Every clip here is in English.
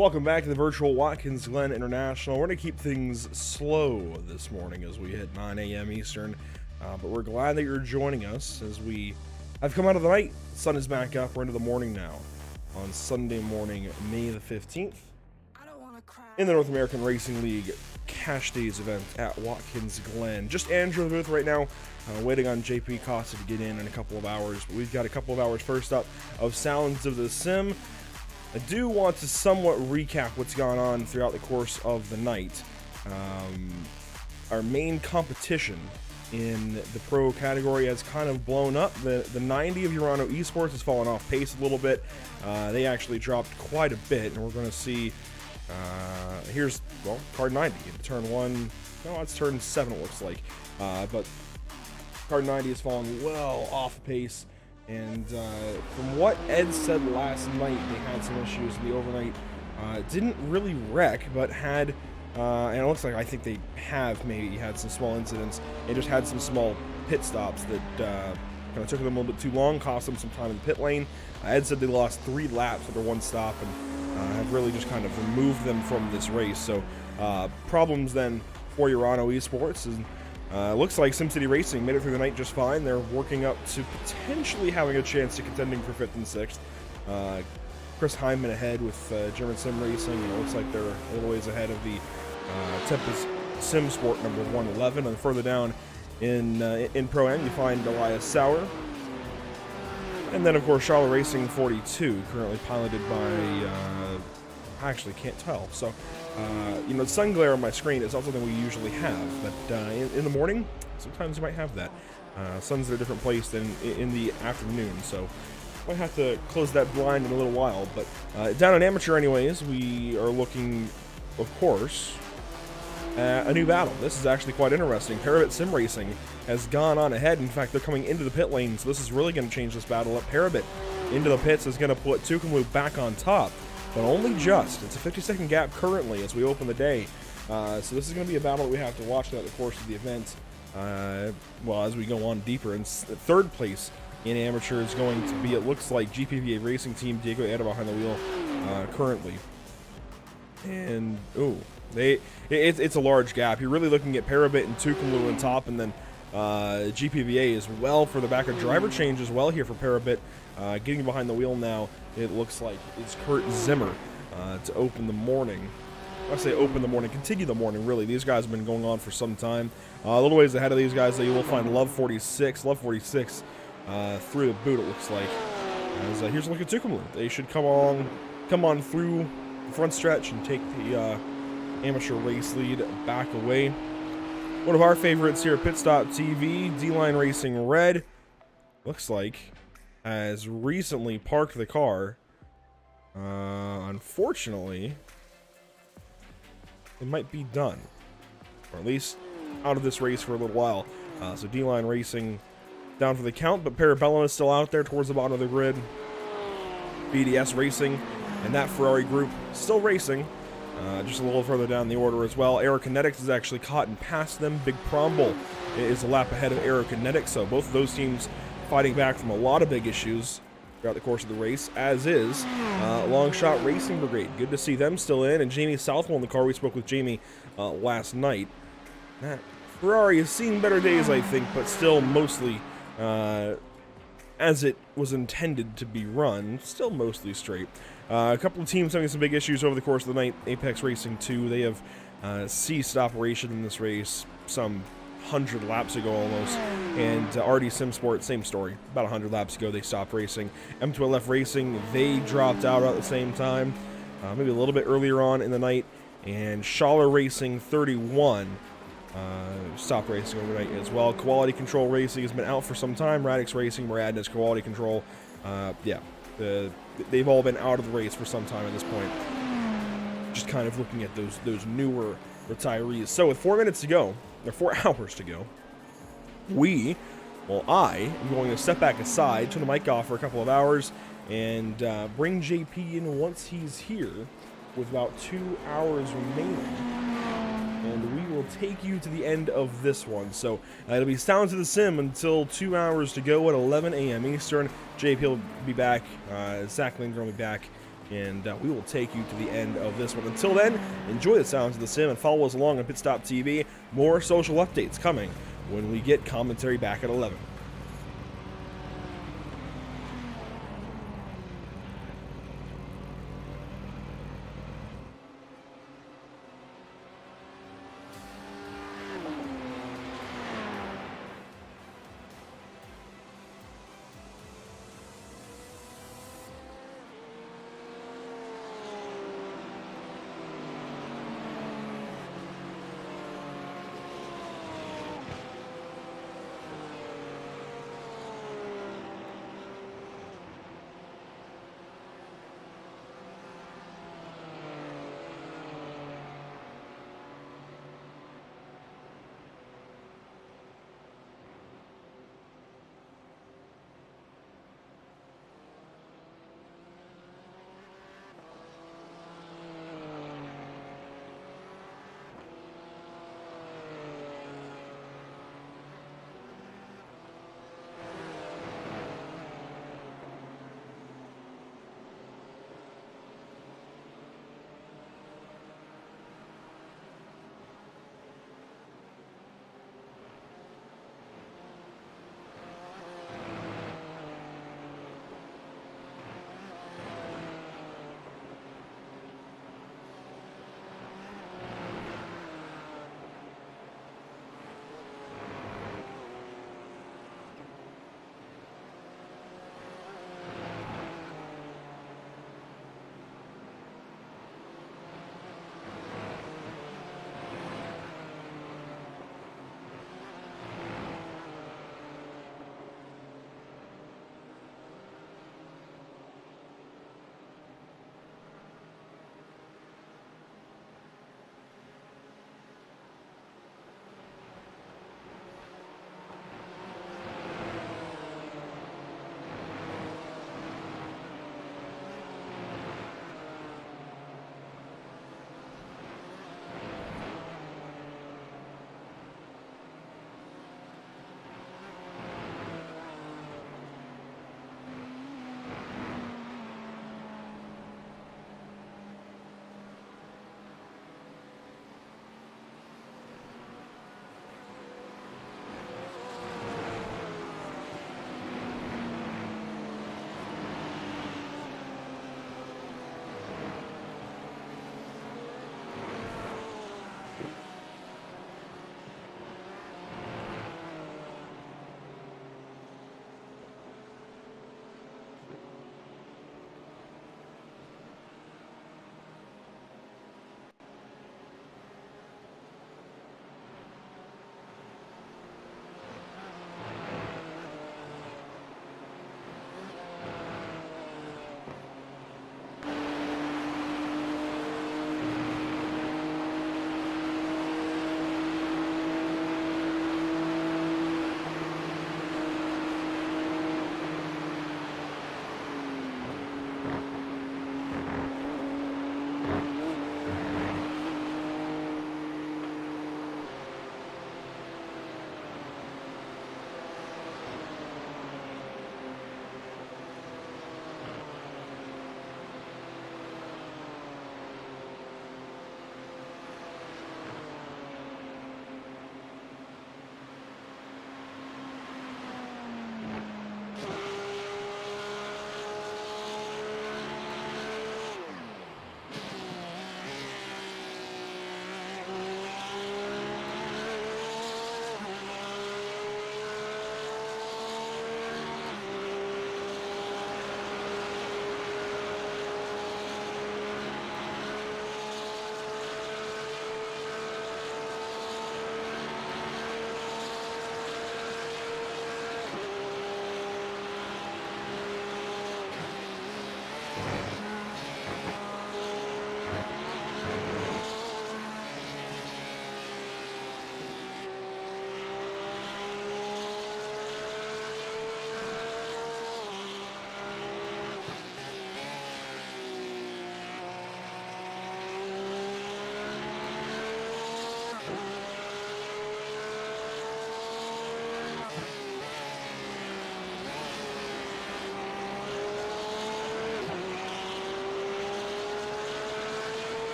Welcome back to the virtual Watkins Glen International. We're going to keep things slow this morning as we hit 9 a.m. Eastern, but we're glad that you're joining us as we have come out of the night. Sun is back up. We're into the morning now on Sunday morning, May the 15th, in the North American Racing League Cash Days event at Watkins Glen. Just Andrew in the booth right now, waiting on JP Costa to get in a couple of hours. But we've got a couple of hours first up of Sounds of the Sim. I do want to somewhat recap what's gone on throughout the course of the night. Our main competition in the pro category has kind of blown up. The 90 of Urano Esports has fallen off pace a little bit. They actually dropped quite a bit, and we're going to see, here's, well, card 90 in turn 1. No, it's turn 7 it looks like. But card 90 has fallen well off pace. And from what Ed said last night, they had some issues in the overnight. Didn't really wreck, but had, and it looks like I think they have maybe had some small incidents and just had some small pit stops that kind of took them a little bit too long, cost them some time in the pit lane. Ed said they lost 3 laps after one stop and have really just kind of removed them from this race. So problems then for Urano Esports. And looks like SimCity Racing made it through the night just fine. They're working up to potentially having a chance to contending for 5th and 6th. Chris Hyman ahead with German Sim Racing, and it looks like they're a little ways ahead of the Tempest Sim Sport number 111. And further down in Pro-Am, you find Elias Sauer. And then, of course, Charlotte Racing 42, currently piloted by, I actually can't tell. So, you know, sun glare on my screen is not something we usually have, but in the morning, sometimes you might have that. Sun's at a different place than in the afternoon, so might have to close that blind in a little while. But down in amateur anyways, we are looking, of course, at a new battle. This is actually quite interesting. Parabit Sim Racing has gone on ahead. In fact, they're coming into the pit lane, so this is really going to change this battle up. Parabit into the pits is going to put Tucson back on top, but only just. It's a 50-second gap currently as we open the day. So this is going to be a battle that we have to watch throughout the course of the event. Well, as we go on deeper. And third place in amateur is going to be, it looks like, GPVA Racing Team, Diego Eda behind the wheel currently. And, ooh, it's a large gap. You're really looking at Parabit and Tucson on top, and then GPVA as well for the back. A driver change as well here for Parabit. Getting behind the wheel now, it looks like it's Kurt Zimmer to open the morning. I say open the morning, continue the morning, really. These guys have been going on for some time. A little ways ahead of these guys, you will find Love 46 through the boot, it looks like. As, here's a look at Tucson. They should come on through the front stretch and take the amateur race lead back away. One of our favorites here at Pit Stop TV, D-Line Racing Red, looks like, has recently parked the car. Unfortunately, it might be done, or at least out of this race for a little while. So D-Line Racing down for the count, but Parabellum is still out there towards the bottom of the grid. BDS Racing and that Ferrari group still racing, just a little further down the order as well. Aerokinetics is actually caught and passed them. Big Promble is a lap ahead of Aerokinetics, so both of those teams fighting back from a lot of big issues throughout the course of the race, as is Long Shot Racing Brigade. Good to see them still in, and Jamie Southwell in the car. We spoke with Jamie last night. Ferrari has seen better days, I think, but still mostly as it was intended to be run, still mostly straight. A couple of teams having some big issues over the course of the night. Apex Racing 2, they have ceased operation in this race some 100 laps ago almost, and RD Sim Sport, same story. About 100 laps ago they stopped racing. M2LF Racing, they dropped out at the same time, maybe a little bit earlier on in the night. And Schaller Racing 31 stopped racing overnight as well. Quality Control Racing has been out for some time. Radix Racing, Muradness, Quality Control, they've all been out of the race for some time at this point. Just kind of looking at those newer retirees. So with 4 minutes to go, or 4 hours to go, I am going to step back aside, turn the mic off for a couple of hours, and bring JP in once he's here with about 2 hours remaining. And we will take you to the end of this one. So it'll be Sounds of the Sim until 2 hours to go at 11 a.m. Eastern. JP will be back. Zach Linger will be back and we will take you to the end of this one. Until then, enjoy the sounds of the sim and follow us along on Pit Stop TV. More social updates coming when we get commentary back at 11.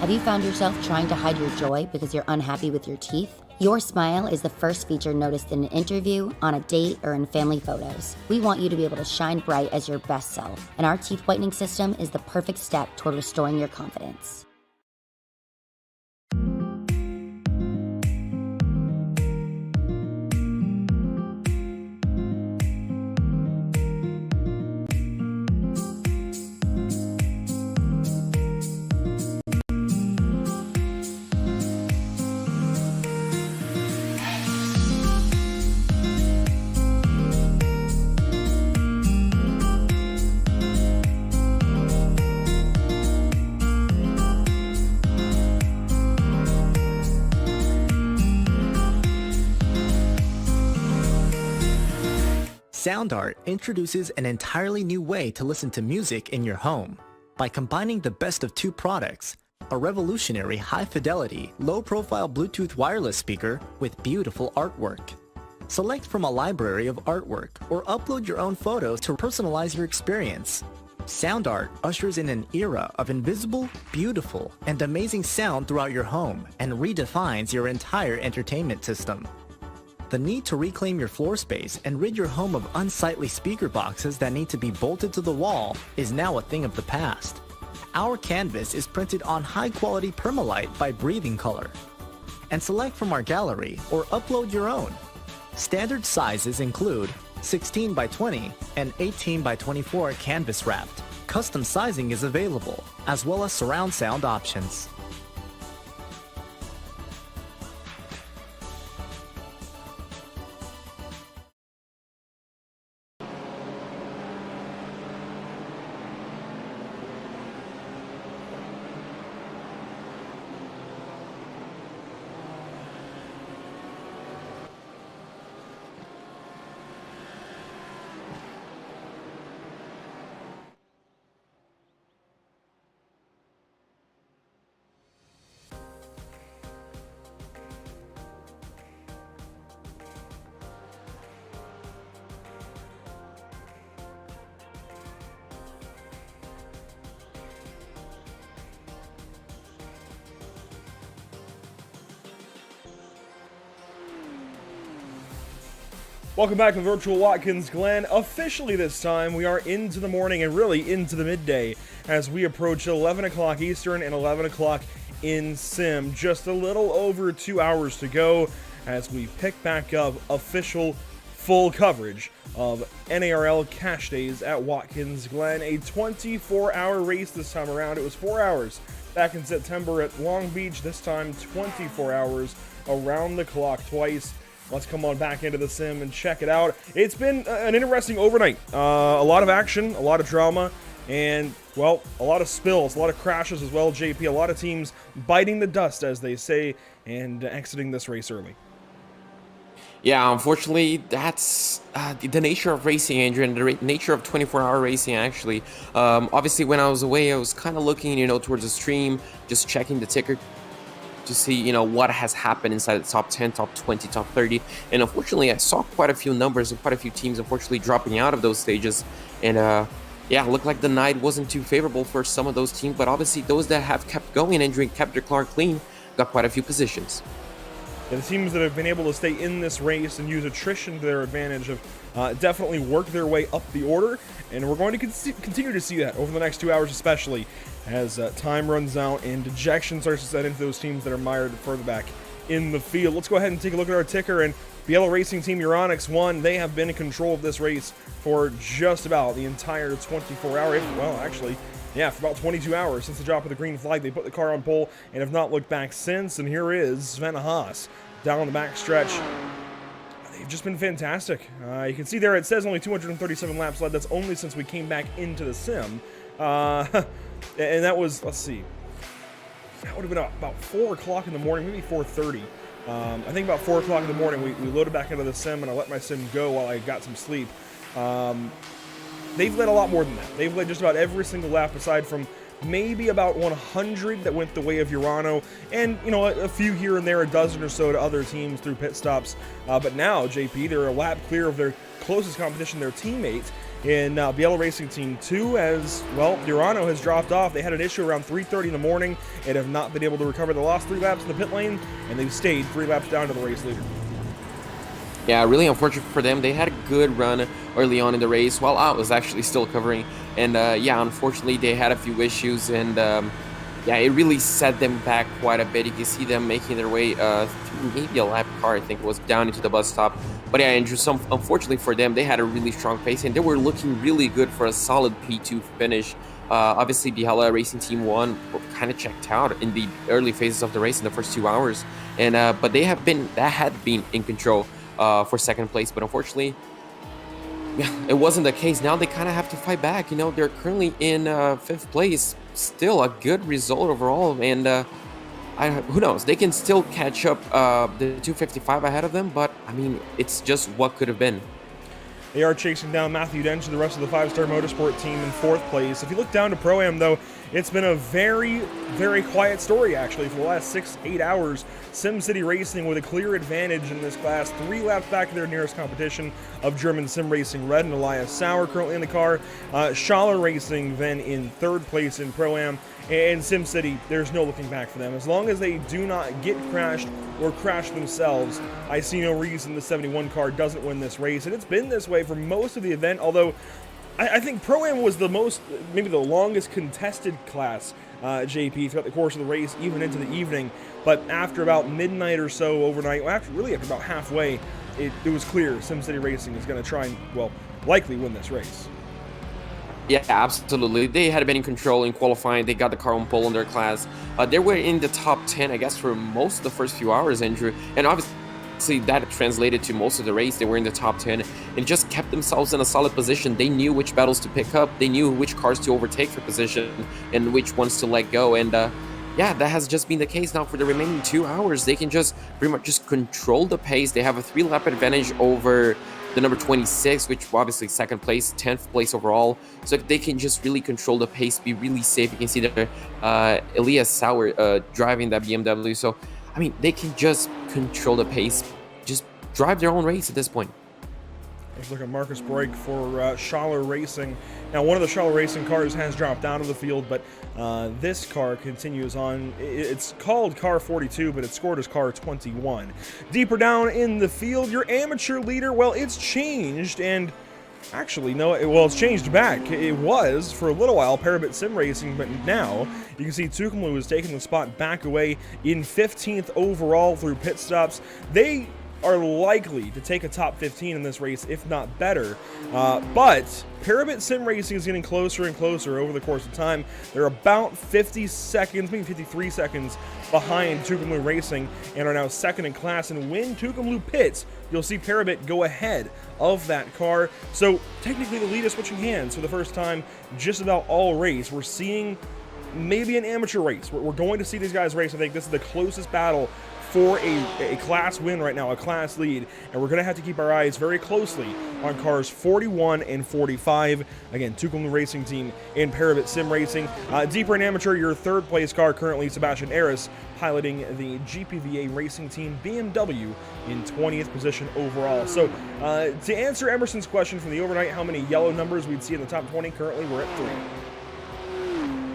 Have you found yourself trying to hide your joy because you're unhappy with your teeth? Your smile is the first feature noticed in an interview, on a date, or in family photos. We want you to be able to shine bright as your best self, and our teeth whitening system is the perfect step toward restoring your confidence. Sound Art introduces an entirely new way to listen to music in your home. By combining the best of two products, a revolutionary high-fidelity, low-profile Bluetooth wireless speaker with beautiful artwork. Select from a library of artwork or upload your own photos to personalize your experience. Sound Art ushers in an era of invisible, beautiful, and amazing sound throughout your home and redefines your entire entertainment system. The need to reclaim your floor space and rid your home of unsightly speaker boxes that need to be bolted to the wall is now a thing of the past. Our canvas is printed on high-quality permalite by Breathing Color. And select from our gallery or upload your own. Standard sizes include 16 by 20 and 18 by 24 canvas wrapped. Custom sizing is available, as well as surround sound options. Welcome back to Virtual Watkins Glen. Officially this time, we are into the morning and really into the midday as we approach 11 o'clock Eastern and 11 o'clock in Sim. Just a little over 2 hours to go as we pick back up official full coverage of NARL Cash Days at Watkins Glen. A 24-hour race this time around. It was 4 hours back in September at Long Beach. This time, 24 hours around the clock twice. Let's come on back into the sim and check it out. It's been an interesting overnight. A lot of action, a lot of drama, and, well, a lot of spills, a lot of crashes as well, JP. A lot of teams biting the dust, as they say, and exiting this race early. Yeah, unfortunately, that's the nature of racing, Andrew, and the nature of 24-hour racing, actually. Obviously, when I was away, I was kind of looking, towards the stream, just checking the ticker to see, what has happened inside the top 10, top 20, top 30. And unfortunately, I saw quite a few numbers and quite a few teams, unfortunately, dropping out of those stages. And, yeah, it looked like the night wasn't too favorable for some of those teams. But obviously, those that have kept going and kept their car clean got quite a few positions. Yeah, the teams that have been able to stay in this race and use attrition to their advantage have definitely worked their way up the order. And we're going to continue to see that over the next 2 hours, especially as time runs out and dejection starts to set into those teams that are mired further back in the field. Let's go ahead and take a look at our ticker. And Bielo Racing Team Euronics won. They have been in control of this race for just about the entire 24-hour. Well, actually, yeah, for about 22 hours since the drop of the green flag. They put the car on pole and have not looked back since. And here is Sven Haas down the back stretch. They've just been fantastic. You can see there it says only 237 laps led. That's only since we came back into the sim. And that was, let's see, that would have been about 4 o'clock in the morning, maybe 4:30. I think about 4 o'clock in the morning, we loaded back into the sim, and I let my sim go while I got some sleep. They've led a lot more than that. They've led just about every single lap aside from maybe about 100 that went the way of Urano, and, a few here and there, a dozen or so to other teams through pit stops. But now, JP, they're a lap clear of their closest competition, their teammate in Biella Racing Team 2, as, well, Durano has dropped off. They had an issue around 3:30 in the morning and have not been able to recover. They lost 3 laps in the pit lane, and they've stayed 3 laps down to the race leader. Yeah, really unfortunate for them. They had a good run early on in the race while I was actually still covering. And yeah, unfortunately, they had a few issues, and yeah, it really set them back quite a bit. You can see them making their way through maybe a lap car, I think it was, down into the bus stop. But yeah, Andrew, unfortunately for them, they had a really strong pace, and they were looking really good for a solid P2 finish. Obviously, Biella Racing Team 1 kind of checked out in the early phases of the race in the first 2 hours. And but they had been in control for second place, but unfortunately, yeah, it wasn't the case. Now they kind of have to fight back. You know, they're currently in 5th place, still a good result overall, and who knows, they can still catch up the 255 ahead of them, but I mean, it's just what could have been. They are chasing down Matthew Dench and the rest of the 5-Star Motorsport team in 4th place. If you look down to Pro-Am, though, it's been a very, very quiet story, actually, for the last 6-8 hours. SimCity Racing with a clear advantage in this class, 3 laps back to their nearest competition of German Sim Racing Red and Elias Sauer currently in the car. Schaller Racing then in 3rd place in Pro-Am. And SimCity, there's no looking back for them. As long as they do not get crashed or crash themselves, I see no reason the 71 car doesn't win this race. And it's been this way for most of the event, although I think Pro-Am was the most, maybe the longest contested class, JP, throughout the course of the race, even into the evening. But after about midnight or so overnight, well, after about halfway, it was clear SimCity Racing is going to try and, well, likely win this race. Yeah, absolutely. They had been in control in qualifying. They got the car on pole in their class. They were in the top 10, I guess, for most of the first few hours, Andrew. And obviously, that translated to most of the race. They were in the top 10 and just kept themselves in a solid position. They knew which battles to pick up. They knew which cars to overtake for position and which ones to let go. And yeah, that has just been the case now for the remaining 2 hours. They can just pretty much just control the pace. They have a 3-lap advantage over the number 26, which obviously 2nd place, 10th place overall. So they can just really control the pace, be really safe. You can see there, Elias Sauer driving that BMW. So, I mean, they can just control the pace, just drive their own race at this point. Let's look at Marcus Broik for Schaller Racing. Now, one of the Schaller Racing cars has dropped out of the field, but this car continues on. It's called car 42, but it's scored as car 21. Deeper down in the field, your amateur leader, well, it's changed, and actually, no, it's changed back. It was, for a little while, Parabit Sim Racing, but now you can see Tucumlu is taking the spot back away in 15th overall through pit stops. They are likely to take a top 15 in this race, if not better. But Parabit Sim Racing is getting closer and closer over the course of time. They're about 50 seconds, maybe 53 seconds behind Tucumlu Racing and are now 2nd in class. And when Tucumlu pits, you'll see Parabit go ahead of that car. So technically the lead is switching hands for the first time just about all race. We're seeing maybe an amateur race. We're going to see these guys race. I think this is the closest battle for a class win right now, a class lead, and we're going to have to keep our eyes very closely on cars 41 and 45. Again, Tucumlu Racing Team and Parabit Sim Racing. Deeper in amateur, your 3rd place car currently Sebastian Aris piloting the GPVA Racing Team BMW in 20th position overall. So to answer Emerson's question from the overnight, how many yellow numbers we'd see in the top 20, currently we're at 3.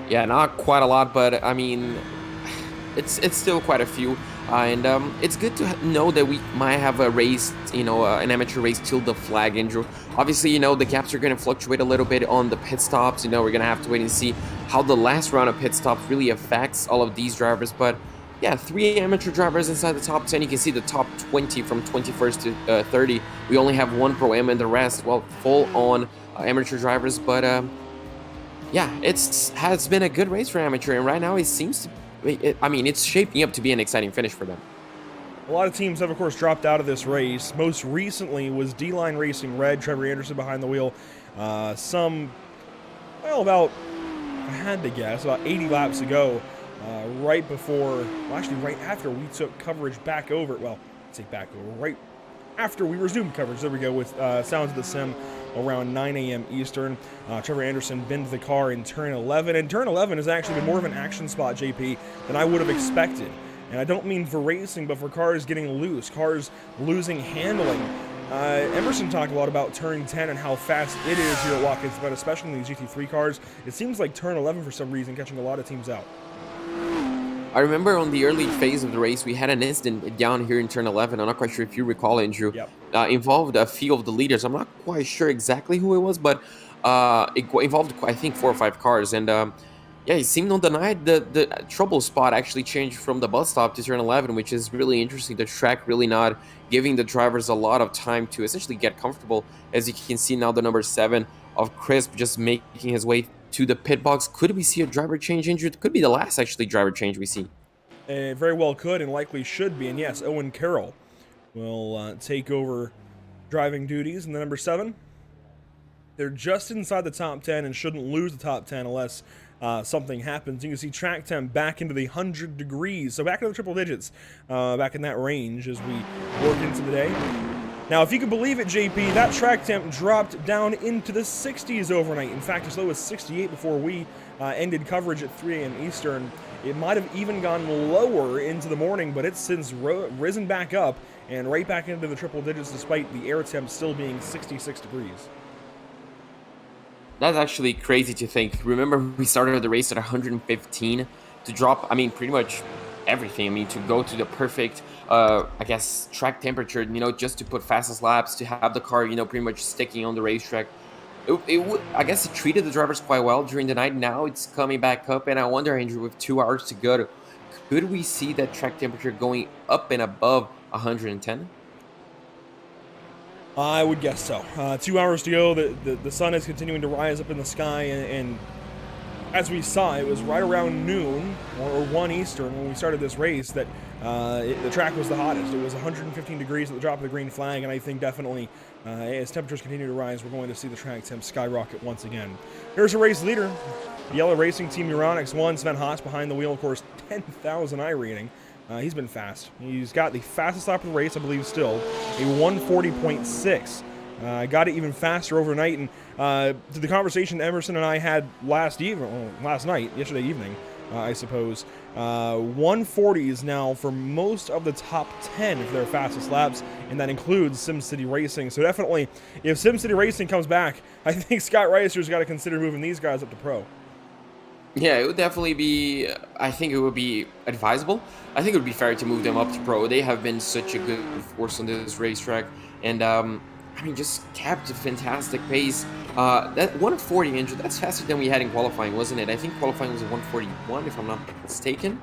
Yeah, not quite a lot, but I mean, it's still quite a few. And it's good to know that we might have a race, you know, an amateur race till the flag, Andrew. Obviously, you know, the gaps are going to fluctuate a little bit on the pit stops. You know, we're going to have to wait and see how the last round of pit stops really affects all of these drivers. But yeah, 3 amateur drivers inside the top 10. You can see the top 20 from 21st to 30. We only have 1 Pro-Am and the rest, well, full-on amateur drivers. But yeah, has been a good race for amateur. And right now it seems to I mean, it's shaping up to be an exciting finish for them. A lot of teams have, of course, dropped out of this race. Most recently was D-Line Racing Red, Trevor Anderson behind the wheel. About, I had to guess, about 80 laps ago, right before, well, actually right after we took coverage back over, well, let's say back over, right after we resumed coverage, there we go, with Sounds of the Sim around 9 a.m. Eastern. Trevor Anderson binned the car in turn 11, and turn 11 has actually been more of an action spot, JP, than I would have expected. And I don't mean for racing, but for cars getting loose, cars losing handling. Emerson talked a lot about turn 10 and how fast it is here at Watkins Glen, especially in these GT3 cars. It seems like turn 11 for some reason catching a lot of teams out. I remember on the early phase of the race, we had an incident down here in turn 11. I'm not quite sure if you recall, Andrew. Yep. Involved a few of the leaders. I'm not quite sure exactly who it was, but it involved, I think, 4 or 5 cars. And yeah, it seemed on the night the trouble spot actually changed from the bus stop to turn 11, which is really interesting. The track really not giving the drivers a lot of time to essentially get comfortable. As you can see now, the number 7 of Crisp just making his way to the pit box. Could we see a driver change injured? Could be the last actually driver change we see. It very well could and likely should be. And yes, Owen Carroll will take over driving duties. And the number 7, they're just inside the top 10 and shouldn't lose the top 10 unless something happens. You can see track temp back into the 100 degrees. So back into the triple digits, back in that range as we work into the day. Now, if you can believe it, JP, that track temp dropped down into the 60s overnight. In fact, as low as 68 before we ended coverage at 3 a.m. Eastern. It might have even gone lower into the morning, but it's since risen back up and right back into the triple digits despite the air temp still being 66 degrees. That's actually crazy to think. Remember, we started the race at 115 to drop, I mean, pretty much everything. I mean, to go to the perfect, I guess, track temperature, you know, just to put fastest laps, to have the car, you know, pretty much sticking on the racetrack. I guess it treated the drivers quite well during the night. Now it's coming back up, and I wonder, Andrew, with 2 hours to go, could we see that track temperature going up and above 110? I would guess so. 2 hours to go. The sun is continuing to rise up in the sky, and as we saw, it was right around noon or 1 Eastern when we started this race that the track was the hottest. It was 115 degrees at the drop of the green flag, and I think definitely as temperatures continue to rise, we're going to see the track temp skyrocket once again. Here's a race leader. The Yellow Racing Team Euronics won. Sven Haas behind the wheel, of course, 10,000 I rating. He's been fast. He's got the fastest lap of the race, I believe, still, a 140.6. Got it even faster overnight, and to the conversation Emerson and I had yesterday evening, I suppose, 140s now for most of the top 10 for their fastest laps, and that includes SimCity Racing. So definitely, if SimCity Racing comes back, I think Scott Reister's got to consider moving these guys up to pro. Yeah, it would definitely be, I think it would be advisable. I think it would be fair to move them up to pro. They have been such a good force on this racetrack, and I mean, just kept a fantastic pace. That 140, Andrew, that's faster than we had in qualifying, wasn't it? I think qualifying was a 141, if I'm not mistaken.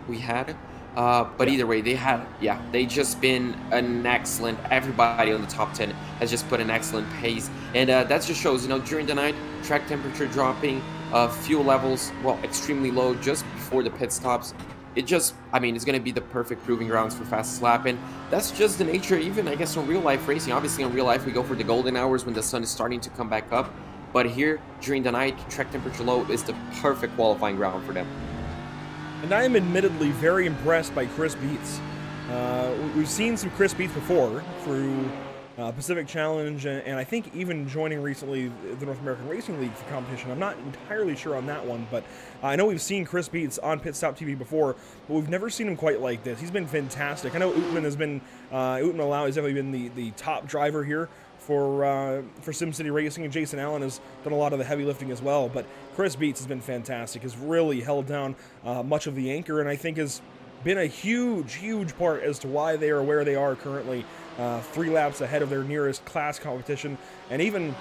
We had. But either way, they just been an excellent, everybody on the top 10 has just put an excellent pace. And that just shows, you know, during the night, track temperature dropping, fuel levels, well, extremely low just before the pit stops. It just, I mean, it's going to be the perfect proving grounds for fastest lap, and that's just the nature, even, I guess, on real-life racing. Obviously, in real life, we go for the golden hours when the sun is starting to come back up, but here, during the night, track temperature low is the perfect qualifying ground for them. And I am admittedly very impressed by Chris Beats. We've seen some Chris Beats before through Pacific Challenge, and I think even joining recently the North American Racing League for competition. I'm not entirely sure on that one, but I know we've seen Chris Beats on Pit Stop TV before, but we've never seen him quite like this. He's been fantastic. I know Ootman has been, Ootman Allow has definitely been the top driver here for SimCity Racing, and Jason Allen has done a lot of the heavy lifting as well, but Chris Beats has been fantastic, has really held down much of the anchor, and I think has been a huge part as to why they are where they are currently, 3 laps ahead of their nearest class competition, and even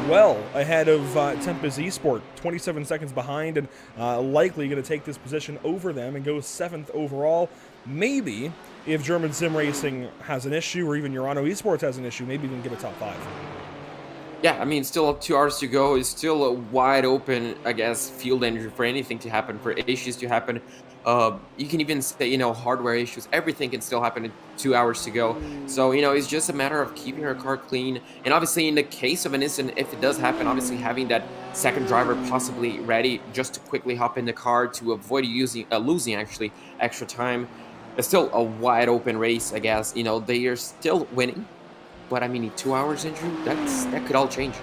well ahead of Tempest Esport, 27 seconds behind, and likely going to take this position over them and go 7th overall. Maybe if German Sim Racing has an issue, or even Urano Esports has an issue, maybe even get a top 5. Yeah, I mean, still 2 hours to go. It's still a wide open, I guess, field entry for anything to happen, for issues to happen. You can even say, you know, hardware issues, everything can still happen in 2 hours to go. So, you know, it's just a matter of keeping our car clean. And obviously, in the case of an incident, if it does happen, obviously having that second driver possibly ready just to quickly hop in the car to avoid losing actually extra time. It's still a wide open race, I guess. You know, they are still winning. But I mean, in 2 hours, Andrew, that could all change.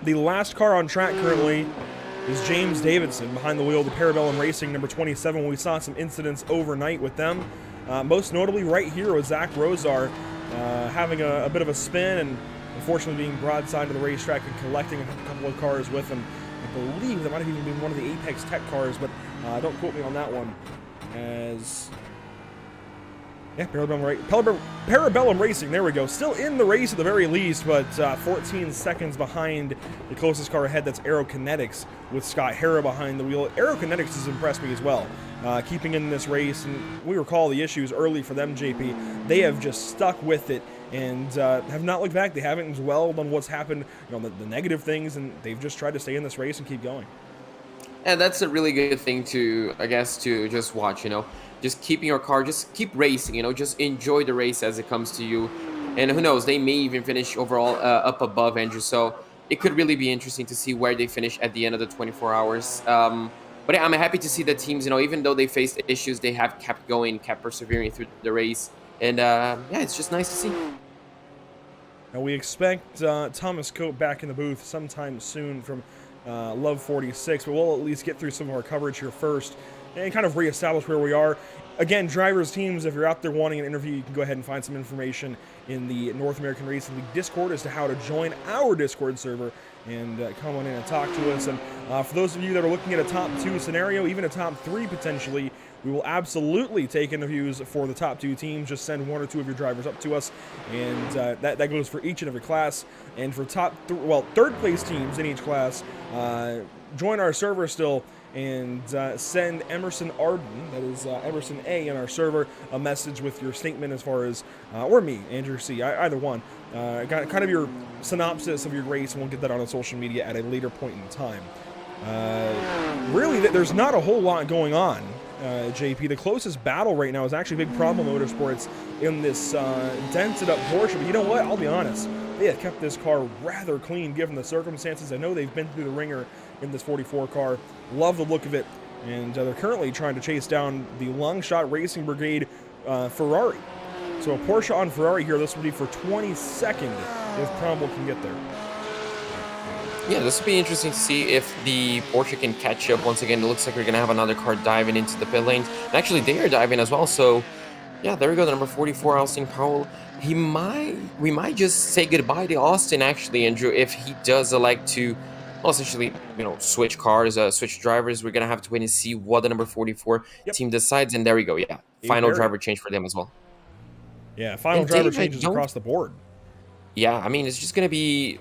The last car on track currently is James Davidson behind the wheel of the Parabellum Racing number 27. We saw some incidents overnight with them. Most notably right here with Zach Rosar having a bit of a spin and unfortunately being broadside to the racetrack and collecting a couple of cars with him. I believe that might have even been one of the Apex Tech cars, but don't quote me on that one. As yeah, Parabellum Racing, there we go. Still in the race at the very least, but 14 seconds behind the closest car ahead. That's Aerokinetics with Scott Hara behind the wheel. Aerokinetics has impressed me as well, keeping in this race. And we recall the issues early for them, JP. They have just stuck with it and have not looked back. They haven't dwelled on what's happened, the negative things, and they've just tried to stay in this race and keep going. And that's a really good thing to, I guess, to just watch, just keeping your car, just keep racing, just enjoy the race as it comes to you. And who knows, they may even finish overall up above Andrew. So it could really be interesting to see where they finish at the end of the 24 hours. But yeah, I'm happy to see the teams, even though they faced issues, they have kept going, kept persevering through the race. And yeah, it's just nice to see. And we expect Thomas Cope back in the booth sometime soon from Love 46, but we'll at least get through some of our coverage here first and kind of reestablish where we are. Again, drivers, teams, if you're out there wanting an interview, you can go ahead and find some information in the North American Racing League Discord as to how to join our Discord server and come on in and talk to us. And for those of you that are looking at a top 2 scenario, even a top 3 potentially, we will absolutely take interviews for the top 2 teams. Just send 1 or 2 of your drivers up to us, and that goes for each and every class. And for third place teams in each class, join our server still and send Emerson Arden, that is Emerson A, in our server, a message with your statement as far as, or me, Andrew C, either one. Kind of your synopsis of your race, and we'll get that on social media at a later point in time. Really, there's not a whole lot going on, JP. The closest battle right now is actually Big Problem Motorsports in this dented up Porsche, but you know what? I'll be honest. They have kept this car rather clean given the circumstances. I know they've been through the ringer in this 44 car. Love the look of it. And they're currently trying to chase down the Longshot Racing Brigade Ferrari. So a Porsche on Ferrari here. This would be for 22nd if Cromwell can get there. Yeah, this will be interesting to see if the Porsche can catch up. Once again, it looks like we're going to have another car diving into the pit lanes. And actually, they are diving as well. So, yeah, there we go. The number 44, Austin Powell. We might just say goodbye to Austin, actually, Andrew, if he does elect to, well, essentially, switch cars, switch drivers. We're going to have to wait and see what the number 44 team decides. And there we go. Yeah, final driver change for them as well. Yeah, final driver changes across the board. Yeah, I mean, it's just going to be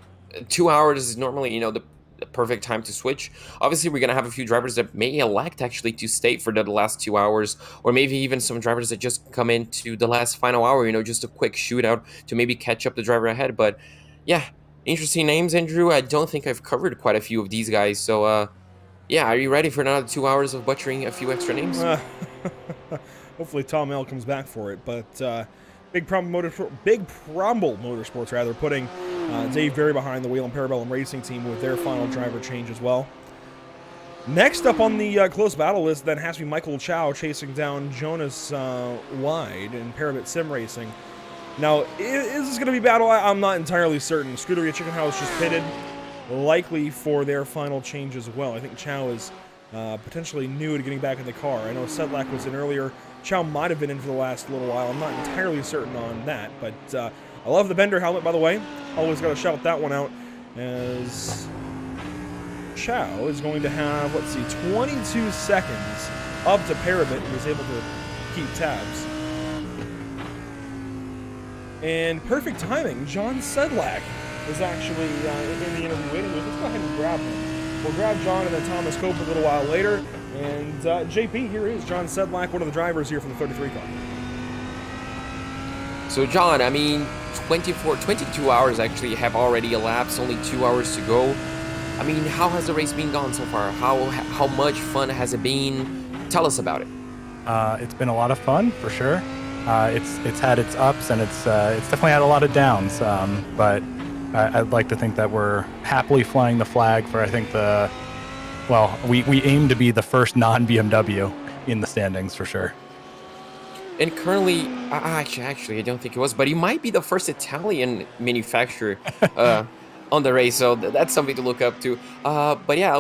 2 hours is normally, the perfect time to switch. Obviously, we're going to have a few drivers that may elect actually to stay for the last 2 hours, or maybe even some drivers that just come into the last final hour, just a quick shootout to maybe catch up the driver ahead. But yeah, interesting names, Andrew. I don't think I've covered quite a few of these guys. So yeah, are you ready for another 2 hours of butchering a few extra names? Hopefully Tom L comes back for it, but Big Problem Motorsports rather, putting Dave Berry behind the wheel and Parabellum Racing Team with their final driver change as well. Next up on the close battle list then has to be Michael Chow chasing down Jonas Wide in Parabit Sim Racing. Now, is this going to be battle? I'm not entirely certain. Scuderia Chicken House just pitted, likely for their final change as well. I think Chow is potentially new to getting back in the car. I know Sedlak was in earlier. Chow might have been in for the last little while. I'm not entirely certain on that, but I love the Bender helmet, by the way. Always got to shout that one out, as Chow is going to have, 22 seconds up to Parabit, who was able to keep tabs. And perfect timing, John Sedlak is actually in the interview waiting with. Let's go ahead and grab him. We'll grab John and then Thomas Cope a little while later. And JP, here is John Sedlak, one of the drivers here for the 33 car. So John, I mean, 22 hours actually have already elapsed, only 2 hours to go. I mean, how has the race been gone so far? How much fun has it been? Tell us about it. It's been a lot of fun, for sure. It's had its ups and it's definitely had a lot of downs. But I'd like to think that we're happily flying the flag for, I think, we aim to be the first non-BMW in the standings for sure. And currently, actually, I don't think it was, but he might be the first Italian manufacturer on the race, so that's something to look up to. But yeah,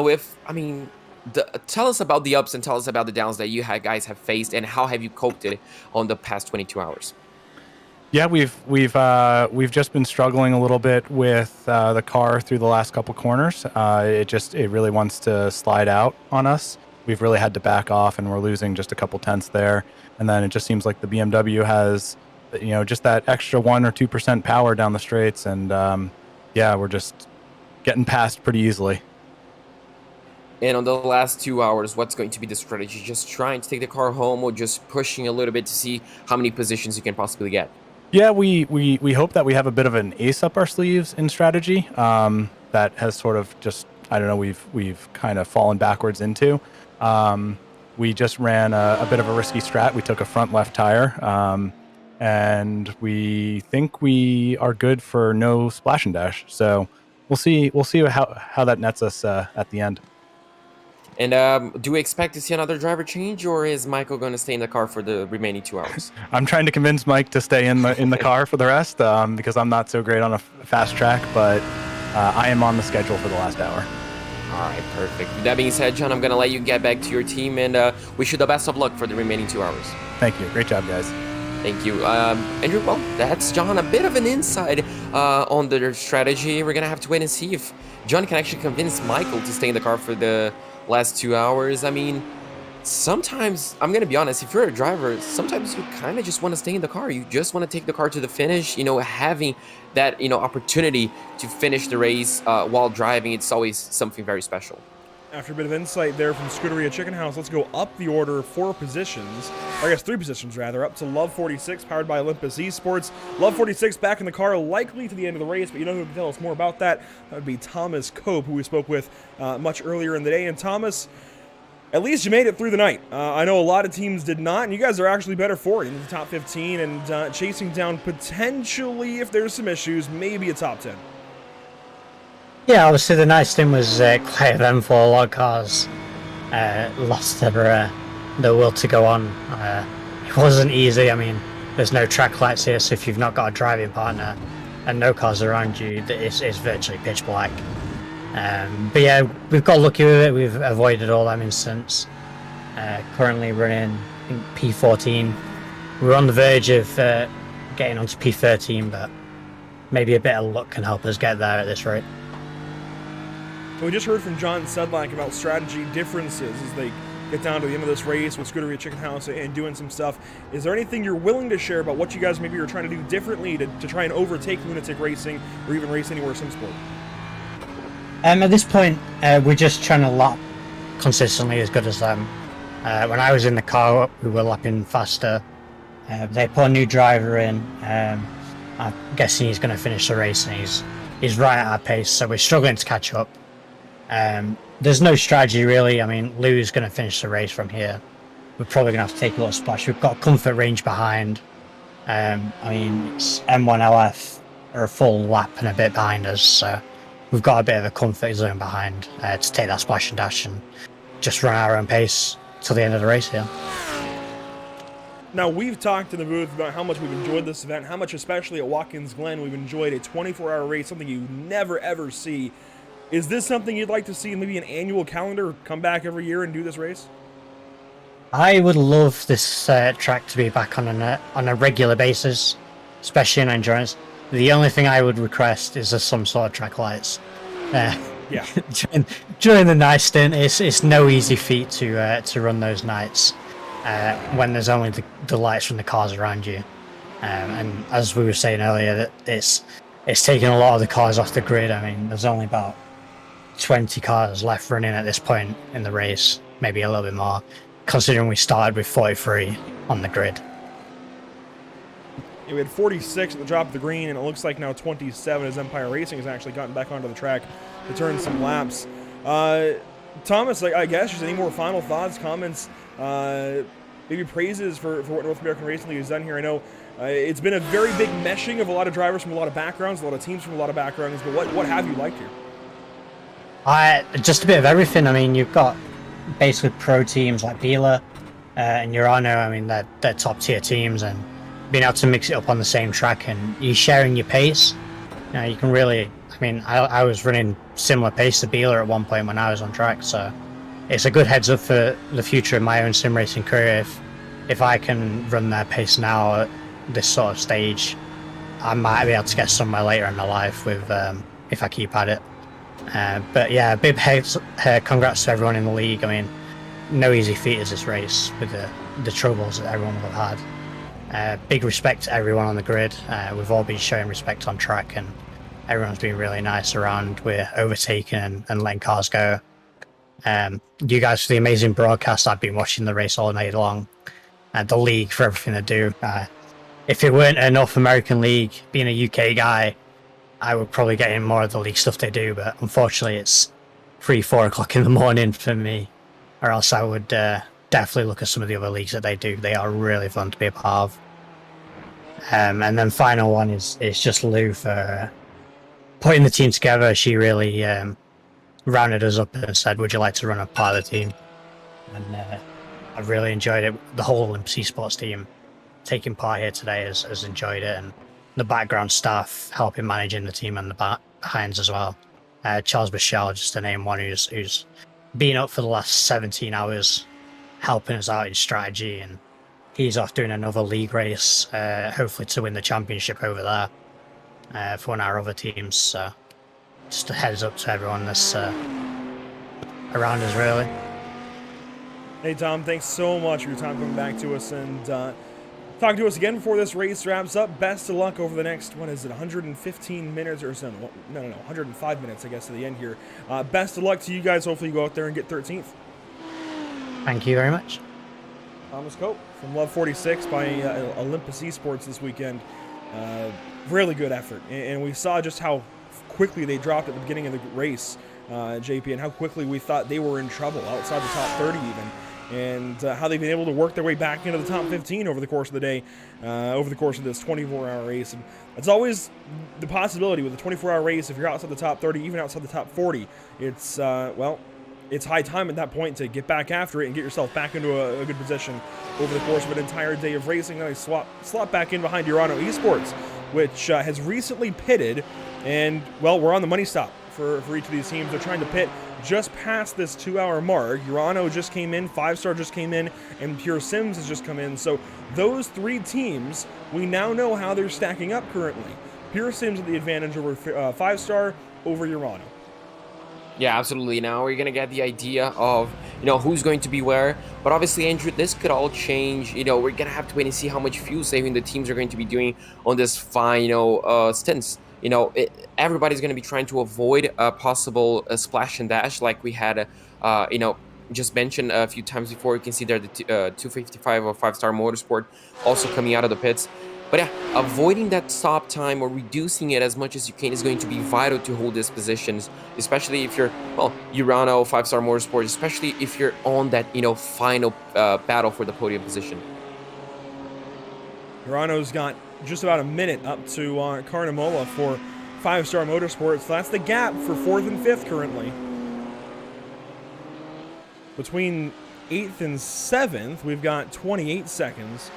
tell us about the ups and tell us about the downs that you guys have faced, and how have you coped it on the past 22 hours? Yeah, we've just been struggling a little bit with the car through the last couple corners. It really wants to slide out on us. We've really had to back off, and we're losing just a couple tenths there. And then it just seems like the BMW has, just that extra 1 or 2% power down the straights, and we're just getting past pretty easily. And on the last 2 hours, what's going to be the strategy? Just trying to take the car home, or just pushing a little bit to see how many positions you can possibly get? Yeah, we hope that we have a bit of an ace up our sleeves in strategy that has sort of just, I don't know, we've kind of fallen backwards into. We just ran a bit of a risky strat. We took a front left tire, and we think we are good for no splash and dash. So we'll see how that nets us at the end. And do we expect to see another driver change, or is Michael going to stay in the car for the remaining 2 hours? I'm trying to convince Mike to stay in the car for the rest because I'm not so great on a fast track, but I am on the schedule for the last hour. All right, perfect. With that being said, John, I'm going to let you get back to your team, and wish you the best of luck for the remaining 2 hours. Thank you. Great job, guys. Thank you. Andrew, well, that's John. A bit of an insight on their strategy. We're going to have to wait and see if John can actually convince Michael to stay in the car for the last 2 hours. I mean, sometimes, I'm going to be honest, if you're a driver, sometimes you kind of just want to stay in the car. You just want to take the car to the finish. Having that, opportunity to finish the race while driving, it's always something very special. After a bit of insight there from Scuderia Chicken House, let's go up the order 4 positions, or I guess 3 positions rather, up to Love 46, powered by Olympus Esports. Love 46 back in the car, likely to the end of the race, but you know who can tell us more about that? That would be Thomas Cope, who we spoke with much earlier in the day. And Thomas, at least you made it through the night. I know a lot of teams did not, and you guys are actually better for it in the top 15 and chasing down potentially, if there's some issues, maybe a top 10. Yeah, obviously the nice thing was quite eventful. A lot of cars lost their will to go on. It wasn't easy. I mean, there's no track lights here, so if you've not got a driving partner and no cars around you, it's virtually pitch black. But yeah, we've got lucky with it. We've avoided all them incidents. Currently running P14. We're on the verge of getting onto P13, but maybe a bit of luck can help us get there at this rate. We just heard from John Sedlak about strategy differences as they get down to the end of this race with Scuderia Chicken House and doing some stuff. Is there anything you're willing to share about what you guys maybe are trying to do differently to try and overtake Lunatic Racing or even race anywhere sim sport? At this point, we're just trying to lap consistently as good as them. When I was in the car, we were lapping faster. They put a new driver in. I'm guessing he's going to finish the race, and he's right at our pace, so we're struggling to catch up. There's no strategy really. I mean, Lou's going to finish the race from here. We're probably going to have to take a little splash. We've got comfort range behind. I mean, it's M1LF are a full lap and a bit behind us, so we've got a bit of a comfort zone behind to take that splash and dash and just run our own pace till the end of the race here. Now, we've talked in the booth about how much we've enjoyed this event, how much, especially at Watkins Glen, we've enjoyed a 24-hour race, something you never, ever see. Is this something you'd like to see in maybe an annual calendar, come back every year and do this race? I would love this track to be back on a regular basis, especially in endurance. The only thing I would request is some sort of track lights. Yeah. during the night stint, it's no easy feat to run those nights when there's only the lights from the cars around you. And as we were saying earlier, that it's taking a lot of the cars off the grid. I mean, there's only about 20 cars left running at this point in the race, maybe a little bit more, considering we started with 43 on the grid. Yeah, we had 46 at the drop of the green, and it looks like now 27 as Empire Racing has actually gotten back onto the track to turn some laps. Thomas, I guess, just any more final thoughts, comments, maybe praises for what North American Racing League has done here? I know it's been a very big meshing of a lot of drivers from a lot of backgrounds, a lot of teams from a lot of backgrounds, but what have you liked here? Just a bit of everything. I mean, you've got basically pro teams like Beeler and Urano. I mean, they're top tier teams, and being able to mix it up on the same track and you sharing your pace, you can really. I mean, I was running similar pace to Beeler at one point when I was on track, so it's a good heads up for the future of my own sim racing career. If I can run their pace now at this sort of stage, I might be able to get somewhere later in my life with if I keep at it. But yeah, big congrats to everyone in the league. I mean, no easy feat is this race with the troubles that everyone will have had. Big respect to everyone on the grid. We've all been showing respect on track, and everyone's been really nice around. We're overtaking and letting cars go. You guys for the amazing broadcast. I've been watching the race all night long. The league for everything they do. If it weren't a North American league, being a UK guy, I would probably get in more of the league stuff they do, but unfortunately it's 3-4 o'clock in the morning for me, or else I would definitely look at some of the other leagues that they do. They are really fun to be a part of. And then final one is just Lou for putting the team together. She really rounded us up and said, would you like to run a part of the team? And I've really enjoyed it. The whole Olympus Esports team taking part here today has enjoyed it, and the background staff helping managing the team and the behinds as well. Charles Michel, just to name one, who's been up for the last 17 hours helping us out in strategy, and he's off doing another league race, hopefully to win the championship over there for one of our other teams. So just a heads up to everyone that's around us, really. Hey Tom, thanks so much for your time coming back to us and talking to us again before this race wraps up. Best of luck over the next, 115 minutes or so? No, 105 minutes, I guess, to the end here. Best of luck to you guys. Hopefully you go out there and get 13th. Thank you very much. Thomas Cope from Love 46 by Olympus Esports this weekend. Really good effort. And we saw just how quickly they dropped at the beginning of the race, JP, and how quickly we thought they were in trouble outside the top 30 even. And how they've been able to work their way back into the top 15 over the course of the day, over the course of this 24-hour race. And it's always the possibility with a 24-hour race, if you're outside the top 30, even outside the top 40, it's, it's high time at that point to get back after it and get yourself back into a good position over the course of an entire day of racing. Then I slot back in behind Urano Esports, which has recently pitted, and, well, we're on the money stop for each of these teams. They're trying to pit just past this 2-hour mark. Urano just came in, 5-Star just came in, and Pure Sims has just come in. So those three teams, we now know how they're stacking up currently. Pure Sims with the advantage over 5-Star over Urano. Yeah, absolutely. Now we're going to get the idea of, who's going to be where. But obviously, Andrew, this could all change. We're going to have to wait and see how much fuel saving the teams are going to be doing on this fine, stints. Everybody's going to be trying to avoid a possible splash and dash like we had, just mentioned a few times before. You can see there the 255 or 5-Star Motorsport also coming out of the pits. But yeah, avoiding that stop time or reducing it as much as you can is going to be vital to hold these positions, especially if you're, Urano, 5-Star Motorsport, especially if you're on that, final battle for the podium position. Urano's got just about a minute up to Carnamola for 5-Star Motorsports. So that's the gap for 4th and 5th currently. Between 8th and 7th, we've got 28 seconds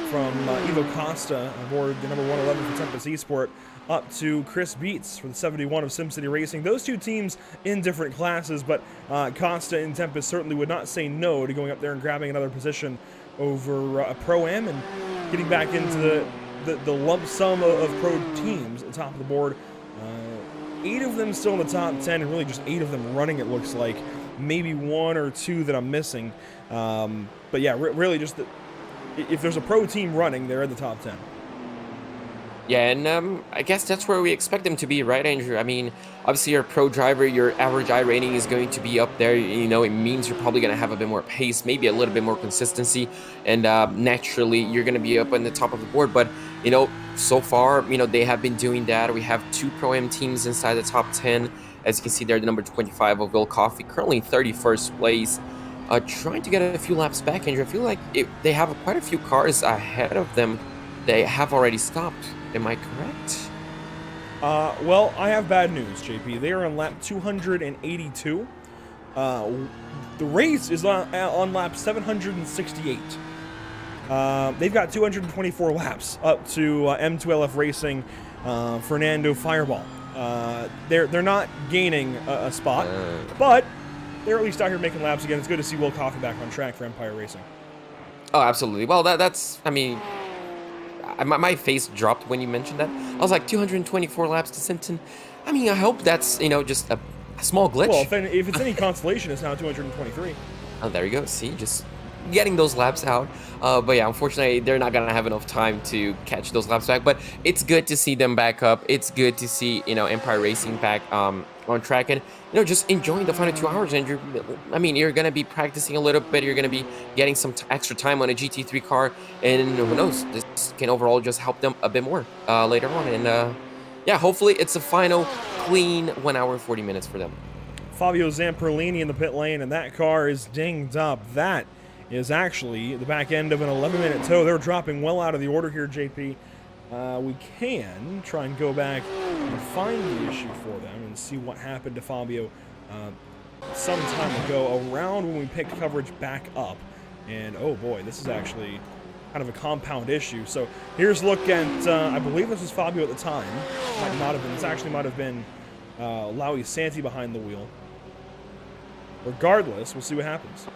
from Ivo Costa aboard the number 111 for Tempest Esport up to Chris Beats for the 71 of SimCity Racing. Those two teams in different classes, but Costa and Tempest certainly would not say no to going up there and grabbing another position over a Pro-Am and getting back into the lump sum of pro teams at the top of the board. 8 of them still in the top 10, and really just 8 of them running, it looks like. Maybe 1 or 2 that I'm missing. But yeah, really just if there's a pro team running, they're in the top 10. Yeah, and I guess that's where we expect them to be, right, Andrew? I mean, obviously you're a pro driver, your average I rating is going to be up there. It means you're probably going to have a bit more pace, maybe a little bit more consistency, and naturally you're going to be up on the top of the board. But, so far, they have been doing that. We have 2 Pro-Am teams inside the top 10. As you can see there, the number 25 of Will Coffey, currently in 31st place. Trying to get a few laps back, Andrew. I feel like they have quite a few cars ahead of them. They have already stopped. Am I correct? Well, I have bad news, JP. They are on lap 282. The race is on lap 768. They've got 224 laps up to M2LF Racing, Fernando Fireball. They're not gaining a spot, but they're at least out here making laps again. It's good to see Will Coffey back on track for Empire Racing. Oh, absolutely. Well, that's, I mean, my face dropped when you mentioned that. I was like, 224 laps to Simpson. I mean, I hope that's, just a small glitch. Well, if it's any consolation, it's now 223. Oh, there you go. See, just getting those laps out. But yeah, unfortunately, they're not going to have enough time to catch those laps back. But it's good to see them back up. It's good to see, Empire Racing back on track. And, just enjoying the final 2 hours, Andrew. I mean, you're going to be practicing a little bit. You're going to be getting some extra time on a GT3 car. And who knows, this can overall just help them a bit more later on. And, yeah, hopefully it's a final clean 1 hour, 40 minutes for them. Fabio Zamperlini in the pit lane, and that car is dinged up. That is actually the back end of an 11-minute tow. They're dropping well out of the order here, JP. We can try and go back and find the issue for them and see what happened to Fabio some time ago, around when we picked coverage back up. And oh boy, this is actually kind of a compound issue. So here's a look at, I believe this was Fabio at the time. Might not have been. This actually might have been Lowy Santi behind the wheel. Regardless, we'll see what happens.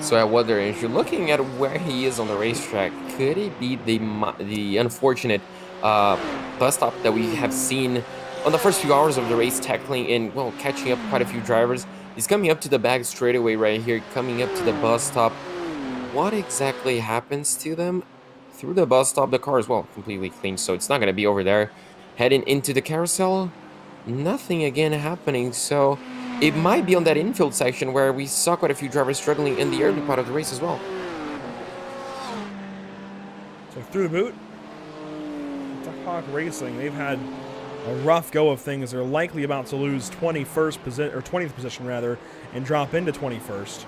So I wonder, if you're looking at where he is on the racetrack, could it be the unfortunate bus stop that we have seen on the first few hours of the race, tackling and, well, catching up quite a few drivers? He's coming up to the back straightaway right here, coming up to the bus stop. What exactly happens to them? Through the bus stop, the car is, well, completely clean, so it's not going to be over there. Heading into the carousel, nothing again happening, so it might be on that infield section where we saw quite a few drivers struggling in the early part of the race as well. So through the boot, Hawk Racing, they've had a rough go of things. They're likely about to lose 20th position rather, and drop into 21st.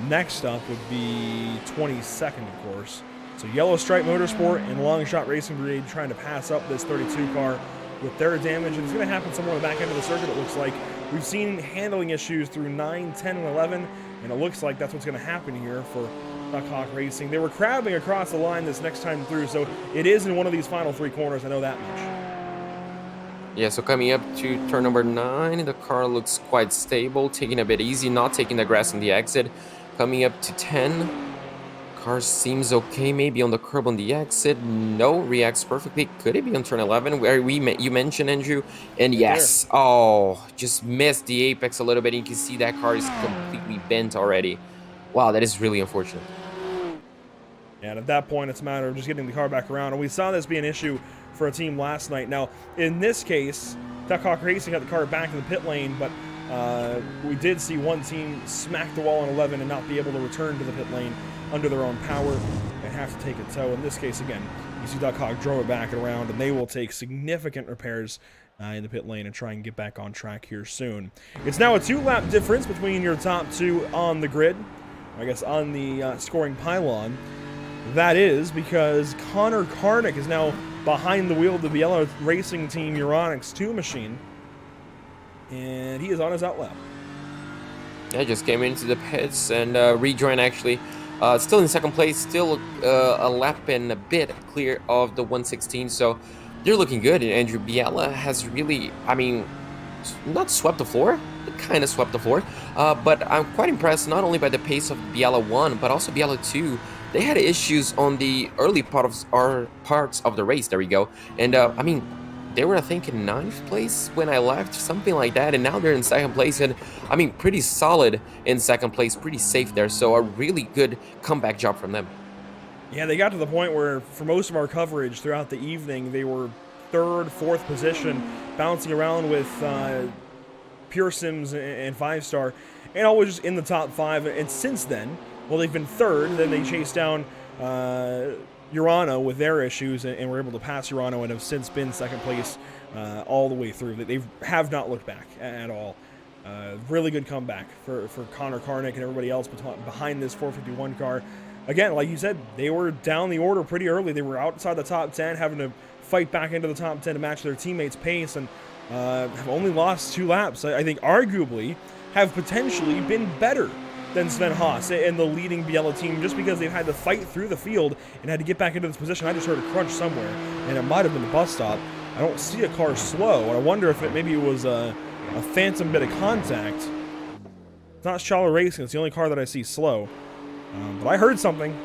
Next up would be 22nd, of course. So Yellow Stripe Motorsport and Long Shot Racing Brigade trying to pass up this 32 car with their damage, and it's going to happen somewhere on the back end of the circuit, it looks like. We've seen handling issues through 9, 10, and 11, and it looks like that's what's going to happen here for Duck Hawk Racing. They were crabbing across the line this next time through, so it is in one of these final 3 corners, I know that much. Yeah, so coming up to turn number 9, the car looks quite stable, taking a bit easy, not taking the grass on the exit. Coming up to 10, car seems okay, maybe on the curb on the exit. No, reacts perfectly. Could it be on turn 11 where you mentioned, Andrew? And yes, oh, just missed the apex a little bit. You can see that car is completely bent already. Wow, that is really unfortunate. And at that point, it's a matter of just getting the car back around. And we saw this be an issue for a team last night. Now, in this case, Duck Hawk Racing got the car back in the pit lane, but we did see one team smack the wall on 11 and not be able to return to the pit lane under their own power and have to take a tow. In this case, again, you see Duck Hawk drove it back and around, and they will take significant repairs in the pit lane and try and get back on track here soon. It's now a 2-lap difference between your top 2 on the grid, I guess on the scoring pylon. That is because Connor Karnick is now behind the wheel of the Biella Racing Team Euronics 2 machine, and he is on his outlap. Yeah, just came into the pits and rejoined actually. Still in second place, still a lap and a bit clear of the 116, so they're looking good. And Andrew, Biella has really, I mean, not swept the floor, it kind of swept the floor, but I'm quite impressed not only by the pace of Biella 1, but also Biella 2. They had issues on the early parts of the race, there we go, and I mean, they were, I think, in 9th place when I left, something like that, and now they're in 2nd place, and I mean, pretty solid in 2nd place, pretty safe there, so a really good comeback job from them. Yeah, they got to the point where, for most of our coverage throughout the evening, they were 3rd, 4th position, bouncing around with Pure Sims and 5-Star, and always just in the top 5, and since then, well, they've been 3rd, then they chased down Urano with their issues and were able to pass Urano and have since been 2nd place all the way through. They have not looked back at all. Really good comeback for Connor Karnick and everybody else behind this 451 car. Again, like you said, they were down the order pretty early. They were outside the top 10, having to fight back into the top 10 to match their teammates' pace, and have only lost 2 laps. I think arguably have potentially been better than Sven Haas and the leading Biella team, just because they've had to fight through the field and had to get back into this position. I just heard a crunch somewhere, and it might have been the bus stop. I don't see a car slow, and I wonder if maybe it was a phantom bit of contact. It's not shallow racing. It's the only car that I see slow. But I heard something.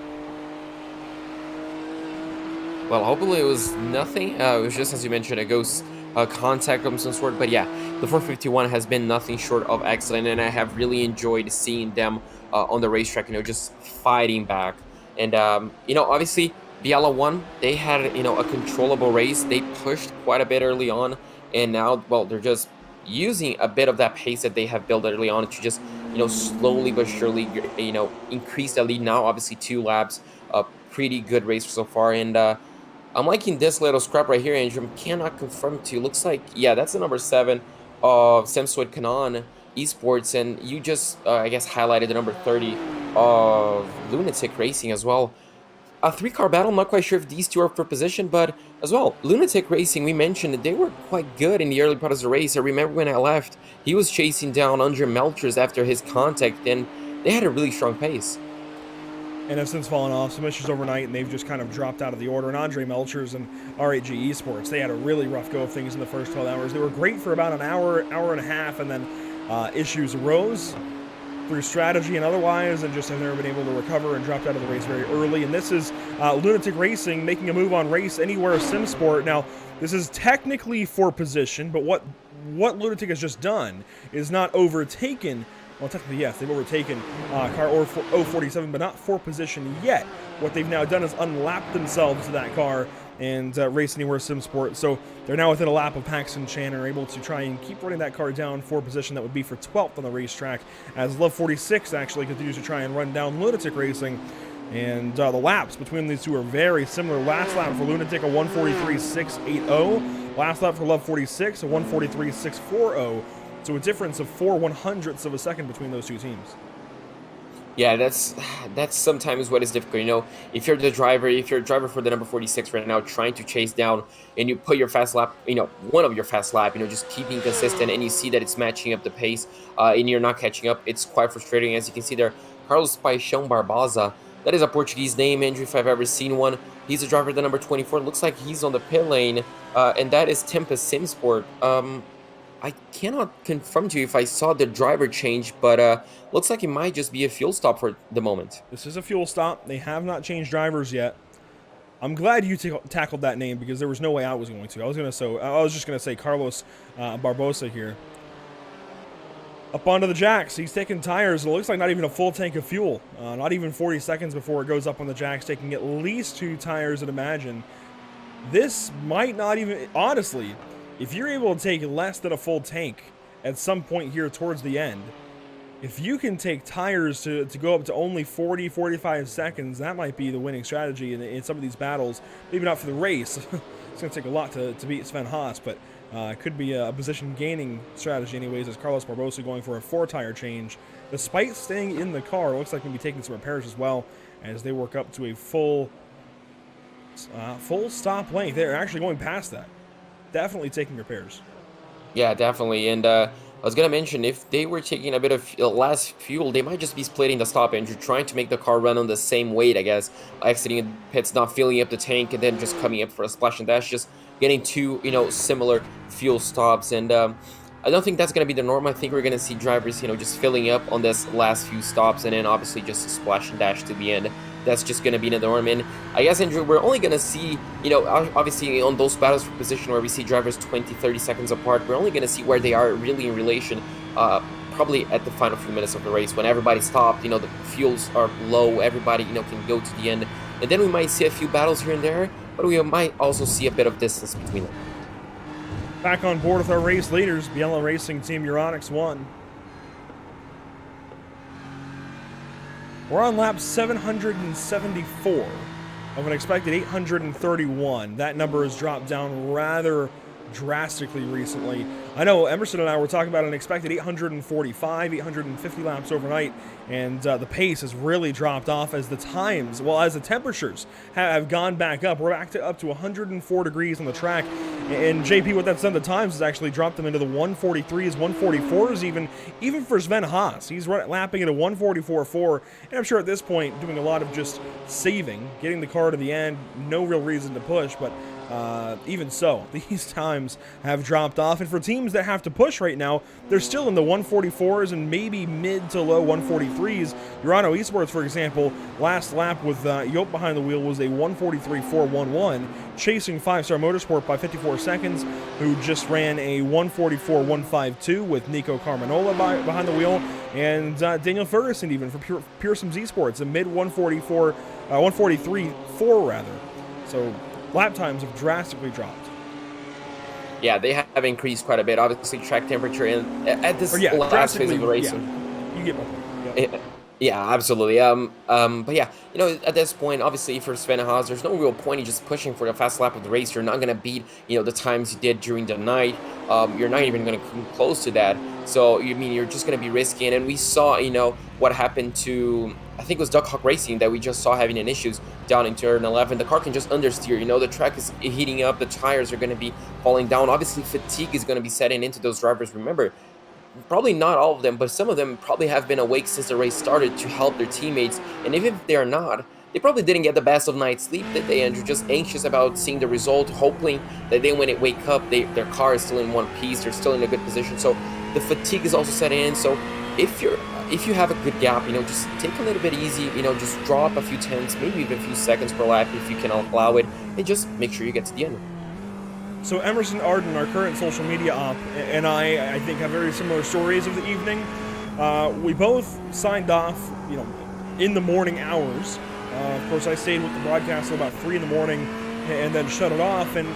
Well, hopefully it was nothing. It was just, as you mentioned, a ghost contact of some sort. But yeah, the 451 has been nothing short of excellent, and I have really enjoyed seeing them on the racetrack, just fighting back. And, obviously, Biella won. They had, a controllable race. They pushed quite a bit early on, and now, well, they're just using a bit of that pace that they have built early on to just, slowly but surely, increase the lead now. Obviously, 2 laps, a pretty good race so far, and I'm liking this little scrap right here, Andrew. Cannot confirm to. Looks like, yeah, that's the number 7 of Semswood Canon Esports, and you just, I guess, highlighted the number 30 of Lunatic Racing as well. A 3-car battle. I'm not quite sure if these two are for position, but as well, Lunatic Racing, we mentioned that they were quite good in the early part of the race. I remember when I left, he was chasing down Andre Melchers after his contact, and they had a really strong pace. And have since fallen off. Some issues overnight, and they've just kind of dropped out of the order. And Andre Melchers and R8G Esports, they had a really rough go of things in the first 12 hours. They were great for about an hour and a half, and then issues arose through strategy and otherwise, and just have never been able to recover and dropped out of the race very early. And this is Lunatic Racing making a move on Race Anywhere Sim Sport. Now, this is technically for position, but what Lunatic has just done is not overtaken. Well, technically, yes, they've overtaken car 047, but not for position yet. What they've now done is unlapped themselves to that car and Race Anywhere Sim Sport. So they're now within a lap of Paxton Chan and are able to try and keep running that car down for position that would be for 12th on the racetrack, as Love 46 actually continues to try and run down Lunatic Racing. And the laps between these two are very similar. Last lap for Lunatic, a 143.680. Last lap for Love 46, a 143.640. So a difference of 0.04 of a second between those two teams. Yeah, that's sometimes what is difficult. If you're a driver for the number 46 right now, trying to chase down, and you put your fast lap, one of your fast lap, just keeping consistent, and you see that it's matching up the pace, and you're not catching up, it's quite frustrating. As you can see there, Carlos Paixão Barbosa, that is a Portuguese name, Andrew, if I've ever seen one. He's a driver, the number 24. Looks like he's on the pit lane, and that is Tempest Sim Sport. I cannot confirm to you if I saw the driver change, but looks like it might just be a fuel stop for the moment. This is a fuel stop. They have not changed drivers yet. I'm glad you tackled that name, because there was no way I was going to. I was just going to say Carlos Barbosa here. Up onto the jacks. He's taking tires. It looks like not even a full tank of fuel. Not even 40 seconds before it goes up on the jacks, taking at least 2 tires, I'd imagine. This might not even... Honestly, if you're able to take less than a full tank at some point here towards the end, if you can take tires to go up to only 40, 45 seconds, that might be the winning strategy in some of these battles. Maybe not for the race. It's going to take a lot to beat Sven Haas, but it could be a position-gaining strategy anyways, as Carlos Barbosa going for a 4-tire change. Despite staying in the car, it looks like he'll be taking some repairs as well as they work up to a full stop length. They're actually going past that. Definitely taking repairs. Yeah, definitely. And I was going to mention, if they were taking a bit of less fuel, they might just be splitting the stop engine, trying to make the car run on the same weight, I guess. Exiting pits, not filling up the tank, and then just coming up for a splash and dash, just getting 2, similar fuel stops. And I don't think that's going to be the norm. I think we're going to see drivers, just filling up on this last few stops, and then obviously just a splash and dash to the end. That's just going to be the norm. And I guess, Andrew, we're only going to see, obviously on those battles for position where we see drivers 20, 30 seconds apart, we're only going to see where they are really in relation, probably at the final few minutes of the race, when everybody stopped, the fuels are low, everybody, can go to the end. And then we might see a few battles here and there, but we might also see a bit of distance between them. Back on board with our race leaders, Biella Racing Team Euronics 1. We're on lap 774 of an expected 831. That number has dropped down rather drastically recently. I know Emerson and I were talking about an expected 845, 850 laps overnight, and the pace has really dropped off as the times, as the temperatures have gone back up. We're back to up to 104 degrees on the track, and JP, what that's done, the times has actually dropped them into the 143s, 144s even for Sven Haas. He's lapping at a 144.4, and I'm sure at this point doing a lot of just saving, getting the car to the end, no real reason to push, but even so, these times have dropped off. And for teams that have to push right now, they're still in the 144s and maybe mid to low 143s. Urano Esports, for example, last lap with Yope behind the wheel was a 143.411, chasing 5-Star Motorsport by 54 seconds, who just ran a 144.152 with Nico Carmanola behind the wheel, and Daniel Ferguson even for Pure Sims Esports, a mid 143.4 rather. So lap times have drastically dropped. Yeah, they have increased quite a bit. Obviously, track temperature at this last phase of the race. Yeah. You get my point. Yep. Yeah, absolutely. But yeah, at this point, obviously for Sven Haas, there's no real point in just pushing for the fast lap of the race. You're not going to beat, the times you did during the night. You're not even going to come close to that. So, you're just going to be risking. And we saw, what happened to, I think it was Duck Hawk Racing that we just saw having an issues down in turn 11. The car can just understeer. The track is heating up. The tires are going to be falling down. Obviously, fatigue is going to be setting into those drivers. Remember, probably not all of them, but some of them probably have been awake since the race started to help their teammates. And even if they're not, they probably didn't get the best of night's sleep that day, and they're just anxious about seeing the result, hoping that they, when they wake up, their car is still in one piece, they're still in a good position. So the fatigue is also setting in. So if you have a good gap, just take a little bit easy, just draw up a few tenths, maybe even a few seconds per lap if you can allow it, and just make sure you get to the end. So Emerson Arden, our current social media op, and I think have very similar stories of the evening. We both signed off, in the morning hours. Of course, I stayed with the broadcast till about 3 in the morning and then shut it off. And,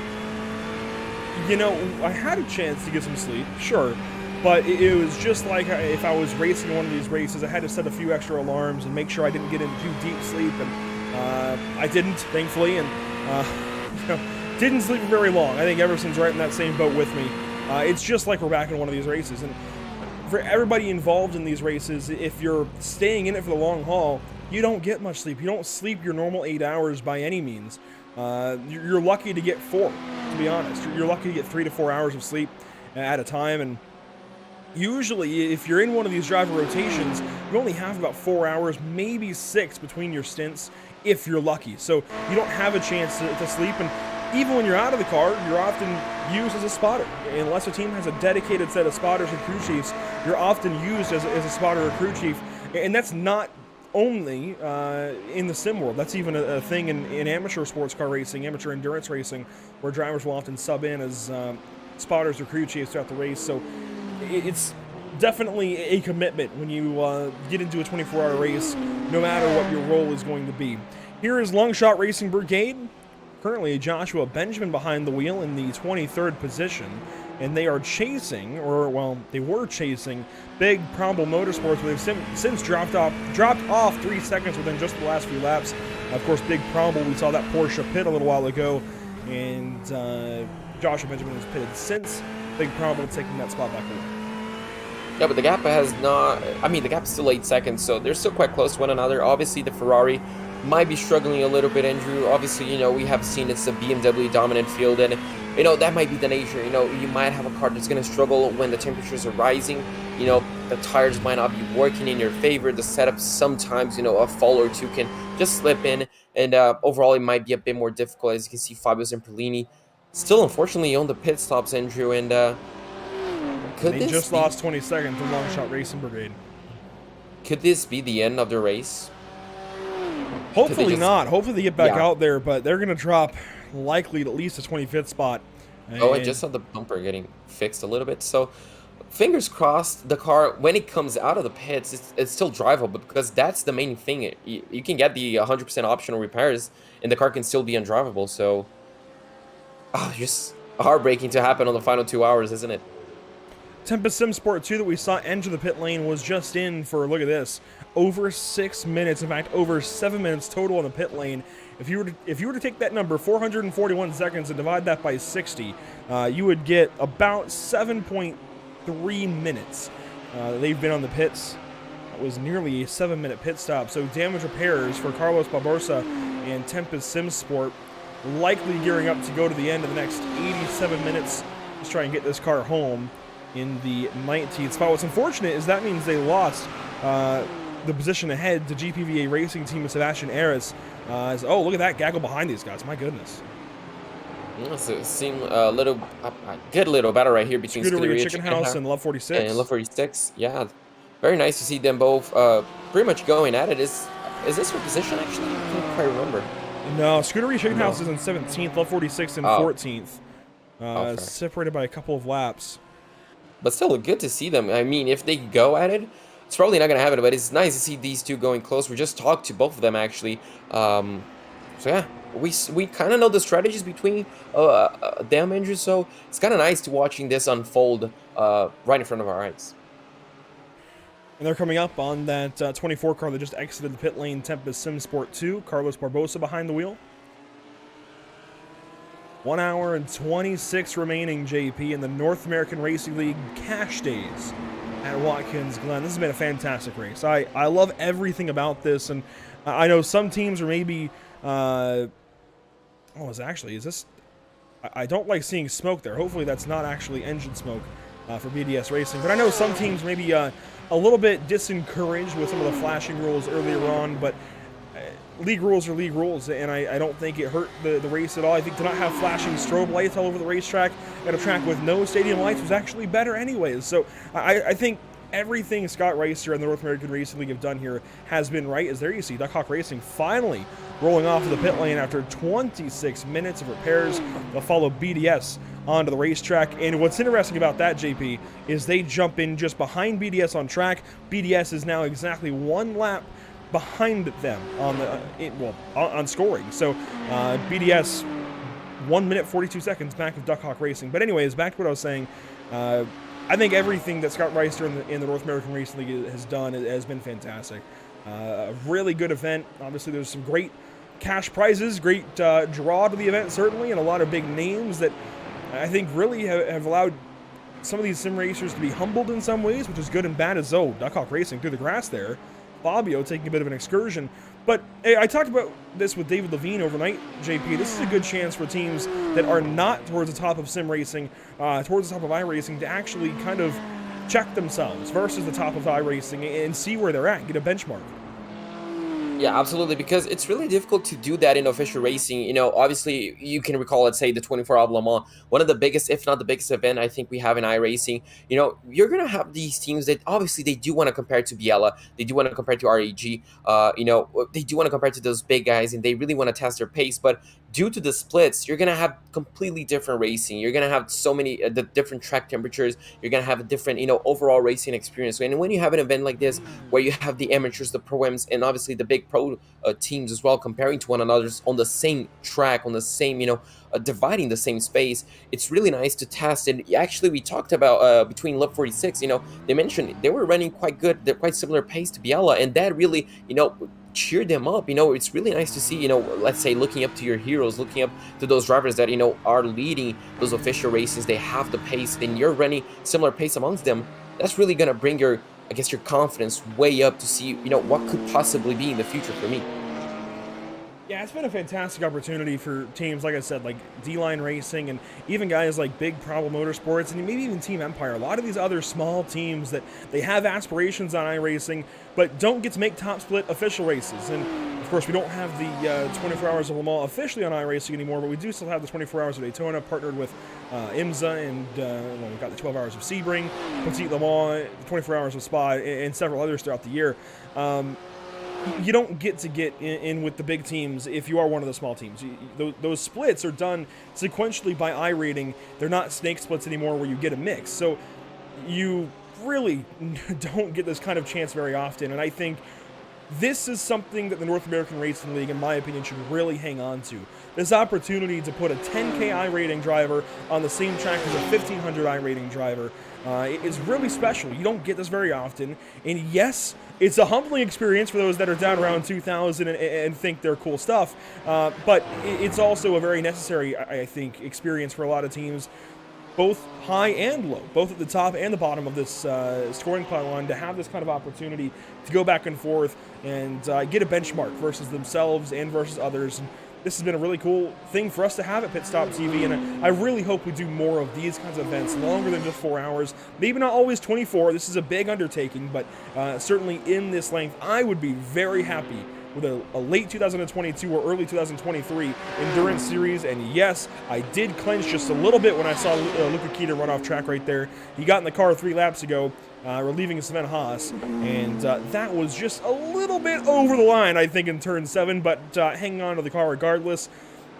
I had a chance to get some sleep, sure. But it was just like if I was racing one of these races, I had to set a few extra alarms and make sure I didn't get into too deep sleep. And I didn't, thankfully. And, didn't sleep very long. I think Everson's right in that same boat with me. It's just like we're back in one of these races. And for everybody involved in these races, if you're staying in it for the long haul, you don't get much sleep. You don't sleep your normal 8 hours by any means. You're lucky to get 4, to be honest. You're lucky to get 3 to 4 hours of sleep at a time. And usually, if you're in one of these driver rotations, you only have about 4 hours, maybe 6 between your stints, if you're lucky. So you don't have a chance to sleep. And even when you're out of the car, you're often used as a spotter. Unless a team has a dedicated set of spotters and crew chiefs, you're often used as a spotter or crew chief. And that's not only in the sim world. That's even a thing in amateur sports car racing, amateur endurance racing, where drivers will often sub in as spotters or crew chiefs throughout the race. So it's definitely a commitment when you get into a 24-hour race, no matter what your role is going to be. Here is Longshot Racing Brigade. Currently, Joshua Benjamin behind the wheel in the 23rd position, and they are chasing, they were chasing Big Probable Motorsports, but they've since dropped off 3 seconds within just the last few laps. Of course, Big Probable, we saw that Porsche pit a little while ago, and Joshua Benjamin has pitted since. Big Probable taking that spot back away. Yeah, but the gap has not, the gap's still 8 seconds, so they're still quite close to one another. Obviously, the Ferrari might be struggling a little bit, Andrew. Obviously, we have seen it's a BMW dominant field, and that might be the nature. You might have a car that's going to struggle when the temperatures are rising. The tires might not be working in your favor. The setup sometimes, a fall or two can just slip in, and overall it might be a bit more difficult. As you can see, Fabio Zamperlini still unfortunately on the pit stops, Andrew, and they just lost 20 seconds to Longshot Racing Brigade. Could this be the end of the race? Hopefully not. Hopefully they get back out there, but they're going to drop likely at least a 25th spot. I just saw the bumper getting fixed a little bit. So fingers crossed the car, when it comes out of the pits, it's still drivable, because that's the main thing. You can get the 100% optional repairs, and the car can still be undrivable. So just heartbreaking to happen on the final 2 hours, isn't it? Tempest Sim Sport 2 that we saw enter the pit lane was just in for, look at this, over 6 minutes. In fact, over 7 minutes total in the pit lane. If you were to take that number, 441 seconds, and divide that by 60, you would get about 7.3 minutes. They've been on the pits. That was nearly a 7-minute pit stop. So damage repairs for Carlos Barbosa and Tempest Sim Sport, likely gearing up to go to the end of the next 87 minutes. Let's try and get this car home in the 19th spot. What's unfortunate is that means they lost the position ahead to GPVA Racing Team of Sebastian Aris. Look at that gaggle behind these guys. My goodness. So it seemed a little, get a little better right here between Scuderia Scuderia Chicken House and Love 46. and Love 46. Yeah, very nice to see them both pretty much going at it. Is this your position actually? I can't quite remember. No, Scuderia Chicken No. House is in 17th, Love 46 in Oh. 14th. Fair. Separated by a couple of laps. But still, good to see them. I mean, if they go at it, it's probably not going to happen, but it's nice to see these two going close. We just talked to both of them, actually. So, yeah, we kind of know the strategies between them, Andrew, so it's kind of nice to watching this unfold right in front of our eyes. And they're coming up on that 24 car that just exited the pit lane, Tempest Sim Sport 2. Carlos Barbosa behind the wheel. 1 hour and 26 remaining, JP, in the North American Racing League Cash Days at Watkins Glen. This has been a fantastic race. I love everything about this, and I know some teams are maybe... is this... I don't like seeing smoke there. Hopefully that's not actually engine smoke for BDS Racing. But I know some teams may be a little bit disencouraged with some of the flashing rules earlier on, but league rules are league rules, and I don't think it hurt the race at all. I think to not have flashing strobe lights all over the racetrack at a track with no stadium lights was actually better anyways. So I think everything Scott Reister and the North American Racing League have done here has been right, as there you see Duck Hawk Racing finally rolling off of the pit lane after 26 minutes of repairs. They'll follow BDS onto the racetrack, and what's interesting about that, JP, is they jump in just behind BDS on track. BDS is now exactly 1 lap behind them on scoring. So BDS 1 minute 42 seconds back of Duck Hawk Racing. But anyways, back to what I was saying. I think everything that Scott Reister in the North American Racing League has done has been fantastic. A really good event. Obviously, there's some great cash prizes, great draw to the event, certainly, and a lot of big names that I think really have allowed some of these sim racers to be humbled in some ways, which is good and bad as though Duck Hawk Racing through the grass there. Fabio taking a bit of an excursion. But hey, I talked about this with David Levine overnight, JP. This is a good chance for teams that are not towards the top of sim racing, towards the top of iRacing, to actually kind of check themselves versus the top of iRacing and see where they're at, get a benchmark. Yeah, absolutely, because it's really difficult to do that in official racing. You know, obviously, you can recall, let's say, the 24-hour Le Mans, one of the biggest, if not the biggest event I think we have in iRacing. You know, you're going to have these teams that, obviously, they do want to compare to Biella, they do want to compare to RAG, you know, they do want to compare to those big guys, and they really want to test their pace, but due to the splits, you're going to have completely different racing. You're going to have so many the different track temperatures. You're going to have a different, you know, overall racing experience. And when you have an event like this, where you have the amateurs, the pro-ams, and obviously the big pro teams as well, comparing to one another on the same track, on the same, you know, dividing the same space, it's really nice to test. And actually, we talked about between Love 46, you know, they mentioned they were running quite good. They're quite similar pace to Biella, and that really, you know, cheer them up. You know, it's really nice to see, you know, let's say looking up to your heroes, looking up to those drivers that, you know, are leading those official races. They have the pace, and you're running similar pace amongst them. That's really gonna bring your, I guess, your confidence way up to see, you know, what could possibly be in the future for me. Yeah, it's been a fantastic opportunity for teams, like I said, like D-Line Racing and even guys like Big Problem Motorsports and maybe even Team Empire. A lot of these other small teams that they have aspirations on iRacing, but don't get to make top split official races. And of course, we don't have the 24 Hours of Le Mans officially on iRacing anymore, but we do still have the 24 Hours of Daytona, partnered with IMSA, and we've got the 12 Hours of Sebring, Petite Le Mans, the 24 Hours of Spa, and several others throughout the year. You don't get to get in with the big teams if you are one of the small teams. Those splits are done sequentially by iRating. They're not snake splits anymore where you get a mix. So you really don't get this kind of chance very often. And I think this is something that the North American Racing League, in my opinion, should really hang on to. This opportunity to put a 10K iRating driver on the same track as a 1500 iRating driver is really special. You don't get this very often. And yes, it's a humbling experience for those that are down around 2,000 and think they're cool stuff. But it's also a very necessary, I think, experience for a lot of teams, both high and low, both at the top and the bottom of this scoring pylon, to have this kind of opportunity to go back and forth and get a benchmark versus themselves and versus others. And this has been a really cool thing for us to have at Pit Stop TV, and I really hope we do more of these kinds of events, longer than just 4 hours. Maybe not always 24. This is a big undertaking, but certainly in this length, I would be very happy with a late 2022 or early 2023 endurance series. And yes, I did clench just a little bit when I saw Luca Kita run off track right there. He got in the car 3 laps ago, relieving Sven Haas, and that was just a little bit over the line, I think, in turn 7, but hanging on to the car regardless.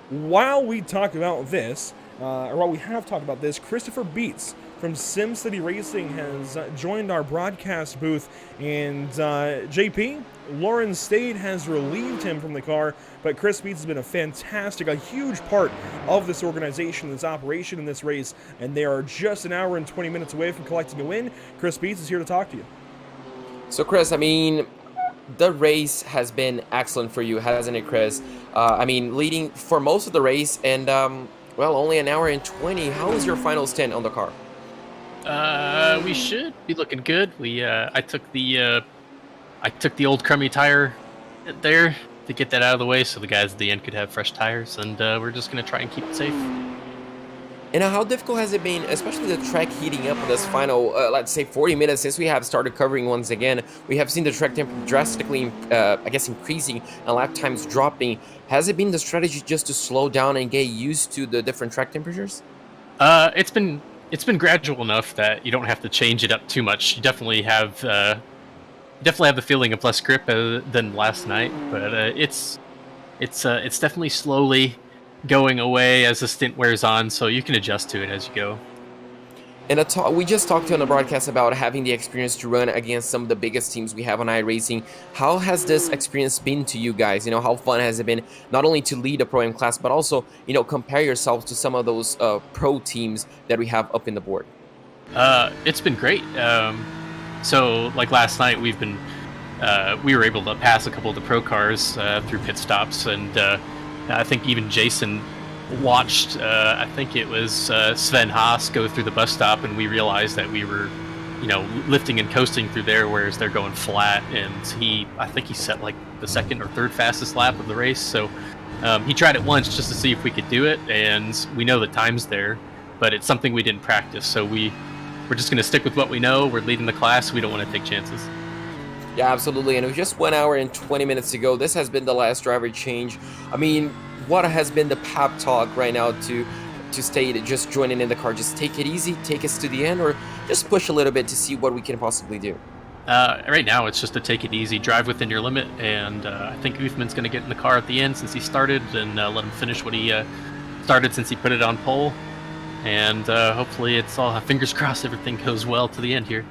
While we talk about this, or while we have talked about this, Christopher Beets from SimCity Racing has joined our broadcast booth, and JP, Lauren Stade has relieved him from the car, but Chris Beets has been a huge part of this organization, this operation, in this race, and they are just an hour and 20 minutes away from collecting a win. Chris Beets is here to talk to you. So Chris, I mean, the race has been excellent for you, hasn't it, Chris? I mean, leading for most of the race, and well, only an hour and 20. How was your final stint on the car? We should be looking good. I took the old crummy tire there to get that out of the way, so the guys at the end could have fresh tires, and we're just gonna try and keep it safe. And how difficult has it been, especially the track heating up in this final, let's say 40 minutes since we have started covering once again? We have seen the track temperature drastically, I guess, increasing and lap times dropping. Has it been the strategy just to slow down and get used to the different track temperatures? It's been gradual enough that you don't have to change it up too much. You definitely have the feeling of less grip than last night, but it's definitely slowly going away as the stint wears on, so you can adjust to it as you go. And we just talked on the broadcast about having the experience to run against some of the biggest teams we have on iRacing. How has this experience been to you guys? You know, how fun has it been not only to lead a Pro-Am class, but also, you know, compare yourselves to some of those pro teams that we have up in the board? It's been great. So, like last night, we were able to pass a couple of the pro cars through pit stops, and I think even Jason watched, I think it was Sven Haas go through the bus stop, and we realized that we were, you know, lifting and coasting through there, whereas they're going flat, and I think he set like the 2nd or 3rd fastest lap of the race. So he tried it once just to see if we could do it, and we know the time's there, but it's something we didn't practice, so we're just going to stick with what we know. We're leading the class. We don't want to take chances. Yeah, absolutely. And it was just 1 hour and 20 minutes to go. This has been the last driver change. I mean, what has been the pep talk right now to stay just joining in the car? Just take it easy, take us to the end, or just push a little bit to see what we can possibly do? Right now, it's just to take it easy, drive within your limit, and I think Uthman's going to get in the car at the end since he started, and let him finish what he started since he put it on pole. And hopefully it's all, fingers crossed, everything goes well to the end here.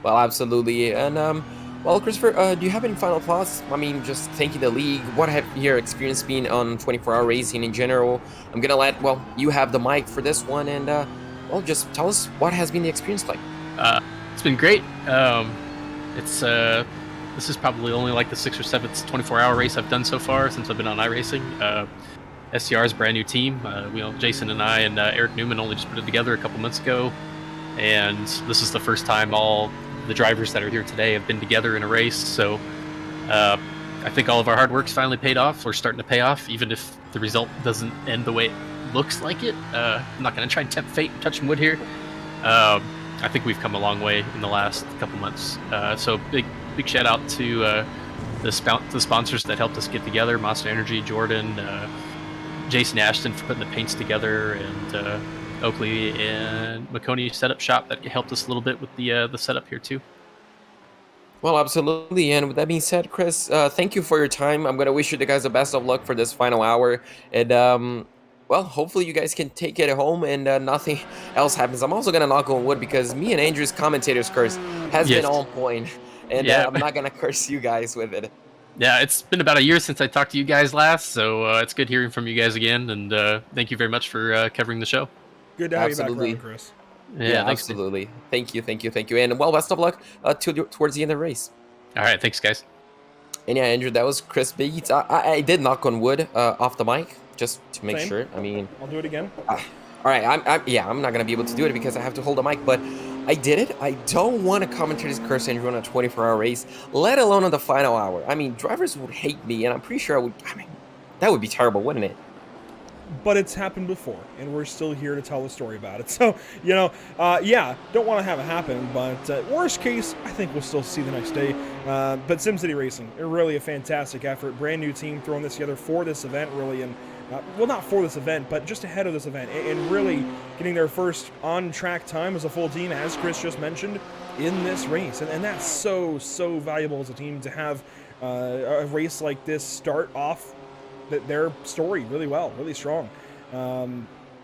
Well, absolutely. And, well, Christopher, do you have any final thoughts? I mean, just thanking the league. What have your experience been on 24-hour racing in general? I'm going to let, well, you have the mic for this one. And, well, just tell us what has been the experience like. It's been great. This is probably only like the 6th or 7th 24-hour race I've done so far since I've been on iRacing. SCR's brand new team. Jason and I and Eric Newman only just put it together a couple months ago. And this is the first time all the drivers that are here today have been together in a race, so I think all of our hard work's finally paid off. We're starting to pay off, even if the result doesn't end the way it looks like it. I'm not going to try and tempt fate and touch some wood here. I think we've come a long way in the last couple months. So big shout out to the sponsors that helped us get together: Monster Energy, Jordan, Jason Ashton for putting the paints together, and Oakley and McConey setup shop that helped us a little bit with the setup here too. Well, absolutely. And with that being said, Chris, thank you for your time. I'm going to wish you guys the best of luck for this final hour. And, well, hopefully you guys can take it home and nothing else happens. I'm also going to knock on wood because me and Andrew's commentator's curse has been on point. And I'm not going to curse you guys with it. Yeah, it's been about a year since I talked to you guys last, so it's good hearing from you guys again. And thank you very much for covering the show. Good to have you back around, Chris. Yeah, absolutely. Thank you. And, well, best of luck towards the end of the race. All right, thanks, guys. And, yeah, Andrew, that was Chris Beets. I did knock on wood off the mic just to make sure. I mean... I'll do it again. All right, I'm not going to be able to do it because I have to hold the mic, but I did it. I don't want to commentate this curse, Andrew, on a 24-hour race, let alone on the final hour. I mean, drivers would hate me, and I'm pretty sure that would be terrible, wouldn't it? but it's happened before, and we're still here to tell the story about it. So, yeah, don't want to have it happen, but worst case, I think we'll still see the next day. But SimCity Racing, really a fantastic effort. Brand new team throwing this together for this event, really, and well, not for this event, but just ahead of this event, and really getting their first on-track time as a full team, as Chris just mentioned, in this race. And that's so valuable as a team to have a race like this start off their story really well, really strong.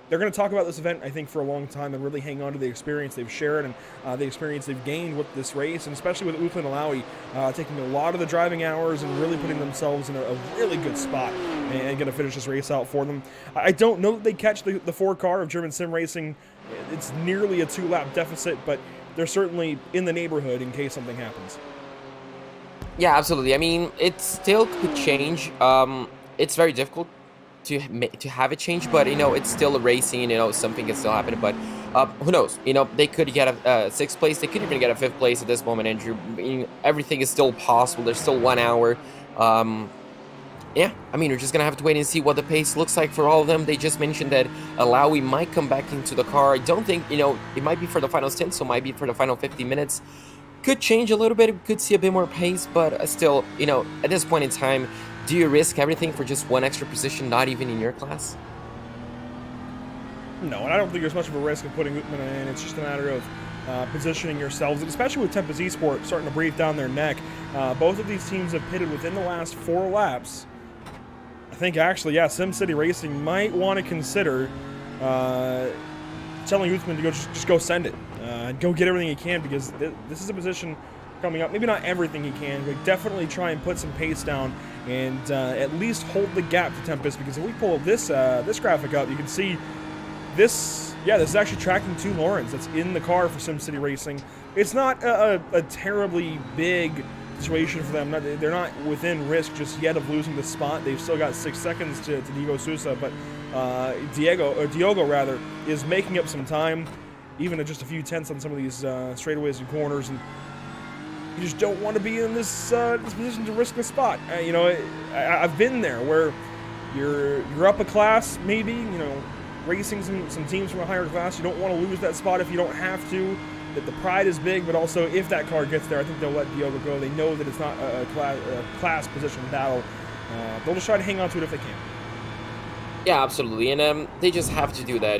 They're going to talk about this event, I think, for a long time and really hang on to the experience they've shared and the experience they've gained with this race, and especially with Uthman Alawi taking a lot of the driving hours and really putting themselves in a really good spot and going to finish this race out for them. I don't know that they catch the 4-car of German Sim Racing. It's nearly a 2-lap deficit, but they're certainly in the neighborhood in case something happens. Yeah, absolutely. I mean, it still could change. It's very difficult to have it change, but it's still racing. Something can still happen, but who knows? They could get a 6th place. They could even get a 5th place at this moment, Andrew. Everything is still possible. There's still 1 hour. Yeah, I mean, we're just gonna have to wait and see what the pace looks like for all of them. They just mentioned that Alawi might come back into the car. I don't think, it might be for the final stint, so it might be for the final 50 minutes. Could change a little bit. Could see a bit more pace, but still, at this point in time, do you risk everything for just 1 extra position, not even in your class? No, and I don't think there's much of a risk of putting Uthman in. It's just a matter of positioning yourselves, and especially with Tempest Esports starting to breathe down their neck. Both of these teams have pitted within the last 4 laps. I think actually, yeah, SimCity Racing might want to consider telling Uthman to just go send it. Go get everything he can, because this is a position coming up. Maybe not everything he can, but definitely try and put some pace down and at least hold the gap to Tempest, because if we pull this graphic up, you can see this, yeah, this is actually tracking 2 Laurens that's in the car for SimCity Racing. It's not a terribly big situation for them. They're not within risk just yet of losing the spot. They've still got 6 seconds to Diego Sousa, but Diogo rather, is making up some time, even at just a few tenths on some of these straightaways and corners, and you just don't want to be in this position to risk the spot. I've been there where you're up a class, maybe, racing some teams from a higher class. You don't want to lose that spot if you don't have to. That the pride is big, but also if that car gets there, I think they'll let Diogo go. They know that it's not a class position battle. They'll just try to hang on to it if they can. Yeah, absolutely, and they just have to do that.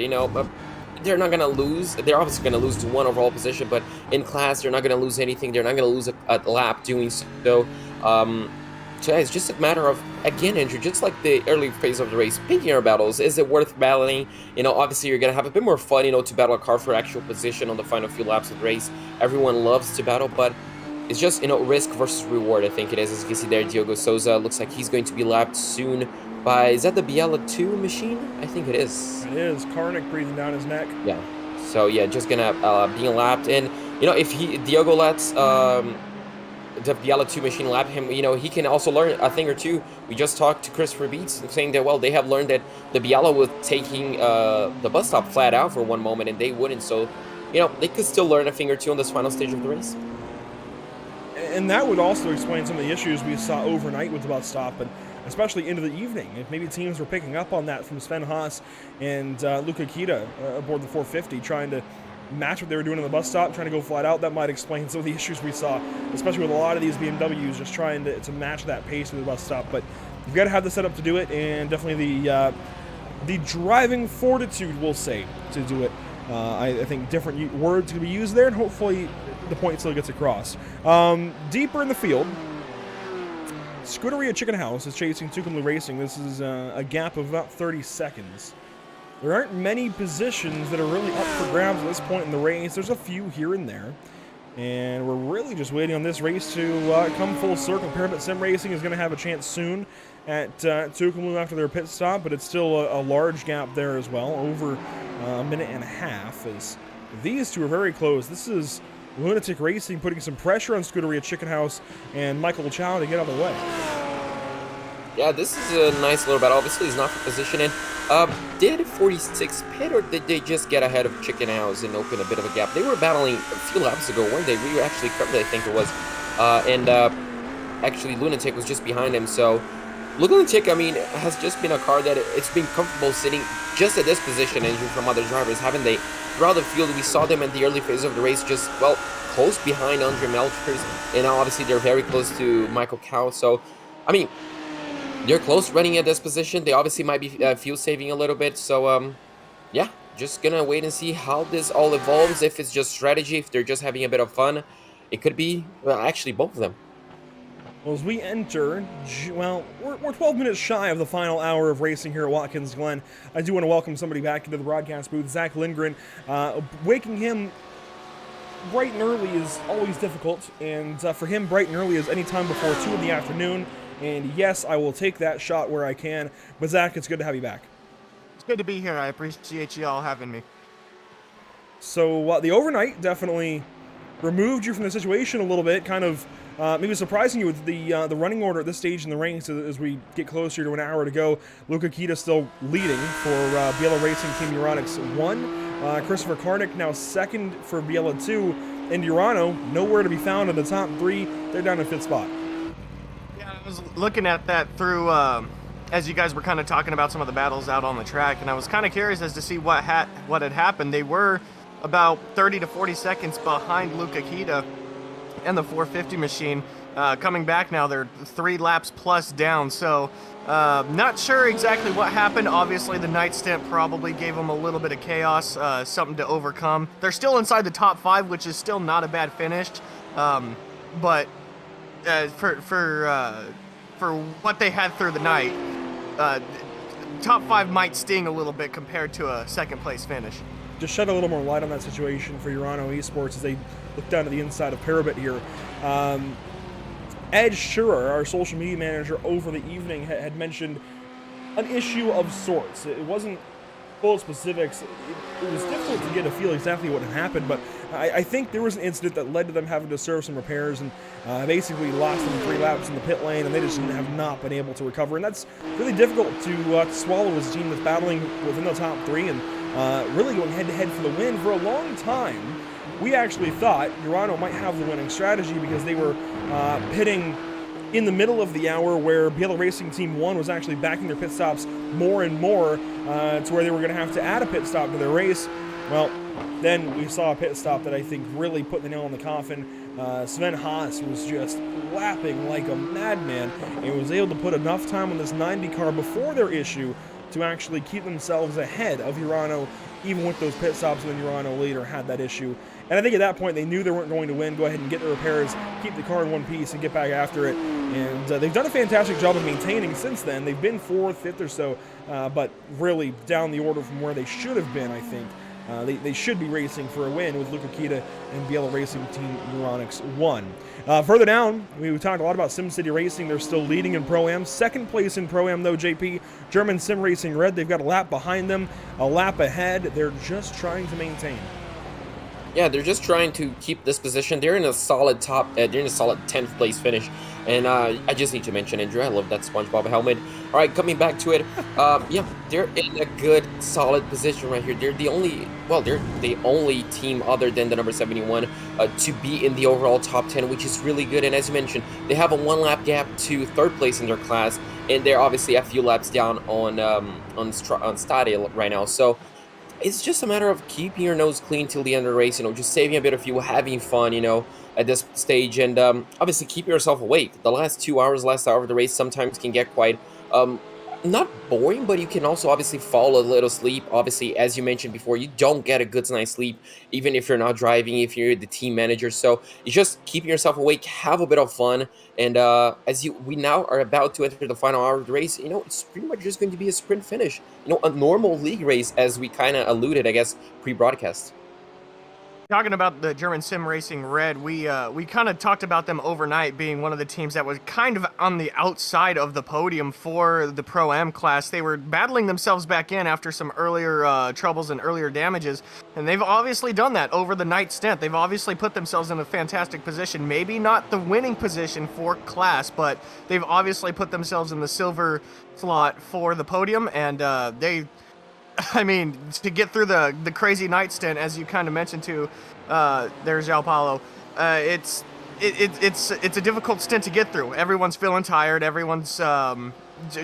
They're not going to lose. They're obviously going to lose to 1 overall position, but in class, they're not going to lose anything. They're not going to lose a lap doing so. So it's just a matter of, again, Andrew, just like the early phase of the race, picking your battles. Is it worth battling? Obviously, you're going to have a bit more fun, to battle a car for actual position on the final few laps of the race. Everyone loves to battle, but it's just, risk versus reward, I think it is. As you can see there, Diogo Sousa looks like he's going to be lapped soon by, is that the Biela 2 machine? I think it is. It is. Karnik breathing down his neck. Yeah. So, yeah, just going to be lapped. And, if Diogo lets the Biela 2 machine lap him, he can also learn a thing or two. We just talked to Christopher Beats saying that, well, they have learned that the Biela was taking the bus stop flat out for one moment, and they wouldn't. So, they could still learn a thing or two on this final stage of the race. And that would also explain some of the issues we saw overnight with the bus stop, and especially into the evening. If maybe teams were picking up on that from Sven Haas and Luca Kita aboard the 450, trying to match what they were doing on the bus stop, trying to go flat out, that might explain some of the issues we saw, especially with a lot of these BMWs just trying to match that pace with the bus stop. But you've got to have the setup to do it, and definitely the driving fortitude, we'll say, to do it. I think different words can be used there, and hopefully the point still gets across. Deeper in the field, Scuderia Chicken House is chasing Tucson Blue Racing. This is a gap of about 30 seconds. There aren't many positions that are really up for grabs at this point in the race. There's a few here and there. And we're really just waiting on this race to come full circle. Pyramid Sim Racing is going to have a chance soon at Tucson after their pit stop, but it's still a large gap there as well, over a minute and a half, as these two are very close. This is Lunatic Racing putting some pressure on Scuderia Chicken House and Michael Chow to get out of the way. Yeah, this is a nice little battle. Obviously, he's not for position in. Did 46 pit, or did they just get ahead of Chicken House and open a bit of a gap? They were battling a few laps ago, weren't they? We were actually currently, I think it was. Actually, Lunatic was just behind him, so Lunatic, I mean, has just been a car that it's been comfortable sitting just at this position, engine from other drivers, haven't they? Throughout the field, we saw them in the early phase of the race just, well, close behind Andre Melchers, and now obviously they're very close to Michael Cow. So, I mean, they're close running at this position. They obviously might be fuel saving a little bit. So, yeah, just gonna wait and see how this all evolves. If it's just strategy, if they're just having a bit of fun, it could be, well, actually both of them. Well, as we enter, well, we're 12 minutes shy of the final hour of racing here at Watkins Glen. I do want to welcome somebody back into the broadcast booth, Zach Lindgren. Waking him bright and early is always difficult, and for him, bright and early is any time before 2 in the afternoon. And yes, I will take that shot where I can. But Zach, it's good to have you back. It's good to be here. I appreciate you all having me. So the overnight definitely removed you from the situation a little bit, kind of maybe surprising you with the running order at this stage in the ranks as we get closer to an hour to go. Luca Kita still leading for Biela Racing Team Euronics 1. Christopher Karnick now second for Biela 2. And Urano, nowhere to be found in the top 3. They're down in 5th spot. Yeah, I was looking at that through, as you guys were kind of talking about some of the battles out on the track, and I was kind of curious as to see what had happened. They were about 30 to 40 seconds behind Luca Kita and the 450 machine. Coming back now, they're 3 laps plus down, so not sure exactly what happened. Obviously, the night stint probably gave them a little bit of chaos, something to overcome. They're still inside the top 5, which is still not a bad finish, but for what they had through the night, top 5 might sting a little bit compared to a second place finish. Just shed a little more light on that situation for Urano Esports as they look down to the inside of Parabit here. Ed Schurer, our social media manager over the evening, had mentioned an issue of sorts. It wasn't full specifics. It was difficult to get a feel exactly what had happened, but I think there was an incident that led to them having to serve some repairs and basically lost them 3 laps in the pit lane, and they just have not been able to recover. And that's really difficult to swallow as a team that's battling within the top 3 and really going head-to-head for the win. For a long time, we actually thought Urano might have the winning strategy because they were pitting in the middle of the hour where Biela Racing Team 1 was actually backing their pit stops more and more to where they were going to have to add a pit stop to their race. Well, then we saw a pit stop that I think really put the nail in the coffin. Sven Haas was just lapping like a madman and was able to put enough time on this 90 car before their issue to actually keep themselves ahead of Urano, even with those pit stops when Urano later had that issue. And I think at that point they knew they weren't going to win. Go ahead and get the repairs, keep the car in one piece, and get back after it. And they've done a fantastic job of maintaining since then. They've been 4th, 5th or so, but really down the order from where they should have been, I think. They should be racing for a win with Luca Kita and Biela Racing Team Euronics 1. Further down, we talked a lot about SimCity Racing. They're still leading in Pro-Am. Second place in Pro-Am, though, JP. German Sim Racing Red, they've got a lap behind them, a lap ahead. They're just trying to maintain. Yeah, they're just trying to keep this position. They're in a solid they're in a solid 10th place finish. And I just need to mention, Andrew, I love that SpongeBob helmet. All right, coming back to it, yeah, they're in a good, solid position right here. They're the only team other than the number 71 to be in the overall top 10, which is really good. And as you mentioned, they have a 1-lap gap to 3rd place in their class, and they're obviously a few laps down on Stadia right now. So it's just a matter of keeping your nose clean till the end of the race, just saving a bit of fuel, having fun, at this stage, and obviously keep yourself awake. The last hour of the race sometimes can get quite, not boring, but you can also obviously fall a little asleep. Obviously, as you mentioned before, you don't get a good night's sleep, even if you're not driving, if you're the team manager. So you just keep yourself awake, have a bit of fun, and we now are about to enter the final hour of the race, it's pretty much just going to be a sprint finish, a normal league race, as we kind of alluded, I guess, pre-broadcast. Talking about the German Sim Racing Red, we kind of talked about them overnight being one of the teams that was kind of on the outside of the podium for the Pro-Am class. They were battling themselves back in after some earlier troubles and earlier damages, and they've obviously done that over the night stint. They've obviously put themselves in a fantastic position. Maybe not the winning position for class, but they've obviously put themselves in the silver slot for the podium, and to get through the crazy night stint, as you kind of mentioned too, there's João Paulo. It's a difficult stint to get through. Everyone's feeling tired. Everyone's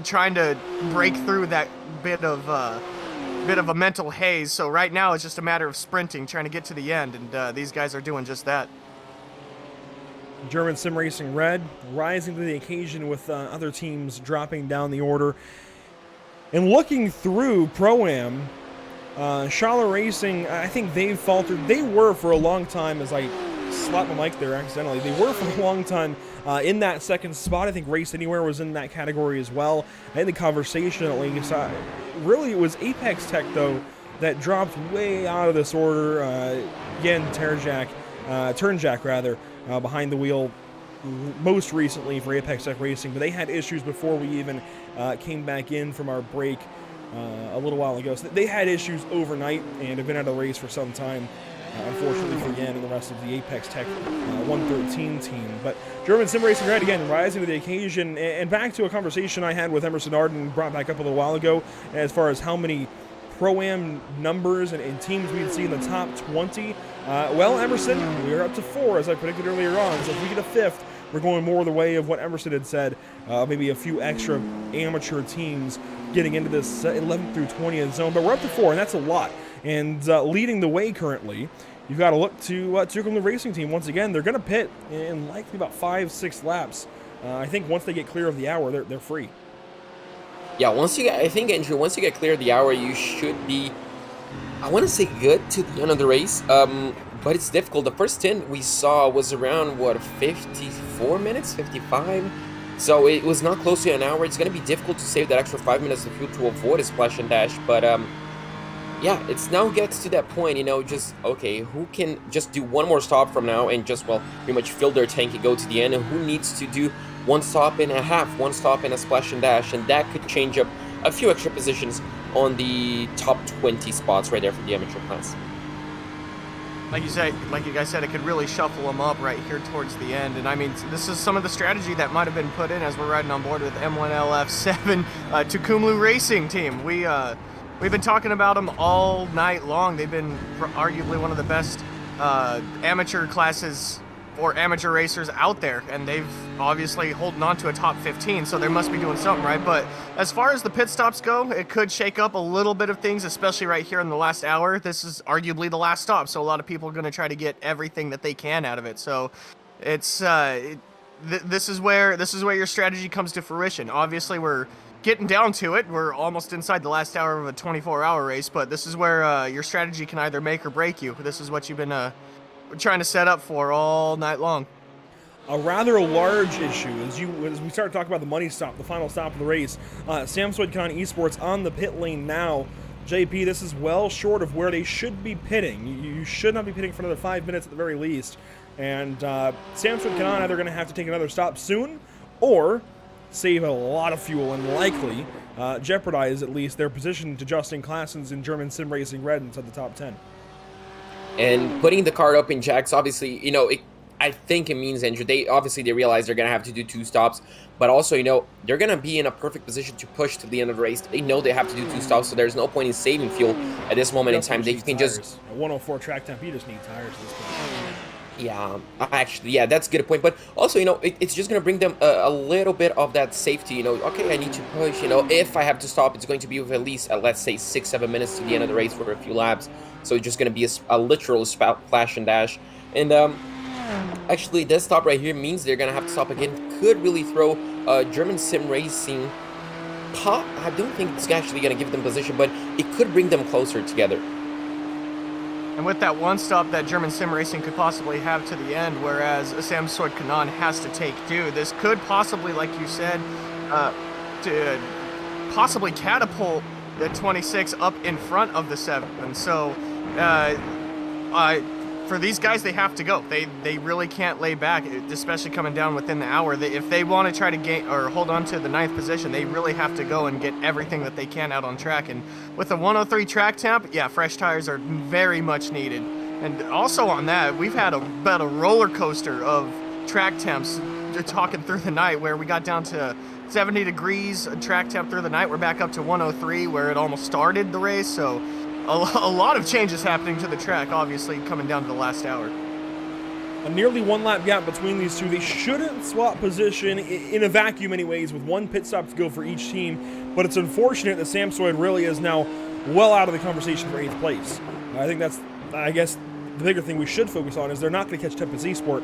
trying to break through that bit of a mental haze. So right now it's just a matter of sprinting, trying to get to the end, and these guys are doing just that. German Sim Racing Red rising to the occasion with other teams dropping down the order. And looking through Pro-Am, Schaller Racing, I think they've faltered. They were for a long time, as I slapped my mic there accidentally, they were for a long time in that second spot. I think Race Anywhere was in that category as well. I think the conversation at least, really it was Apex Tech though that dropped way out of this order. Again, Turnjack rather, behind the wheel most recently for Apex Tech Racing, but they had issues before we even came back in from our break a little while ago. So they had issues overnight and have been out of the race for some time, unfortunately for Yan and the rest of the Apex Tech 113 team. But German Sim Racing Red, again, rising to the occasion. And back to a conversation I had with Emerson Arden, brought back up a little while ago, as far as how many Pro-Am numbers and teams we'd see in the top 20. Well, Emerson, we're up to 4, as I predicted earlier on. So if we get a 5th, we're going more the way of what Emerson had said, maybe a few extra amateur teams getting into this 11th through 20th zone. But we're up to 4, and that's a lot. And leading the way currently, you've got to look to Tucson Racing Team. Once again, they're going to pit in likely about 5-6 laps. I think once they get clear of the hour, they're free. Yeah, I think, Andrew, once you get clear of the hour, you should be, I want to say, good to the end of the race. But it's difficult. The first 10 we saw was around, 54 minutes, 55? So it was not close to an hour. It's going to be difficult to save that extra 5 minutes of fuel to avoid a splash and dash. But, yeah, it's now gets to that point, just, okay, who can just do one more stop from now and just, pretty much fill their tank and go to the end, and who needs to do one stop and a half, one stop and a splash and dash, and that could change up a few extra positions on the top 20 spots right there for the amateur class. Like you guys said, it could really shuffle them up right here towards the end. And I mean, this is some of the strategy that might have been put in as we're riding on board with M1LF7 Tucumlu Racing Team. We've been talking about them all night long. They've been arguably one of the best amateur classes or amateur racers out there, and they've obviously holding on to a top 15, so they must be doing something right. But as far as the pit stops go, it could shake up a little bit of things, especially right here in the last hour. This is arguably the last stop, so a lot of people are going to try to get everything that they can out of it. So it's this is where your strategy comes to fruition. Obviously, we're getting down to it. We're almost inside the last hour of a 24-hour race, but this is where your strategy can either make or break you. This is what you've been trying to set up for all night long. A rather large issue as we start to talk about the money stop, the final stop of the race. Sam Swedcon Esports on the pit lane now. JP, this is well short of where they should be pitting. You should not be pitting for another 5 minutes at the very least. And Sam Swedcon either going to have to take another stop soon or save a lot of fuel and likely jeopardize at least their position to Justin Klassens in German Sim Racing Red inside the top 10. And putting the car up in jacks, obviously, I think it means, Andrew, they realize they're going to have to do 2 stops, but also, they're going to be in a perfect position to push to the end of the race. They know they have to do 2 stops, so there's no point in saving fuel at this moment in time. They can tires. Just... At 104 track temp, you just need tires at this point. Yeah, actually, yeah, that's a good point. But also, it's just going to bring them a little bit of that safety, okay, I need to push, if I have to stop, it's going to be with at least, let's say, 6-7 minutes to the end of the race for a few laps. So it's just going to be a literal splash and dash. And actually, this stop right here means they're going to have to stop again. Could really throw German Sim Racing. I don't think it's actually going to give them position, but it could bring them closer together. And with that one stop that German Sim Racing could possibly have to the end, whereas Sam Swedcon has to take 2, this could possibly, like you said, to possibly catapult the 26 up in front of the 7. So for these guys, they have to go. They really can't lay back, especially coming down within the hour. If they want to try to gain or hold on to the 9th position, they really have to go and get everything that they can out on track. And with a 103 track temp, yeah, fresh tires are very much needed. And also on that, we've had about a roller coaster of track temps talking through the night, where we got down to 70 degrees track temp through the night. We're back up to 103 where it almost started the race. So a lot of changes happening to the track, obviously, coming down to the last hour. a nearly 1 lap gap between these two. They shouldn't swap position in a vacuum anyways, with 1 pit stop to go for each team, but it's unfortunate that Samsoid really is now well out of the conversation for 8th place. I think that's, I guess, the bigger thing we should focus on is they're not going to catch Tempest Esport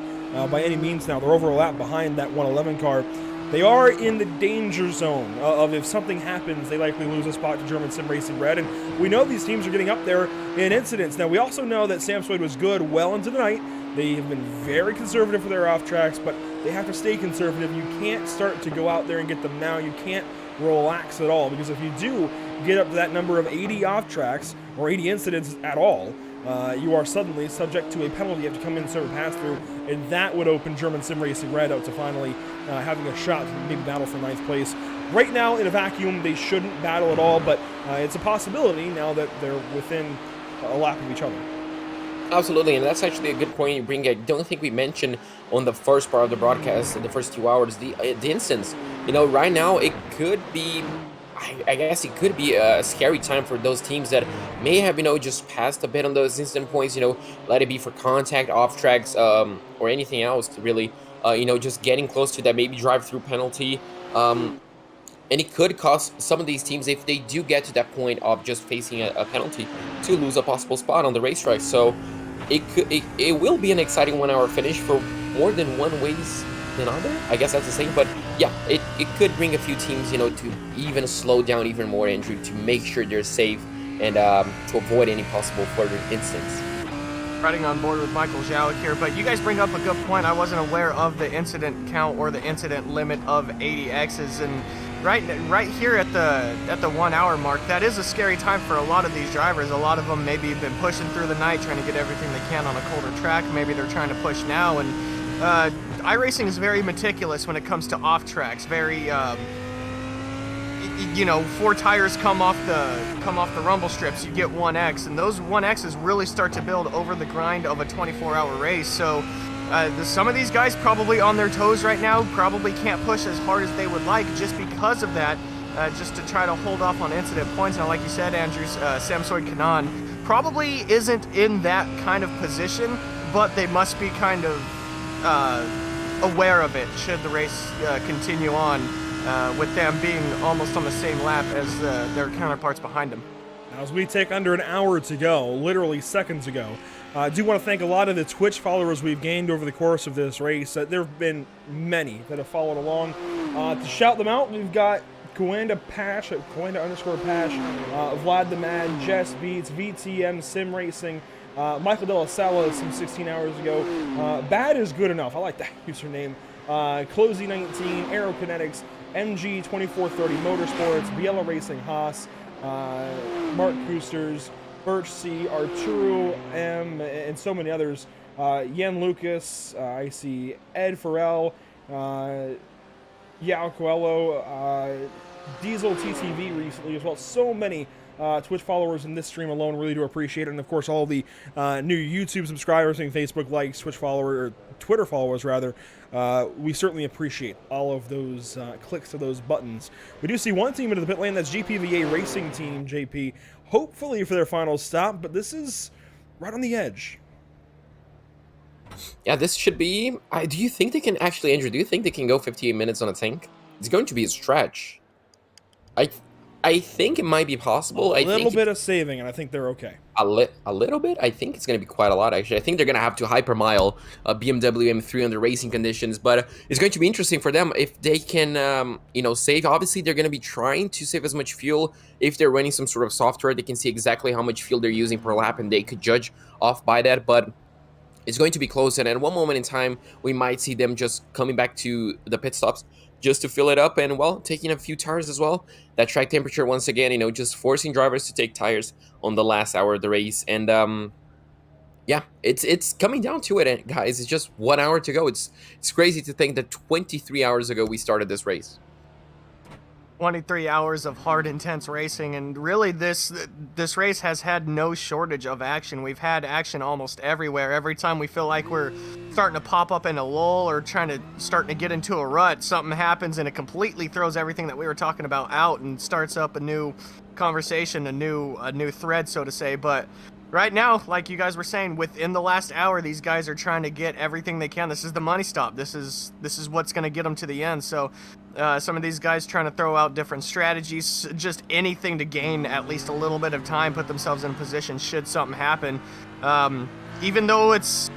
by any means now. They're over a lap behind that 111 car. They are in the danger zone of if something happens, they likely lose a spot to German Sim Racing Red. And we know these teams are getting up there in incidents. Now, we also know that Samsoid was good well into the night. They have been very conservative for their off tracks, but they have to stay conservative. You can't start to go out there and get them now. You can't relax at all, because if you do get up to that number of 80 off tracks or 80 incidents at all, you are suddenly subject to a penalty. You have to come in and serve a pass-through, and that would open German Sim Racing Red out to finally having a shot to maybe battle for 9th place. Right now, in a vacuum, they shouldn't battle at all, but it's a possibility now that they're within a lap of each other. Absolutely, and that's actually a good point you bring. I don't think we mentioned on the first part of the broadcast, in the first 2 hours, the instance. You know, right now, it could be... I guess it could be a scary time for those teams that may have, just passed a bit on those instant points, let it be for contact, off tracks, or anything else to really, just getting close to that maybe drive-through penalty. And it could cost some of these teams, if they do get to that point of just facing a penalty, to lose a possible spot on the racetrack. So it will be an exciting 1 hour finish for more than one ways than other. I guess that's the same, but yeah, it could bring a few teams, to even slow down even more, Andrew, to make sure they're safe and to avoid any possible further incidents. Riding on board with Michael Zhalik here, but you guys bring up a good point. I wasn't aware of the incident count or the incident limit of 80Xs, and right here at the 1 hour mark, that is a scary time for a lot of these drivers. A lot of them maybe have been pushing through the night, trying to get everything they can on a colder track. Maybe they're trying to push now, and iRacing is very meticulous when it comes to off tracks. Very, 4 tires come off the rumble strips, you get 1X, and those 1Xs really start to build over the grind of a 24-hour race. So some of these guys probably on their toes right now, probably can't push as hard as they would like just because of that, just to try to hold off on incident points. Now, like you said, Andrew, Samsoid Kanan probably isn't in that kind of position, but they must be kind of aware of it should the race continue on, with them being almost on the same lap as their counterparts behind them. Now, as we take under an hour to go, literally seconds ago, I do want to thank a lot of the Twitch followers we've gained over the course of this race. There have been many that have followed along. To shout them out, we've got Coanda Pash, Coanda_Pash, Vlad the Mad, Jess Beats, VTM Sim Racing, Michael De La Sala some 16 hours ago. Bad is good enough. I like that username. Closey19, Aerokinetics, MG2430 Motorsports, Biela Racing Haas, Mark Koosters, Birch C, Arturo M, and so many others. Yen Lucas, I see Ed Farrell, Yao Coelho, Diesel TTV recently as well. So many Twitch followers in this stream alone, really do appreciate it. And of course, all the new YouTube subscribers and Facebook likes, Twitch followers, or Twitter followers rather. We certainly appreciate all of those clicks to those buttons. We do see one team into the pit lane, that's GPVA Racing Team, JP, hopefully for their final stop, but this is right on the edge. Yeah, this should be... do you think they can actually, Andrew, do you think they can go 58 minutes on a tank? It's going to be a stretch. I think it might be possible. A little bit of saving, and I think they're okay. A little bit? I think it's going to be quite a lot, actually. I think they're going to have to hypermile a BMW M3 under racing conditions, but it's going to be interesting for them if they can, save. Obviously, they're going to be trying to save as much fuel. If they're running some sort of software, they can see exactly how much fuel they're using per lap, and they could judge off by that, but it's going to be close, and at one moment in time, we might see them just coming back to the pit stops just to fill it up and, well, taking a few tires as well. That track temperature, once again, just forcing drivers to take tires on the last hour of the race. And, yeah, it's coming down to it, guys. It's just 1 hour to go. It's crazy to think that 23 hours ago we started this race. 23 hours of hard, intense racing, and really this race has had no shortage of action. We've had action almost everywhere. Every time we feel like we're starting to pop up in a lull or starting to get into a rut, something happens and it completely throws everything that we were talking about out and starts up a new conversation, a new thread, so to say. But right now, like you guys were saying, within the last hour, these guys are trying to get everything they can. This is the money stop. This is what's going to get them to the end. So some of these guys trying to throw out different strategies, just anything to gain at least a little bit of time, put themselves in position should something happen. Even though it's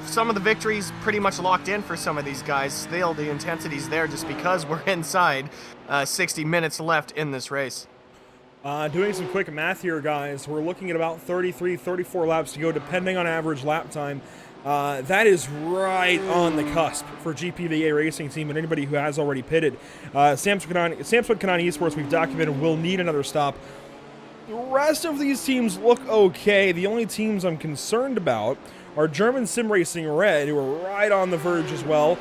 some of the victories pretty much locked in for some of these guys, still the intensity's there just because we're inside 60 minutes left in this race. Doing some quick math here, guys. We're looking at about 33, 34 laps to go, depending on average lap time. That is right on the cusp for GPVA Racing Team and anybody who has already pitted. Samsung Kanani Esports, we've documented, will need another stop. The rest of these teams look okay. The only teams I'm concerned about are German Sim Racing Red, who are right on the verge as well.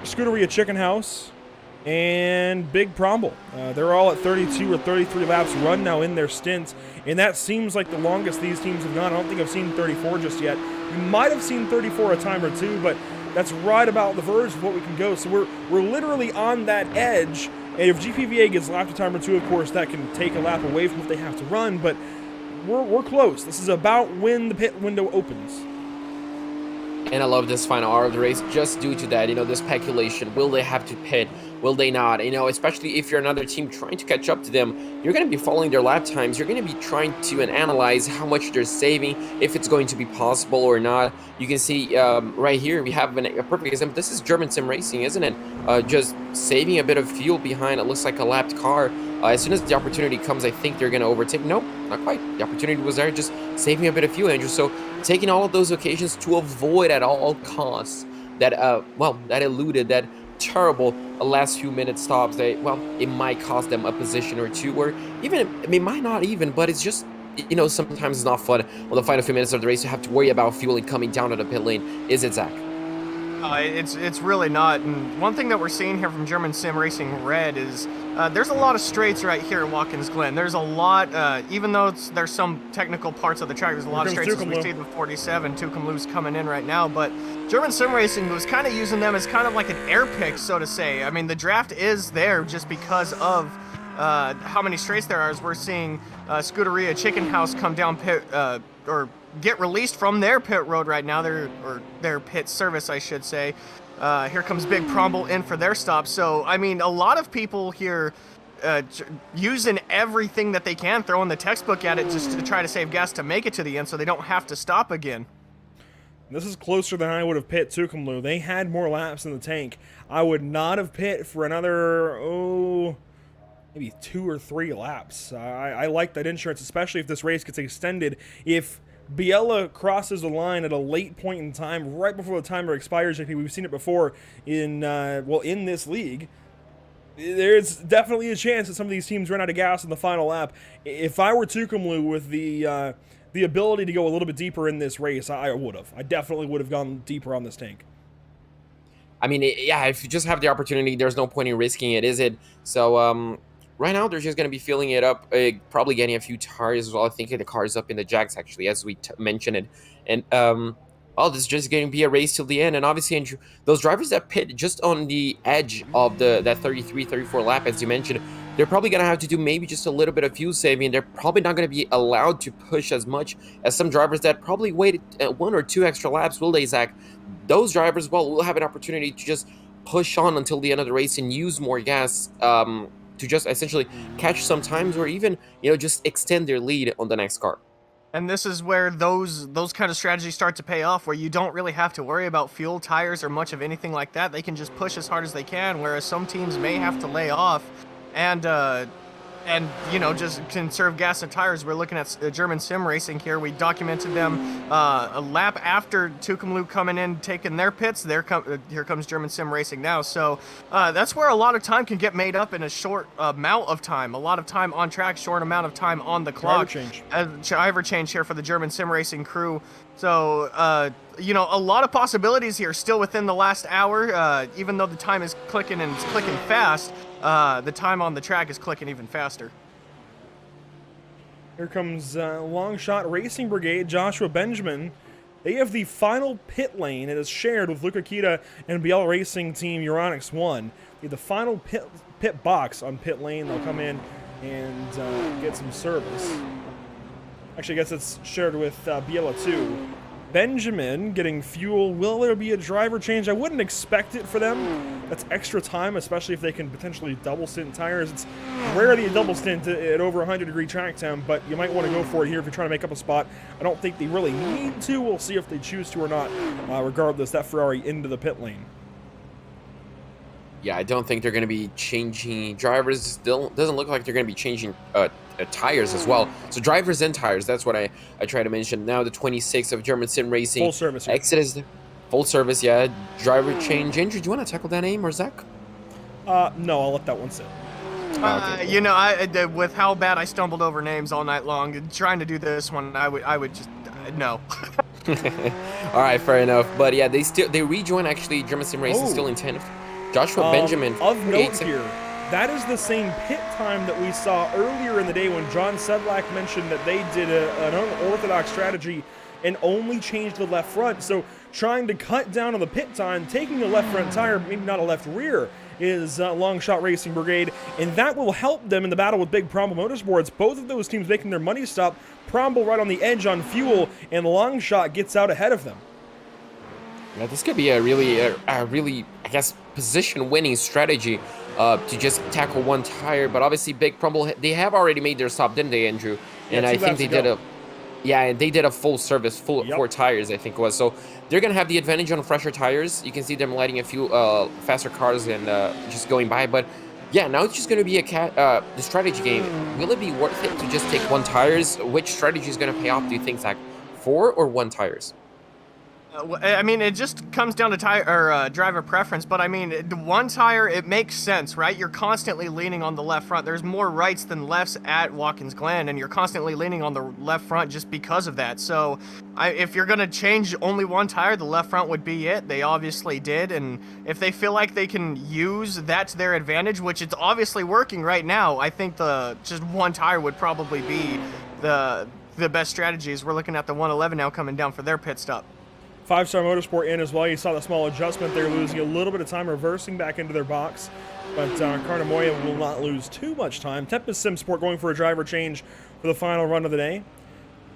Scuderia Chicken House and Big Promble. They're all at 32 or 33 laps run now in their stints, and that seems like the longest these teams have gone. I don't think I've seen 34 just yet. You might have seen 34 a time or two, but that's right about the verge of what we can go. So we're literally on that edge, and if GPVA gets lap to time or two, of course, that can take a lap away from what they have to run, but we're close. This is about when the pit window opens. And I love this final hour of the race just due to that, the speculation. Will they have to pit? Will they not? Especially if you're another team trying to catch up to them, you're going to be following their lap times. You're going to be trying to analyze how much they're saving, if it's going to be possible or not. You can see right here, we have a perfect example. This is German Sim Racing, isn't it? Just saving a bit of fuel behind, it looks like a lapped car. As soon as the opportunity comes, I think they're going to overtake. Nope, not quite. The opportunity was there, just saving a bit of fuel, Andrew. So taking all of those occasions to avoid at all costs that, that eluded, that terrible last few minute stops that, it might cost them a position or two, or even, it might not even, but it's just, sometimes it's not fun on the final few minutes of the race to have to worry about fuel and coming down to the pit lane. Is it, Zach? It's really not. And one thing that we're seeing here from German Sim Racing Red is there's a lot of straights right here at Watkins Glen. There's a lot, even though there's some technical parts of the track, there's a lot of straights. As we see the 47, Tucumlu's coming in right now, but German Sim Racing was kind of using them as kind of like an air pick, so to say. I mean, the draft is there just because of how many straights there are, as we're seeing Scuderia Chicken House come down pit, or get released from their pit road right now, their pit service, I should say. Here comes Big Promble in for their stop. So, I mean, a lot of people here using everything that they can, throwing the textbook at it just to try to save gas to make it to the end so they don't have to stop again. This is closer than I would have pit Tucumlu. They had more laps in the tank. I would not have pit for another, maybe 2 or 3 laps. I like that insurance, especially if this race gets extended. If Biella crosses the line at a late point in time, right before the timer expires, JP, we've seen it before in this league, there's definitely a chance that some of these teams run out of gas in the final lap. If I were Tucumlu with the ability to go a little bit deeper in this race, I would have. I definitely would have gone deeper on this tank. I mean, if you just have the opportunity, there's no point in risking it, is it? So, right now, they're just going to be filling it up, probably getting a few tires as well. I think the car is up in the jacks, actually, as we mentioned it. And, this is just going to be a race till the end. And obviously, Andrew, those drivers that pit just on the edge of that 33, 34 lap, as you mentioned, they're probably going to have to do maybe just a little bit of fuel saving. They're probably not going to be allowed to push as much as some drivers that probably waited 1 or 2 extra laps, will they, Zach? Those drivers, will have an opportunity to just push on until the end of the race and use more gas, to just essentially catch some times, or even, just extend their lead on the next car. And this is where those kind of strategies start to pay off, where you don't really have to worry about fuel, tires, or much of anything like that. They can just push as hard as they can, whereas some teams may have to lay off and just conserve gas and tires. We're looking at German Sim Racing here. We documented them a lap after Tucumlu coming in, taking their pits. Here comes German Sim Racing now. So that's where a lot of time can get made up in a short amount of time. A lot of time on track, short amount of time on the clock. Driver change here for the German Sim Racing crew. So, a lot of possibilities here still within the last hour. Even though the time is clicking and it's clicking fast, the time on the track is clicking even faster. Here comes Long Shot Racing Brigade, Joshua Benjamin. They have the final pit lane. It is shared with Luca Kita and BL Racing Team Euronics 1. They have the final pit box on pit lane. They'll come in and get some service. Actually, I guess it's shared with Biela too. Benjamin getting fuel. Will there be a driver change? I wouldn't expect it for them. That's extra time, especially if they can potentially double stint tires. It's rare that you double stint at over 100-degree track time, but you might want to go for it here if you're trying to make up a spot. I don't think they really need to. We'll see if they choose to or not. Regardless, that Ferrari into the pit lane. Yeah, I don't think they're going to be changing drivers. Still doesn't look like they're going to be changing tires as well. So drivers and tires, that's what I try to mention. Now the 26th of German Sim Racing. Full service. Here. Exodus, full service, yeah. Driver change. Andrew, do you want to tackle that name or Zach? No, I'll let that one sit. Okay. You know, with how bad I stumbled over names all night long, trying to do this one, I would just no. All right, fair enough. But yeah, they rejoin actually German Sim Racing, still in 10th. Joshua Benjamin. Of note here, that is the same pit time that we saw earlier in the day when John Sedlak mentioned that they did an unorthodox strategy and only changed the left front. So trying to cut down on the pit time, taking a left front tire, maybe not a left rear, is Long Shot Racing Brigade, and that will help them in the battle with Big Promble Motorsports. Both of those teams making their money stop. Promble right on the edge on fuel, and Long Shot gets out ahead of them. Yeah, this could be a really, I guess, position-winning strategy to just tackle one tire. But obviously, Big Promble, they have already made their stop, didn't they, Andrew? And I think they did a full service, 4 tires, I think it was. So they're gonna have the advantage on fresher tires. You can see them lighting a few faster cars and just going by. But yeah, now it's just gonna be the strategy game. Will it be worth it to just take 1 tires? Which strategy is gonna pay off? Do you think, Zach? 4 or 1 tires? I mean, it just comes down to driver preference, but I mean, 1 tire, it makes sense, right? You're constantly leaning on the left front. There's more rights than lefts at Watkins Glen, and you're constantly leaning on the left front just because of that. So if you're going to change only 1 tire, the left front would be it. They obviously did, and if they feel like they can use that to their advantage, which it's obviously working right now, I think just 1 tire would probably be the best strategy, as we're looking at the 111 now coming down for their pit stop. 5-Star Motorsport in as well. You saw the small adjustment. They're losing a little bit of time reversing back into their box, but Carnamoya will not lose too much time. Tempest Sim Sport going for a driver change for the final run of the day,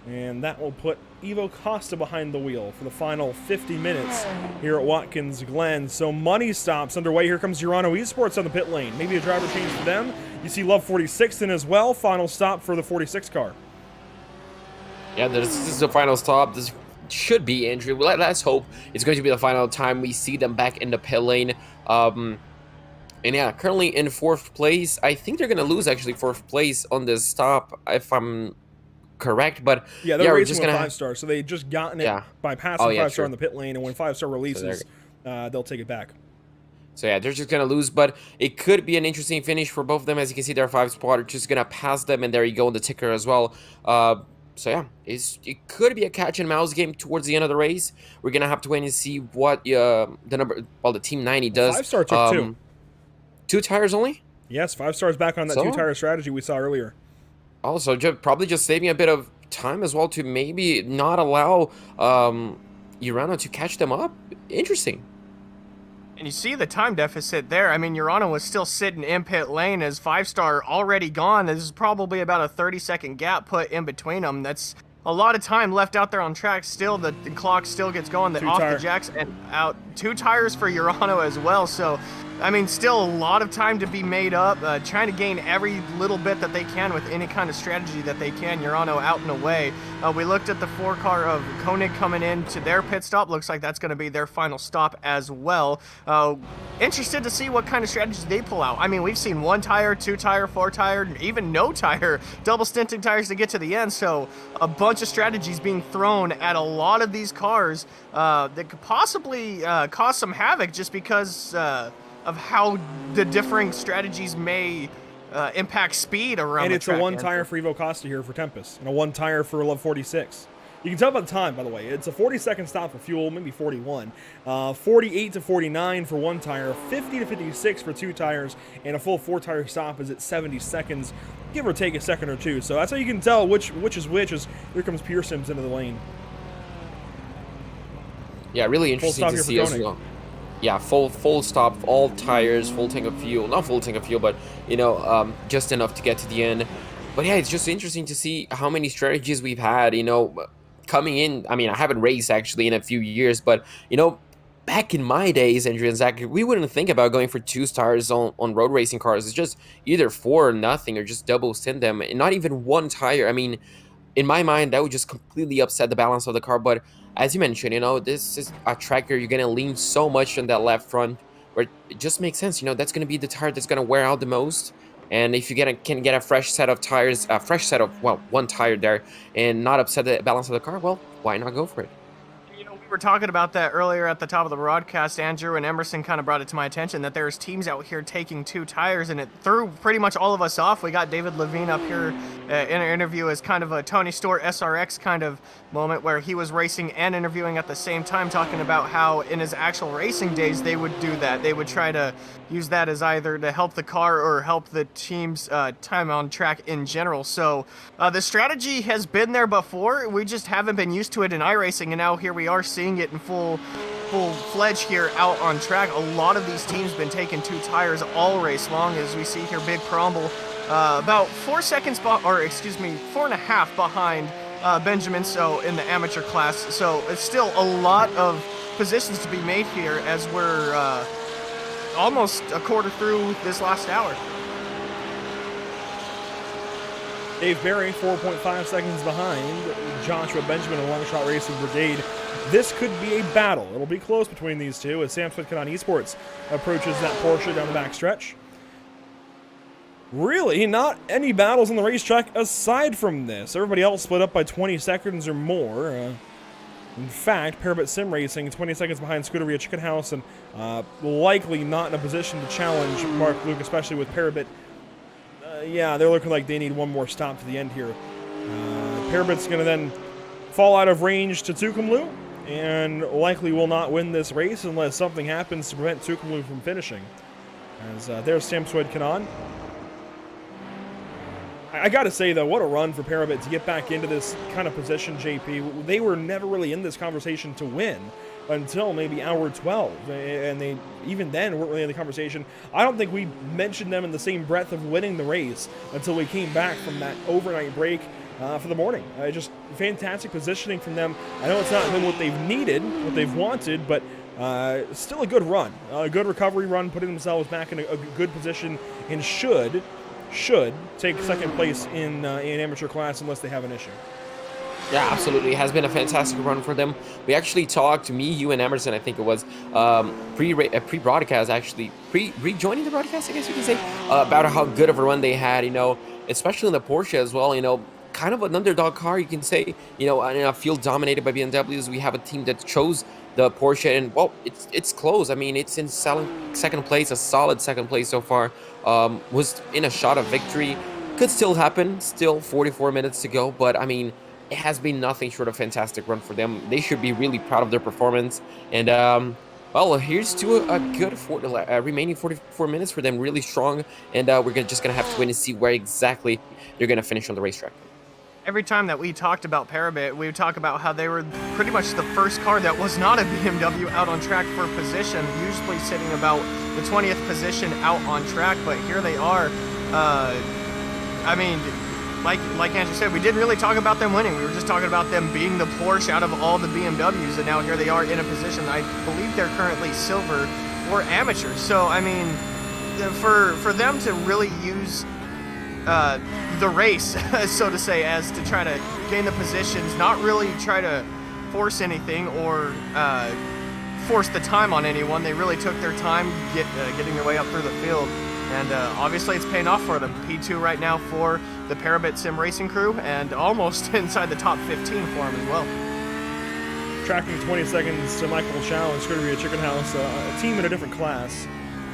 and that will put Ivo Costa behind the wheel for the final 50 minutes here at Watkins Glen. So money stops underway. Here comes Urano Esports on the pit lane. Maybe a driver change for them. You see Love 46 in as well. Final stop for the 46 car. Yeah, this is the final stop. This should be, Andrew. Let's hope it's going to be the final time we see them back in the pit lane. And yeah, currently in 4th place. I think they're going to lose actually 4th place on this stop, if I'm correct. But yeah, they're racing with 5-Star, so they just gotten it by passing 5-Star in the pit lane, and when 5-Star releases, they'll take it back. So yeah, they're just going to lose, but it could be an interesting finish for both of them. As you can see, their 5 spot are just going to pass them, and there you go on the ticker as well. So yeah, it could be a catch and mouse game towards the end of the race. We're gonna have to wait and see what the Team 90 does. 5-Star took 2. 2 tires only? Yes, 5-Star's back on that 2-tire strategy we saw earlier. Also, probably just saving a bit of time as well to maybe not allow Urano to catch them up. Interesting. And you see the time deficit there. I mean, Urano was still sitting in pit lane as 5-Star already gone. There's probably about a 30-second gap put in between them. That's a lot of time left out there on track. Still, the clock still gets going off the jacks and out. 2 tires for Urano as well. So, I mean, still a lot of time to be made up. Trying to gain every little bit that they can with any kind of strategy that they can. Urano out and away. We looked at the 4 car of Koenig coming in to their pit stop. Looks like that's going to be their final stop as well. Interested to see what kind of strategies they pull out. I mean, we've seen 1 tire, 2 tire, 4 tire, even no tire, double stinting tires to get to the end. So a bunch of strategies being thrown at a lot of these cars that could possibly cause some havoc just because of how the differing strategies may impact speed around and the it's track. A 1 tire for Ivo Costa here for Tempest, and a 1 tire for Love 46. You can tell by the time, by the way. It's a 40-second stop for fuel, maybe 41. 48 to 49 for 1 tire, 50 to 56 for 2 tires, and a full 4-tire stop is at 70 seconds, give or take a second or 2. So that's how you can tell which is which. As here comes Pearsons into the lane. Yeah, really interesting to see as well. Yeah, full stop, all tires, full tank of fuel. Not full tank of fuel, but, you know, just enough to get to the end. But yeah, it's just interesting to see how many strategies we've had, coming in. I mean, I haven't raced actually in a few years, but back in my days, Andrew and Zach, we wouldn't think about going for 2 stars on road racing cars. It's just either 4 or nothing, or just double stint them, and not even 1 tire. I mean, in my mind, that would just completely upset the balance of the car. But as you mentioned, this is a track where you're gonna lean so much on that left front, where it just makes sense. That's gonna be the tire that's gonna wear out the most. And if you can get a fresh set of tires, a fresh set of, well, 1 tire there, and not upset the balance of the car, well, why not go for it? We were talking about that earlier at the top of the broadcast. Andrew and Emerson kind of brought it to my attention that there's teams out here taking 2 tires, and it threw pretty much all of us off. We got David Levine up here in an interview as kind of a Tony Stewart SRX kind of moment, where he was racing and interviewing at the same time, talking about how in his actual racing days they would do that. They would try to use that as either to help the car or help the team's time on track in general. So the strategy has been there before. We just haven't been used to it in iRacing, and now here we are seeing it in full-fledged here out on track. A lot of these teams been taking 2 tires all race long, as we see here. Big Cromble about 4 seconds, 4.5 behind Benjamin, so in the amateur class. So it's still a lot of positions to be made here, as we're almost a quarter through this last hour. Dave Barry, 4.5 seconds behind Joshua Benjamin and Longshot Racing Brigade. This could be a battle. It'll be close between these two as Sam Switkin on Esports approaches that Porsche down the back stretch. Really, not any battles on the racetrack aside from this. Everybody else split up by 20 seconds or more. In fact, Parabit Sim Racing, 20 seconds behind Scuderia Chicken House, and likely not in a position to challenge Mark Luke, especially with Parabit. Yeah, they're looking like they need one more stop to the end here. Parabit's going to then fall out of range to Tucumlu, and likely will not win this race unless something happens to prevent Tucumlu from finishing. As there's Sam Swedkin on. I gotta say, though, what a run for Parabit to get back into this kind of position, JP. They were never really in this conversation to win until maybe hour 12, and they, even then, weren't really in the conversation. I don't think we mentioned them in the same breath of winning the race until we came back from that overnight break for the morning. Just fantastic positioning from them. I know it's not been what they've needed, what they've wanted, but still a good run. A good recovery run, putting themselves back in a good position, and should take second place in amateur class unless they have an issue. Yeah, absolutely. It has been a fantastic run for them. We actually talked, me, you, and Emerson, I think it was, pre-broadcast, actually, rejoining the broadcast, I guess you can say, about how good of a run they had, especially in the Porsche as well, kind of an underdog car, you can say, in a field dominated by BMWs. We have a team that chose the Porsche, and, well, it's close. I mean, it's in second place, a solid second place so far. Was in a shot of victory. Could still happen, still 44 minutes to go, but, I mean, it has been nothing short of a fantastic run for them. They should be really proud of their performance. And, well, here's to a good remaining 44 minutes for them, really strong. And we're just going to have to wait and see where exactly they're going to finish on the racetrack. Every time that we talked about Parabit, we would talk about how they were pretty much the first car that was not a BMW out on track for position, usually sitting about the 20th position out on track. But here they are. I mean, like Andrew said, we didn't really talk about them winning. We were just talking about them being the Porsche out of all the BMWs, and now here they are in a position. I believe they're currently silver or amateur. So, I mean, for them to really use the race, so to say, as to try to gain the positions, not really try to force anything or force the time on anyone. They really took their time getting their way up through the field. And obviously it's paying off for them. P2 right now for the Parabit Sim Racing crew, and almost inside the top 15 for them as well. Tracking 20 seconds to Michael Chow and Scuderia Chicken House, a team in a different class,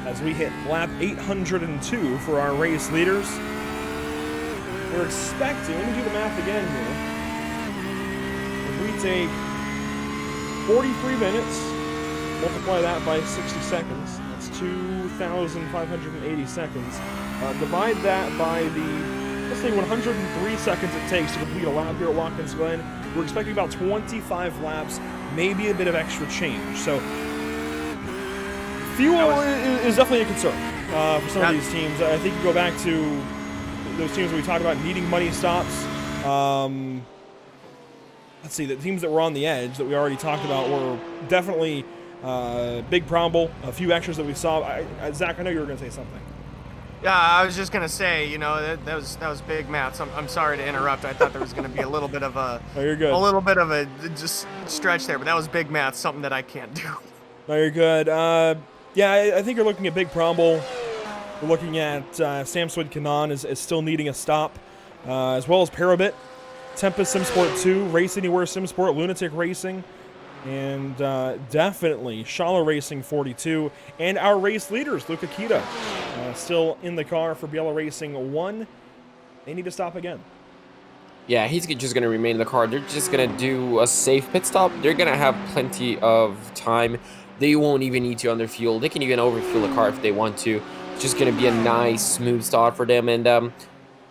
as we hit lap 802 for our race leaders. We're expecting, let me do the math again here. If we take 43 minutes, multiply that by 60 seconds, 2,580 seconds. Divide that by the, let's say 103 seconds it takes to complete a lap here at Watkins Glen. We're expecting about 25 laps, maybe a bit of extra change. So fuel is definitely a concern for some of these teams. I think you go back to those teams we talked about needing money stops. Let's see, the teams that were on the edge that we already talked about were definitely Big Promble, a few extras that we saw. Zach, I know you were going to say something. Yeah, I was just gonna say, you know, that was big, Matt. So I'm sorry to interrupt. I thought there was gonna be a little bit of a no, you're good. a little bit of a just stretch there, but that was big, Matt. Something that I can't do. No, you're good. Yeah, I think you're looking at Big Promble. We're looking at Samswid Kanan is still needing a stop, as well as Parabit, Tempest Simsport 2, Race Anywhere Simsport, Lunatic Racing, and definitely Shala Racing 42, and our race leaders, Luca Kita, still in the car for Biella Racing 1. They need to stop again. Yeah, he's just going to remain in the car. They're just going to do a safe pit stop. They're going to have plenty of time. They won't even need to under fuel. They can even overfuel the car if they want to. It's just going to be a nice, smooth start for them. And,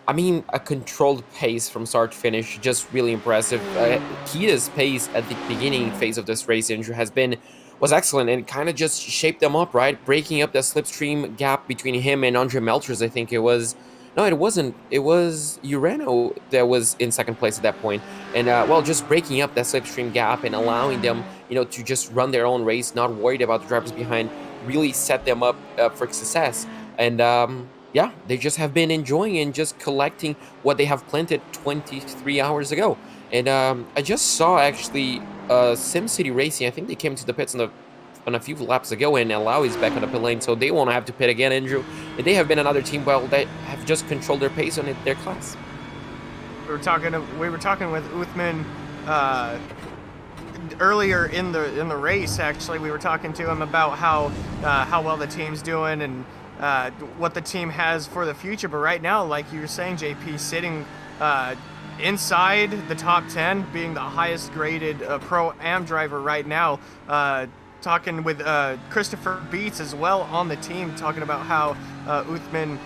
I mean, a controlled pace from start to finish, just really impressive. Kita's pace at the beginning phase of this race, Andrew, was excellent and kind of just shaped them up, right? Breaking up that slipstream gap between him and Andre Melchers, I think it was. No, it wasn't. It was Urano that was in second place at that point. And, well, just breaking up that slipstream gap and allowing them, you know, to just run their own race, not worried about the drivers behind, really set them up for success. And, yeah, they just have been enjoying and just collecting what they have planted 23 hours ago. And I just saw, actually, SimCity Racing. I think they came to the pits on a few laps ago, and Alawi's back on the pit lane, so they won't have to pit again, Andrew. And they have been another team, well, that have just controlled their pace on their class. We were talking with Uthman earlier in the race. Actually, we were talking to him about how well the team's doing and what the team has for the future. But right now, like you were saying, JP, sitting inside the top 10, being the highest graded Pro-Am driver right now. Talking with Christopher Beats as well on the team, talking about how Uthman,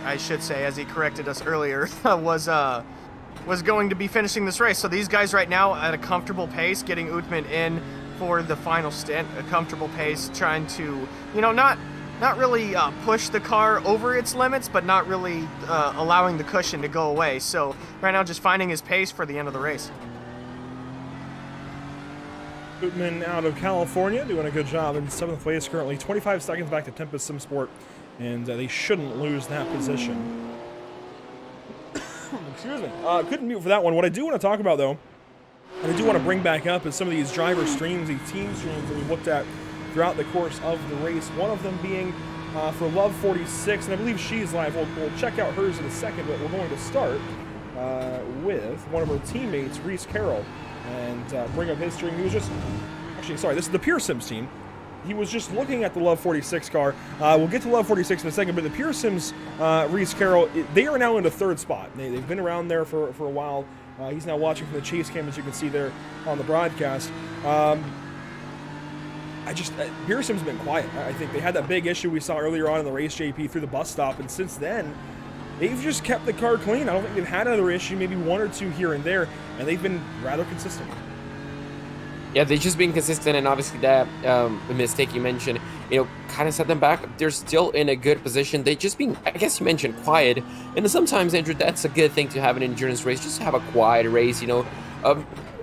I should say, as he corrected us earlier, was going to be finishing this race. So these guys right now at a comfortable pace, getting Uthman in for the final stint, a comfortable pace, trying to, you know, not really push the car over its limits, but not really allowing the cushion to go away. So right now, just finding his pace for the end of the race. Uthman out of California doing a good job in 7th place currently. 25 seconds back to Tempest Simsport, and they shouldn't lose that position. Excuse me. Couldn't mute for that one. What I do want to talk about, though, and I do want to bring back up is some of these driver streams, these team streams that we looked at throughout the course of the race. One of them being for Love 46, and I believe she's live. We'll check out hers in a second, but we're going to start with one of her teammates, Reese Carroll, and bring up his stream. He was just, actually, sorry, this is the Pure Sims team. He was just looking at the Love 46 car. We'll get to Love 46 in a second, but the Pure Sims, Reese Carroll, they are now in the 3rd spot. They've been around there for a while. He's now watching from the chase cam, as you can see there on the broadcast. Pure Sims have been quiet. I think they had that big issue we saw earlier on in the race, JP, through the bus stop, and since then, they've just kept the car clean. I don't think they've had another issue, maybe one or two here and there, and they've been rather consistent. Yeah, they've just been consistent, and obviously that mistake you mentioned, you know, kind of set them back. They're still in a good position. They just been, I guess you mentioned quiet, and sometimes, Andrew, that's a good thing to have an endurance race, just to have a quiet race, you know.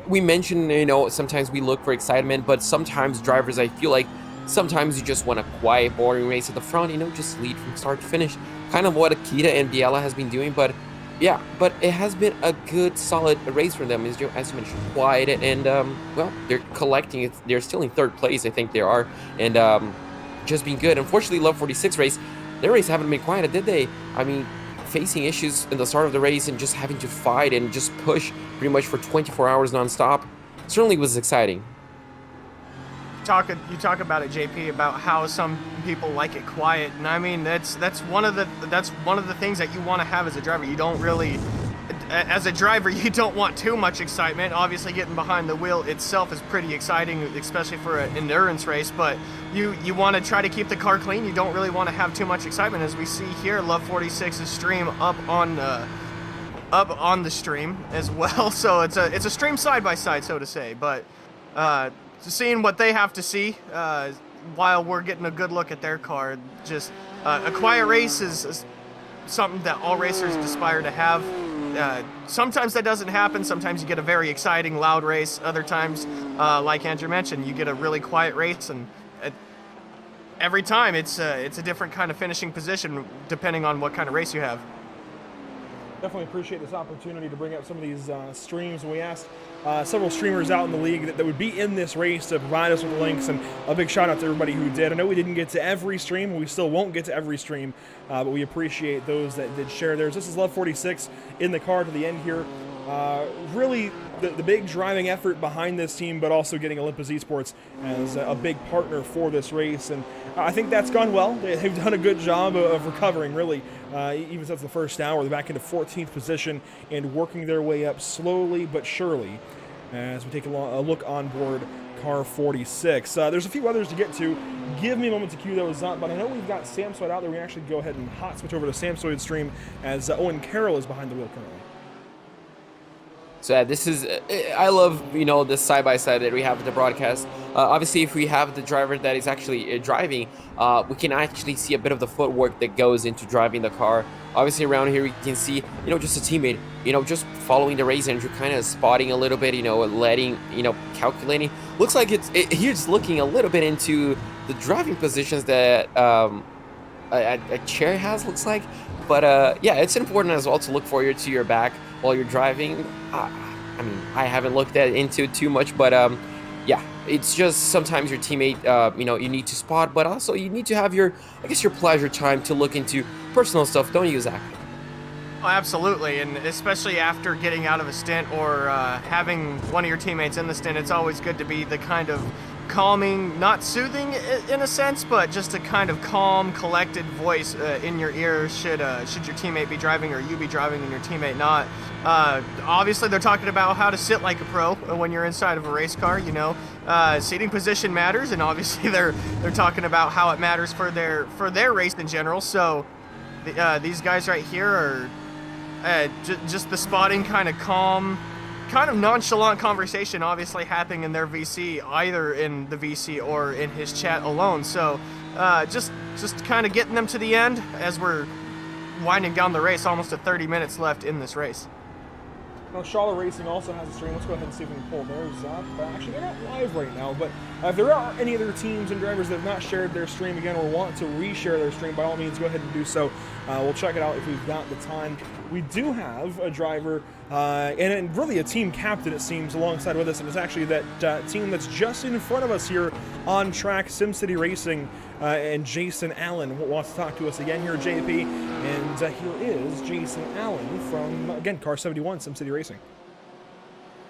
We mentioned, you know, sometimes we look for excitement, but sometimes drivers, I feel like, sometimes you just want a quiet, boring race at the front, you know, just lead from start to finish. Kind of what Akita and Biella has been doing, but yeah, but it has been a good, solid race for them, as you mentioned, quiet, and, well, they're collecting it. They're still in 3rd place, I think they are, and just being good. Unfortunately, Love 46 race, their race haven't been quiet, did they? I mean, facing issues in the start of the race and just having to fight and just push pretty much for 24 hours nonstop certainly was exciting. You talk about it, JP, about how some people like it quiet, and I mean that's one of the things that you want to have as a driver. You don't really, as a driver, you don't want too much excitement. Obviously, getting behind the wheel itself is pretty exciting, especially for an endurance race. But you want to try to keep the car clean. You don't really want to have too much excitement, as we see here. Love 46's stream up on the stream as well. So it's a stream side by side, so to say. But seeing what they have to see while we're getting a good look at their car, just a quiet race is something that all racers aspire to have. Sometimes that doesn't happen. Sometimes you get a very exciting, loud race. Other times, like Andrew mentioned, you get a really quiet race, and every time it's a different kind of finishing position depending on what kind of race you have. Definitely appreciate this opportunity to bring up some of these streams. We asked several streamers out in the league that would be in this race to provide us with links, and a big shout out to everybody who did. I know we didn't get to every stream, we still won't get to every stream, but we appreciate those that did share theirs. This is Love 46 in the car to the end here. Really the big driving effort behind this team, but also getting Olympus Esports as a big partner for this race, and I think that's gone well. They've done a good job of recovering, really, even since the first hour. They're back into 14th position and working their way up slowly but surely as we take a look on board car 46. There's a few others to get to. Give me a moment to cue those up, but I know we've got Samsoid out there. We can actually go ahead and hot switch over to Samsoid's stream as Owen Carroll is behind the wheel currently. So this is, I love, this side-by-side that we have at the broadcast. Obviously, if we have the driver that is actually driving, we can actually see a bit of the footwork that goes into driving the car. Obviously, around here, we can see, just a teammate, just following the race, and kind of spotting a little bit, letting, calculating. Looks like he's looking a little bit into the driving positions that a chair has, looks like. But yeah, it's important as well to look forward to your back while you're driving. I mean, I haven't looked into it too much, but yeah, it's just sometimes your teammate, you need to spot, but also you need to have your pleasure time to look into personal stuff, don't you, Zach? Oh, absolutely, and especially after getting out of a stint or having one of your teammates in the stint, it's always good to be the kind of calming, not soothing in a sense, but just a kind of calm, collected voice in your ear should your teammate be driving or you be driving and your teammate not. Obviously, they're talking about how to sit like a pro when you're inside of a race car. Seating position matters, and obviously they're talking about how it matters for their race in general. So these guys right here are just the spotting, kind of calm, kind of nonchalant conversation obviously happening in their VC, either in the VC or in his chat alone. So just kind of getting them to the end as we're winding down the race. Almost 30 minutes left in this race. Now, Shala Racing also has a stream. Let's go ahead and see if we can pull theirs up. Actually, they're not live right now, but if there are any other teams and drivers that have not shared their stream again or want to reshare their stream, by all means, go ahead and do so. We'll check it out if we've got the time. We do have a driver and really a team captain, it seems, alongside with us, and it's actually that team that's just in front of us here on track, SimCity Racing, and Jason Allen wants to talk to us again here, JP, and here is Jason Allen from, again, Car 71, SimCity Racing.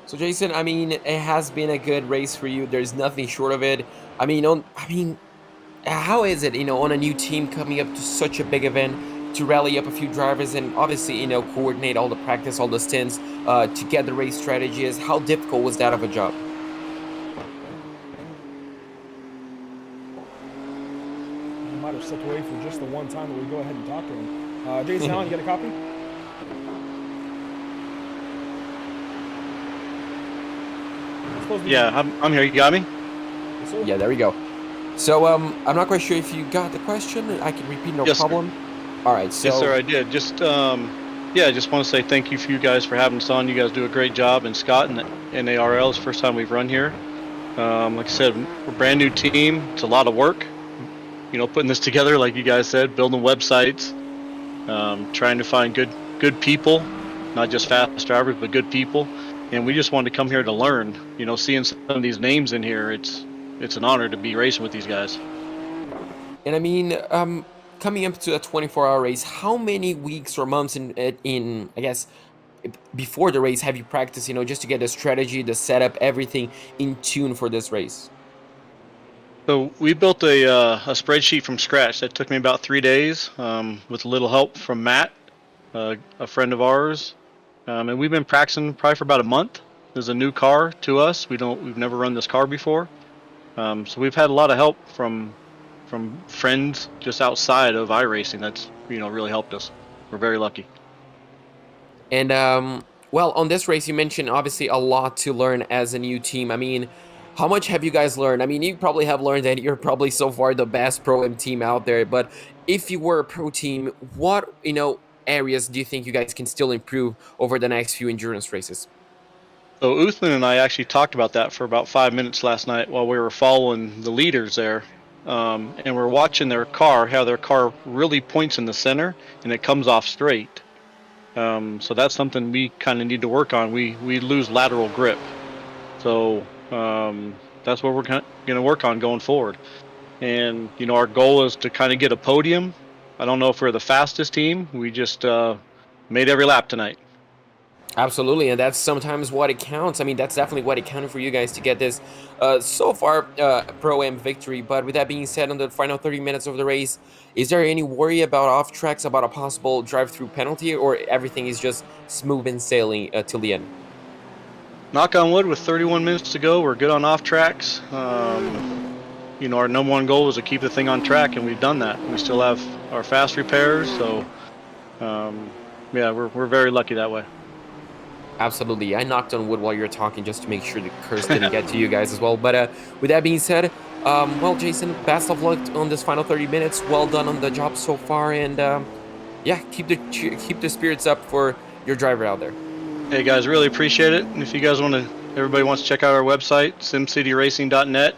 So Jason, I mean, it has been a good race for you. There's nothing short of it. I mean, how is it, on a new team coming up to such a big event, to rally up a few drivers and obviously, coordinate all the practice, all the stints, to get the race strategies? How difficult was that of a job? He might have stepped away for just the one time that we go ahead and talk to him. Jason Allen, you got a copy? Yeah, I'm here. You got me? Yes, sir. Yeah, there we go. So, I'm not quite sure if you got the question. I can repeat, no problem. Sir. All right, so... Yes, sir, I did. Just, I just want to say thank you for you guys for having us on. You guys do a great job, and Scott and NARL is the first time we've run here. Like I said, we're a brand new team. It's a lot of work, putting this together, like you guys said, building websites, trying to find good people, not just fast drivers, but good people. And we just wanted to come here to learn. Seeing some of these names in here, it's an honor to be racing with these guys. And I mean, coming up to a 24-hour race, how many weeks or months in I guess, before the race have you practiced, just to get the strategy, the setup, everything in tune for this race? So we built a spreadsheet from scratch. That took me about 3 days with a little help from Matt, a friend of ours. And we've been practicing probably for about a month. There's a new car to us. We've never run this car before. So we've had a lot of help from friends just outside of iRacing. That's really helped us. We're very lucky. And well, on this race, you mentioned obviously a lot to learn as a new team. I mean, how much have you guys learned? I mean, you probably have learned that you're probably so far the best pro-am team out there. But if you were a pro team, what areas do you think you guys can still improve over the next few endurance races? So Uthman and I actually talked about that for about 5 minutes last night while we were following the leaders there. And we're watching their car, how their car really points in the center and it comes off straight. So that's something we kind of need to work on. We lose lateral grip. So that's what we're going to work on going forward. And, our goal is to kind of get a podium. I don't know if we're the fastest team. We just made every lap tonight. Absolutely, and that's sometimes what it counts. I mean, that's definitely what it counted for you guys to get this so far Pro-Am victory. But with that being said, on the final 30 minutes of the race, is there any worry about off tracks, about a possible drive-through penalty, or everything is just smooth and sailing till the end? Knock on wood, with 31 minutes to go, we're good on off tracks. Our number one goal is to keep the thing on track, and we've done that. We still have our fast repairs, so we're very lucky that way. Absolutely. I knocked on wood while you were talking just to make sure the curse didn't get to you guys as well. But with that being said, well, Jason, best of luck on this final 30 minutes. Well done on the job so far. And keep the spirits up for your driver out there. Hey, guys, really appreciate it. And if you guys everybody wants to check out our website, simcityracing.net.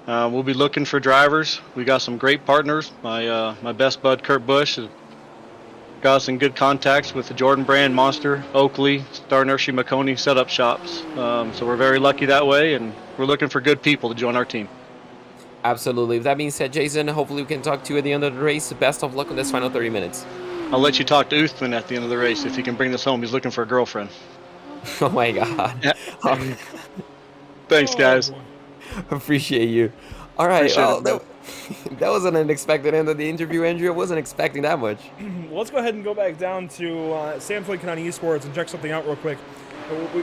We'll be looking for drivers. We got some great partners. My best bud, Kurt Busch, got us in good contacts with the Jordan Brand, Monster, Oakley, Star Nursery, Maconi setup shops. So we're very lucky that way, and we're looking for good people to join our team. Absolutely. With that being said, Jason, hopefully we can talk to you at the end of the race. Best of luck on this final 30 minutes. I'll let you talk to Uthman at the end of the race if he can bring this home. He's looking for a girlfriend. Oh my God. Yeah. Thanks, guys. Appreciate you. All right. That was an unexpected end of the interview, Andrew. I wasn't expecting that much. Well, let's go ahead and go back down to Sam Floyd Kanani Esports and check something out real quick.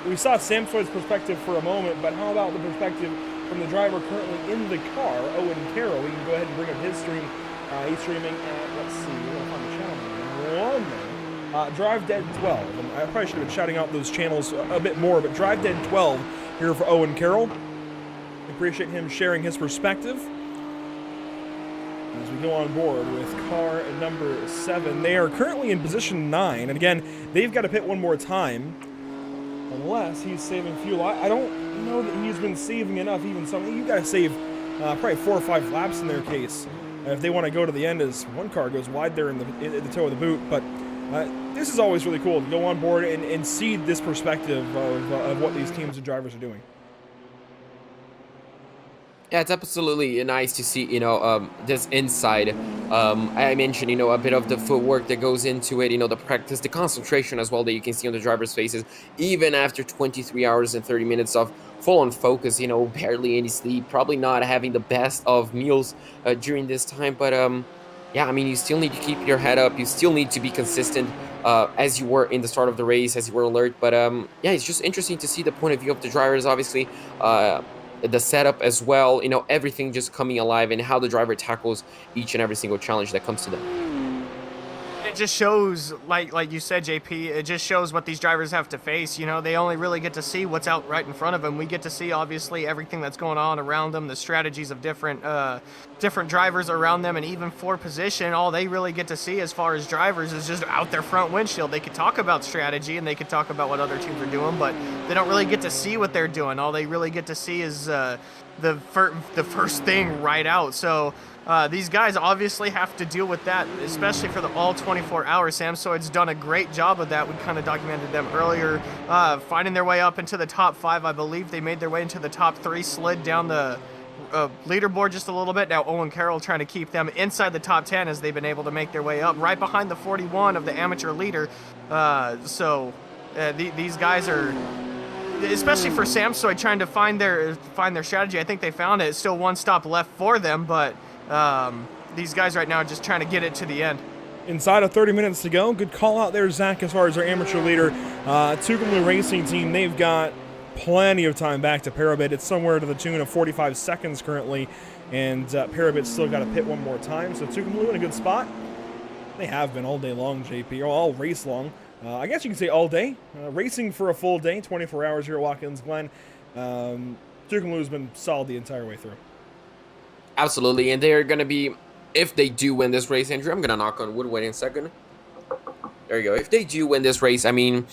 We saw Sam Floyd's perspective for a moment, but how about the perspective from the driver currently in the car, Owen Carroll? We can go ahead and bring up his stream. He's streaming at, let's see, we're going to find the channel. One minute. Drive Dead 12. And I probably should have been shouting out those channels a bit more, but Drive Dead 12 here for Owen Carroll. Appreciate him sharing his perspective. As we go on board with car number 7, they are currently in position 9, and again, they've got to pit one more time, unless he's saving fuel. I don't know that he's been saving enough. Even something you got to save probably 4 or 5 laps in their case if they want to go to the end, as one car goes wide there in the toe of the boot. But this is always really cool to go on board and see this perspective of what these teams and drivers are doing. Yeah, it's absolutely nice to see, this inside. I mentioned, a bit of the footwork that goes into it, the practice, the concentration as well that you can see on the driver's faces, even after 23 hours and 30 minutes of full-on focus, barely any sleep, probably not having the best of meals during this time. But, you still need to keep your head up. You still need to be consistent as you were in the start of the race, as you were alert. But, it's just interesting to see the point of view of the drivers, obviously. The setup as well, everything just coming alive, and how the driver tackles each and every single challenge that comes to them. It just shows, like you said, JP, it just shows what these drivers have to face. They only really get to see what's out right in front of them. We get to see, obviously, everything that's going on around them, the strategies of different drivers around them, and even for position, all they really get to see as far as drivers is just out their front windshield. They could talk about strategy, and they could talk about what other teams are doing, but they don't really get to see what they're doing. All they really get to see is the first thing right out. So these guys obviously have to deal with that, especially for the all 24 hours. Sam Floyd's done a great job of that. We kind of documented them earlier, finding their way up into the top 5. I believe they made their way into the top 3, slid down the leaderboard just a little bit. Now Owen Carroll trying to keep them inside the top 10 as they've been able to make their way up, right behind the 41 of the amateur leader. These guys are, especially for Sam Floyd, trying to find their strategy. I think they found it. It's still one stop left for them, but these guys right now are just trying to get it to the end. Inside of 30 minutes to go. Good call out there, Zach, as far as our amateur leader. Tucson Racing Team, they've got plenty of time back to Parabit. It's somewhere to the tune of 45 seconds currently, and Parabit's still got to pit one more time. So Tucson in a good spot. They have been all day long, JP, or all race long. I guess you can say all day. Racing for a full day, 24 hours here at Watkins Glen. Tucson been solid the entire way through. Absolutely, and they're going to be, if they do win this race, Andrew, I'm going to knock on wood. Wait a second. There you go. If they do win this race, I mean,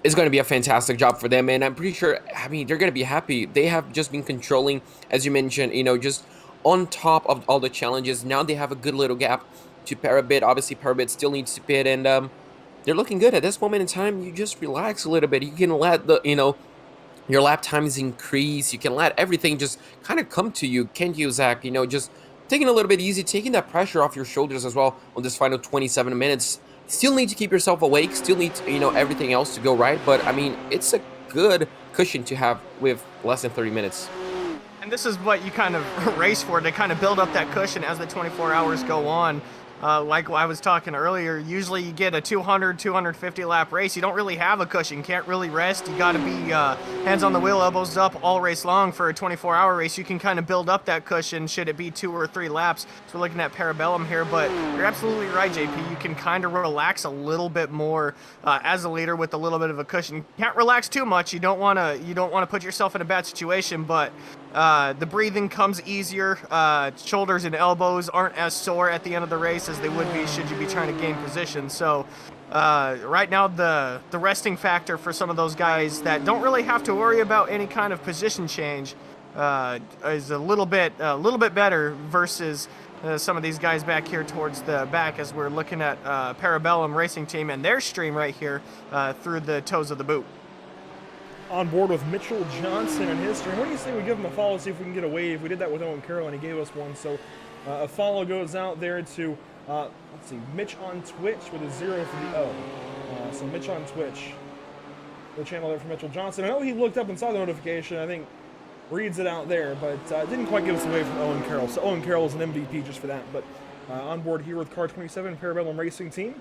it's going to be a fantastic job for them, and I'm pretty sure, I mean, they're going to be happy. They have just been controlling, as you mentioned, just on top of all the challenges. Now they have a good little gap to Parabit. Obviously, Parabit still needs to pit, and they're looking good. At this moment in time, you just relax a little bit. You can let your lap times increase. You can let everything just kind of come to you, can't you, Zach? Just taking a little bit easy, taking that pressure off your shoulders as well on this final 27 minutes. Still need to keep yourself awake, still need everything else to go right, but I mean, it's a good cushion to have with less than 30 minutes. And this is what you kind of race for, to kind of build up that cushion as the 24 hours go on. Like I was talking earlier, usually you get a 200, 250 lap race. You don't really have a cushion. You can't really rest. You got to be hands on the wheel, elbows up all race long. For a 24-hour race, you can kind of build up that cushion should it be 2 or 3 laps. So we're looking at Parabellum here, but you're absolutely right, JP. You can kind of relax a little bit more as a leader with a little bit of a cushion. You can't relax too much. You don't want to put yourself in a bad situation, but the breathing comes easier. Shoulders and elbows aren't as sore at the end of the race as they would be should you be trying to gain position. So right now the resting factor for some of those guys that don't really have to worry about any kind of position change is a little bit better versus some of these guys back here towards the back, as we're looking at Parabellum Racing Team and their stream right here through the toes of the boot. On board with Mitchell Johnson and his stream. What do you say we give him a follow, see if we can get a wave? We did that with Owen Carroll, and he gave us one. So a follow goes out there to, let's see, Mitch on Twitch with a 0 for the O. So Mitch on Twitch, the channel there for Mitchell Johnson. I know he looked up and saw the notification. I think reads it out there, but didn't quite give us a wave from Owen Carroll. So Owen Carroll is an MVP just for that. But on board here with car 27, Parabellum Racing Team.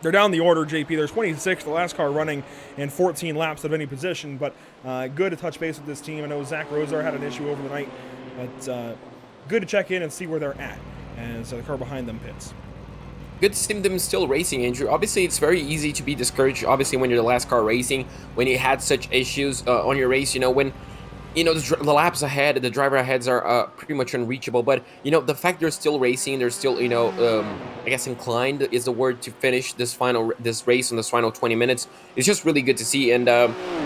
They're down the order, JP. There's 26, the last car running, and 14 laps of any position, but good to touch base with this team. I know Zach Rosar had an issue over the night, but good to check in and see where they're at. And so the car behind them pits. Good to see them still racing, Andrew. Obviously, it's very easy to be discouraged, obviously, when you're the last car racing, when you had such issues on your race, when the laps ahead, the driver aheads are pretty much unreachable. But the fact they're still racing, they're still I guess inclined is the word to finish this race in this final 20 minutes. It's just really good to see, and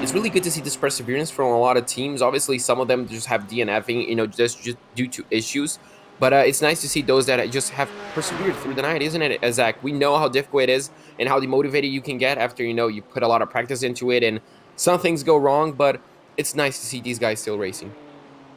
it's really good to see this perseverance from a lot of teams. Obviously, some of them just have DNFing, just due to issues. But it's nice to see those that just have persevered through the night, isn't it, Zach? We know how difficult it is and how demotivated you can get after you put a lot of practice into it, and some things go wrong, but it's nice to see these guys still racing.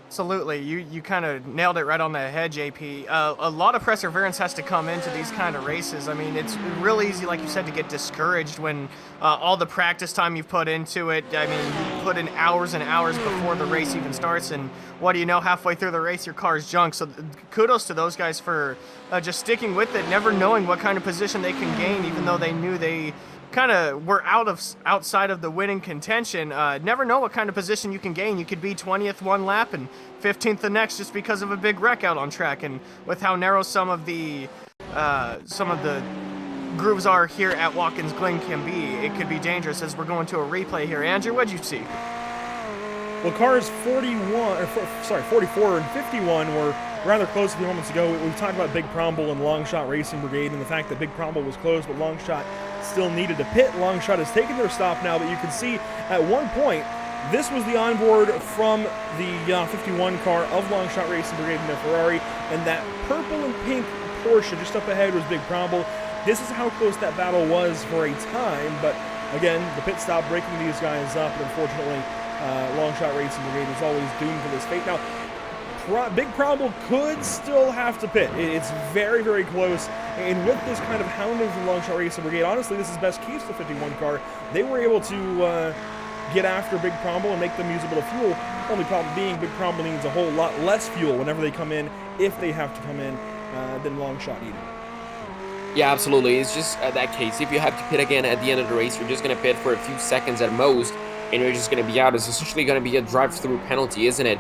Absolutely. You kind of nailed it right on the head, JP. A lot of perseverance has to come into these kind of races. I mean, it's real easy, like you said, to get discouraged when all the practice time you've put into it. I mean, you put in hours and hours before the race even starts, and what do you know, halfway through the race, your car's junk. So kudos to those guys for just sticking with it, never knowing what kind of position they can gain, even though they knew they kind of were outside of the winning contention. Never know what kind of position you can gain. You could be 20th one lap and 15th the next just because of a big wreck out on track. And with how narrow some of the grooves are here at Watkins Glen can be, it could be dangerous as we're going to a replay here. Andrew, what'd you see? Well, cars 44 and 51 were rather close a few moments ago. We talked about Big Promble and Longshot Racing Brigade and the fact that Big Promble was closed, but Longshot still needed to pit. Longshot has taken their stop now, but you can see at one point, this was the onboard from the 51 car of Longshot Racing Brigade in their Ferrari, and that purple and pink Porsche just up ahead was Big Promble. This is how close that battle was for a time, but again, the pit stop breaking these guys up, and unfortunately, Longshot Racing Brigade is always doomed for this fate. Now, Big Promble could still have to pit. It's very, very close, and with this kind of hounding from Longshot Racing Brigade, honestly, this is best case for the 51 car. They were able to get after Big Promble and make them use a bit of fuel. Only problem being Big Promble needs a whole lot less fuel whenever they come in, if they have to come in, than Longshot needed. Yeah, absolutely. It's just that case. If you have to pit again at the end of the race, you're just going to pit for a few seconds at most, and you're just going to be out. It's essentially going to be a drive-through penalty, isn't it?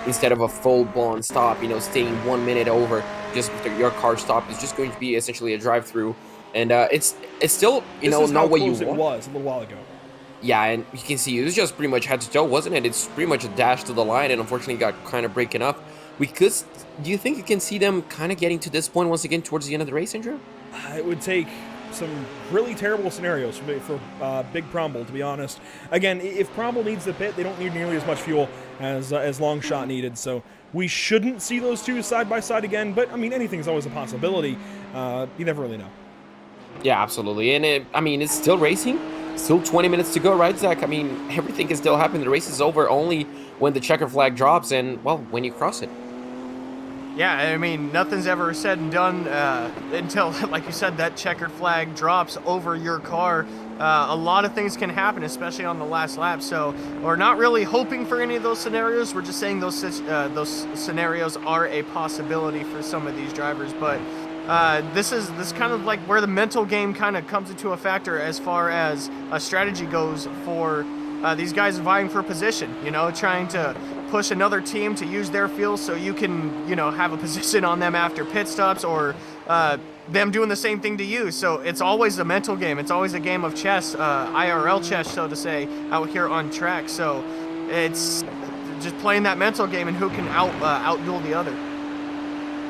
Instead of a full-blown stop, staying 1 minute over just after your car stop is just going to be essentially a drive-through. And it's still, not what you want. It was a little while ago. Yeah, and you can see it was just pretty much head to toe, wasn't it? It's pretty much a dash to the line, and unfortunately got kind of breaking up. Do you think you can see them kind of getting to this point once again towards the end of the race, Andrew? It would take some really terrible scenarios for Big Promble, to be honest. Again, if Promble needs the pit, they don't need nearly as much fuel as Longshot needed, so we shouldn't see those two side by side again, but I mean, anything's always a possibility. You never really know. Yeah, absolutely. And it's still racing. Still 20 minutes to go, right, Zach? I mean, everything can still happen. The race is over only when the checker flag drops and, well, when you cross it. Yeah, I mean, nothing's ever said and done until, like you said, that checkered flag drops over your car. A lot of things can happen, especially on the last lap. So we're not really hoping for any of those scenarios. We're just saying those scenarios are a possibility for some of these drivers. But this kind of like where the mental game kind of comes into a factor as far as a strategy goes for these guys vying for position, trying to push another team to use their fuel so you can, have a position on them after pit stops, or them doing the same thing to you. So it's always a mental game. It's always a game of chess, IRL chess, so to say, out here on track. So it's just playing that mental game and who can outduel the other.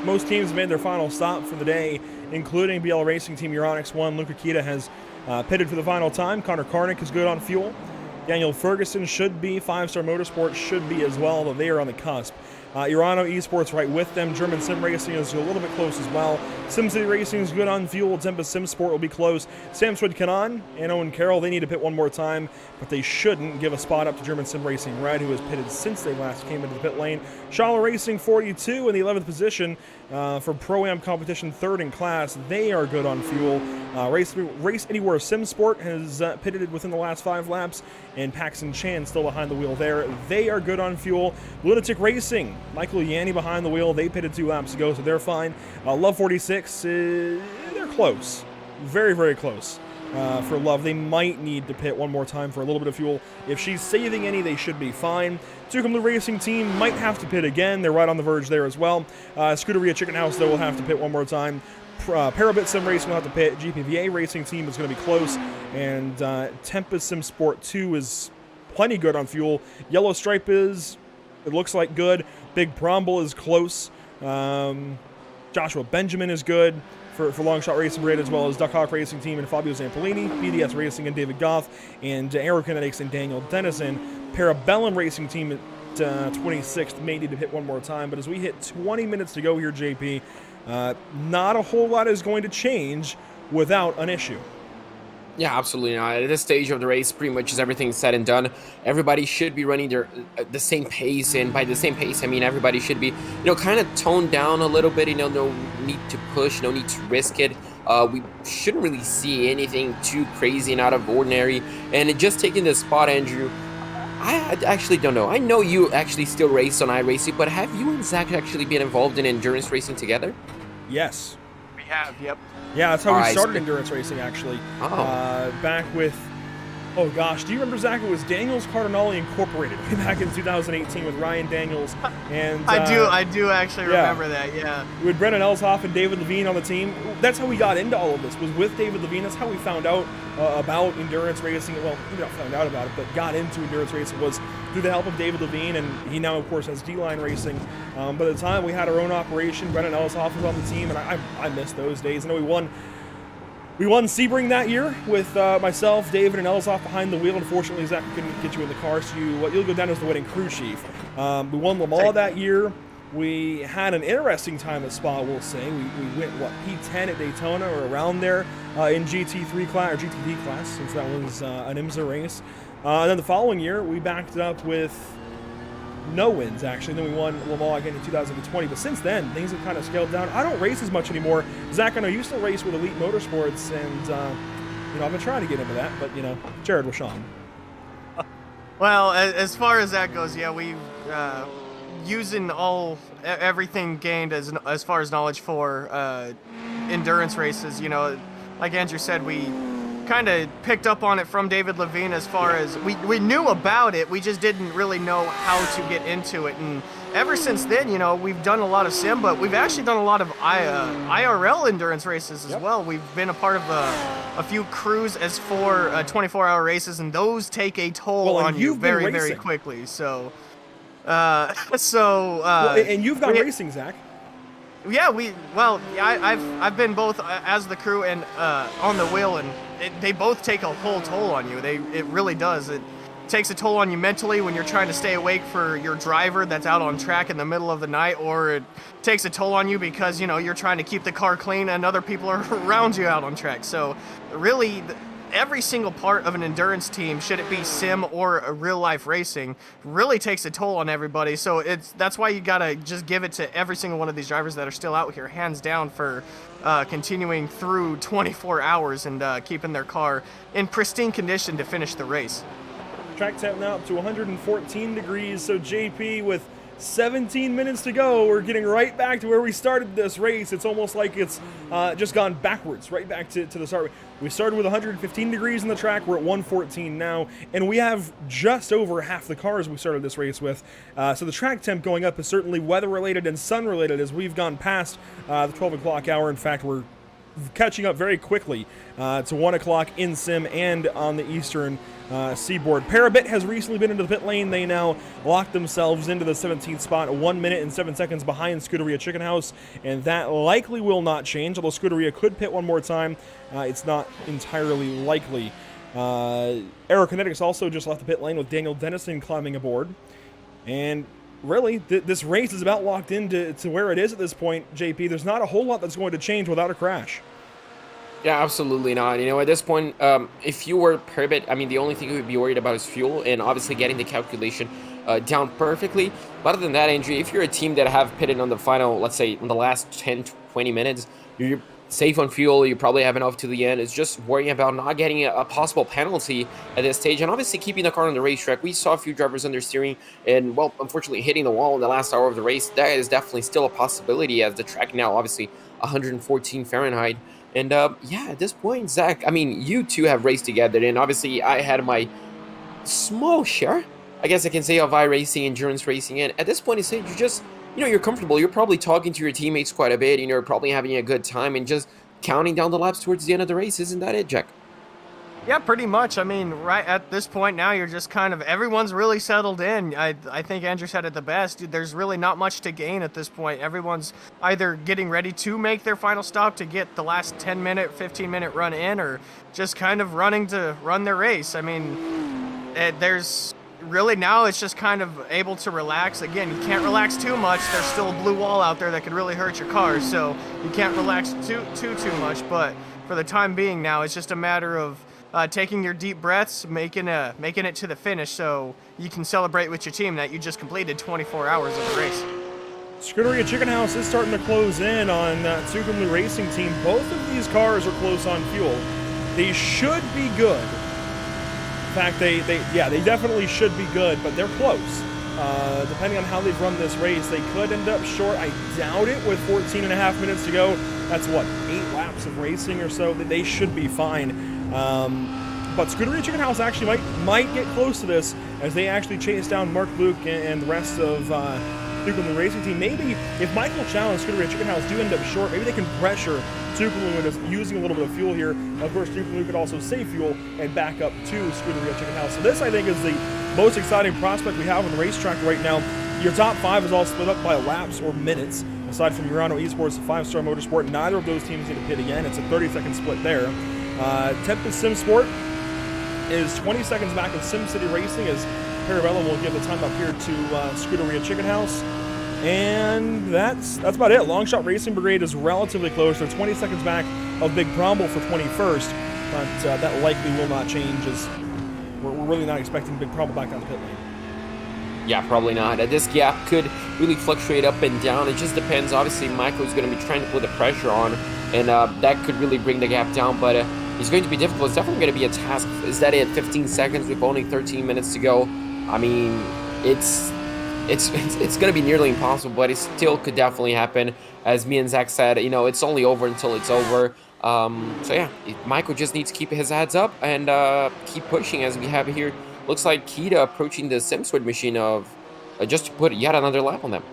Most teams made their final stop for the day, including BL Racing Team Euronics 1. Luca Kita has pitted for the final time. Connor Karnick is good on fuel. Daniel Ferguson should be. 5-Star Motorsports should be as well, though they are on the cusp. Urano Esports right with them. German Sim Racing is a little bit close as well. SimCity Racing is good on fuel. Tempest Sim Sport will be close. Samswood Kanan and Owen Carroll, they need to pit one more time, but they shouldn't give a spot up to German Sim Racing Red, who has pitted since they last came into the pit lane. Shala Racing 42 in the 11th position for Pro-Am competition, 3rd in class. They are good on fuel. Race Anywhere Sim Sport has pitted within the last 5 laps, and Paxton Chan still behind the wheel there. They are good on fuel. Lunatic Racing, Michael Yanni behind the wheel. They pitted 2 laps ago, so they're fine. Love 46, they're close. Very, very close for Love. They might need to pit one more time for a little bit of fuel. If she's saving any, they should be fine. Tucumlu Racing Team might have to pit again. They're right on the verge there as well. Scuderia Chicken House, though, will have to pit one more time. Parabit Sim Racing will have to pit. GPVA Racing Team is going to be close. And Tempest Sim Sport 2 is plenty good on fuel. Yellow Stripe is, it looks like, good. Big Promble is close. Joshua Benjamin is good for Longshot Racing Brand, as well as Duck Hawk Racing Team and Fabio Zampolini, BDS Racing and David Goff, and Aerokinetics and Daniel Dennison. Parabellum Racing Team at 26th may need to hit one more time, but as we hit 20 minutes to go here, JP, not a whole lot is going to change without an issue. Yeah, absolutely not. At this stage of the race, pretty much everything said and done. Everybody should be running the same pace, and by the same pace, I mean everybody should be, kind of toned down a little bit. No need to push, no need to risk it. We shouldn't really see anything too crazy and out of ordinary. And just taking this spot, Andrew, I actually don't know. I know you actually still race on iRacing, but have you and Zach actually been involved in endurance racing together? Yes. We have, yep. Yeah, that's how we started endurance racing, actually. Back with, oh gosh, do you remember, Zach? It was Daniels Cardinale Incorporated way back in 2018 with Ryan Daniels. And I do actually remember that, yeah. With Brennan Elshoff and David Levine on the team. That's how we got into all of this, was with David Levine. That's how we found out about endurance racing. Well, we not found out about it, but got into endurance racing was through the help of David Levine, and he now, of course, has D-Line Racing. By the time we had our own operation, Brennan Elshoff was on the team, and I missed those days. I know we won Sebring that year with myself, David, and Elshoff behind the wheel. Unfortunately, Zach couldn't get you in the car, so you'll go down as the winning crew chief. We won Le Mans that year. We had an interesting time at Spa, we'll say. We went, P10 at Daytona or around there in GT3 class, or GTD class, since that was an IMSA race. And then the following year, we backed it up with no wins, actually. Then we won Le Mans again in 2020. But since then, things have kind of scaled down. I don't race as much anymore. Zach, I know you still race with Elite Motorsports, and I've been trying to get into that, but Jared Washon. Well, as far as that goes, yeah, we've using everything gained as far as knowledge for endurance races. Like Andrew said, we kind of picked up on it from David Levine. As far as we knew about it, we just didn't really know how to get into it. And ever since then, we've done a lot of sim, but we've actually done a lot of IRL endurance races as well. We've been a part of a few crews as for 24-hour races, and those take a toll on you very, very quickly. So, and you've gone racing, Zach. Yeah, I've been both as the crew and on the wheel, and they both take a whole toll on you. It really does. It takes a toll on you mentally when you're trying to stay awake for your driver that's out on track in the middle of the night, or it takes a toll on you because you're trying to keep the car clean and other people are around you out on track. So really, every single part of an endurance team, should it be sim or a real life racing, really takes a toll on everybody. So that's why you gotta just give it to every single one of these drivers that are still out here, hands down, for continuing through 24 hours and keeping their car in pristine condition to finish the race. Track temp now up to 114 degrees. So JP, with 17 minutes to go, we're getting right back to where we started this race. It's almost like it's just gone backwards, right back to the start. We started with 115 degrees in the track. We're at 114 now, and we have just over half the cars we started this race with. So the track temp going up is certainly weather-related and sun-related as we've gone past the 12 o'clock hour. In fact, we're catching up very quickly to 1 o'clock in sim and on the eastern seaboard. Parabit has recently been into the pit lane. They now locked themselves into the 17th spot, 1 minute and 7 seconds behind Scuderia Chicken House, and that likely will not change, although Scuderia could pit one more time. It's not entirely likely. Aerokinetics also just left the pit lane with Daniel Dennison climbing aboard. And really, this race is about locked into where it is at this point, JP. There's not a whole lot that's going to change without a crash. Yeah, absolutely not. At this point, if you were Parabit, I mean, the only thing you would be worried about is fuel and obviously getting the calculation down perfectly. But other than that, Andrew, if you're a team that have pitted on the final, let's say, in the last 10, 20 minutes, you're safe on fuel, you probably have enough to the end. It's just worrying about not getting a possible penalty at this stage, and obviously keeping the car on the racetrack. We saw a few drivers understeering and, well, unfortunately hitting the wall in the last hour of the race. That is definitely still a possibility, as the track now obviously 114 Fahrenheit. And yeah, at this point, Zach, I mean, you two have raced together, and obviously I had my small share, I guess I can say, of iRacing, endurance racing, and at this point, it's you just, you're comfortable. You're probably talking to your teammates quite a bit, and you're probably having a good time and just counting down the laps towards the end of the race. Isn't that it, Jack? Yeah, pretty much. I mean, right at this point now, you're just kind of, everyone's really settled in. I think Andrew said it the best. There's really not much to gain at this point. Everyone's either getting ready to make their final stop to get the last 10-minute, 15-minute run in, or just kind of running to run their race. I mean, there's really, now it's just kind of able to relax. Again, you can't relax too much. There's still a blue wall out there that could really hurt your car, so you can't relax too much. But for the time being now, it's just a matter of taking your deep breaths, making it to the finish, so you can celebrate with your team that you just completed 24 hours of the race. Scuderia Chicken House is starting to close in on Tucson Racing Team. Both of these cars are close on fuel. They should be good. In fact, they definitely should be good, but they're close. Depending on how they've run this race, they could end up short. I doubt it with 14 and a half minutes to go. That's what, 8 laps of racing or so. They should be fine. But Scuderia Chicken House actually might get close to this as they actually chase down Mark Luke and the rest of Tucson Racing Team. Maybe if Michael Chow and Scuderia Chicken House do end up short, maybe they can pressure Tucson using a little bit of fuel here. Of course, Tucson could also save fuel and back up to Scuderia Chicken House. So this, I think, is the most exciting prospect we have on the racetrack right now. Your top 5 is all split up by laps or minutes. Aside from Urano Esports and 5-Star Motorsport, neither of those teams need to pit again. It's a 30-second split there. Tempest Sim Sport is 20 seconds back of Sim City Racing as Parabellum will give the time up here to Scuderia Chicken House. And that's about it. Longshot Racing Brigade is relatively close. They're 20 seconds back of Big Bromble for 21st, but that likely will not change as we're really not expecting Big Bromble back down the pit lane. Yeah, probably not. This gap could really fluctuate up and down. It just depends. Obviously, Michael's going to be trying to put the pressure on, and that could really bring the gap down, but it's going to be difficult. It's definitely going to be a task. Is that it? 15 seconds with only 13 minutes to go? I mean, it's going to be nearly impossible, but it still could definitely happen. As me and Zach said, it's only over until it's over. So yeah, Michael just needs to keep his heads up and keep pushing as we have here. Looks like Kita approaching the SimSword machine of just to put yet another lap on them.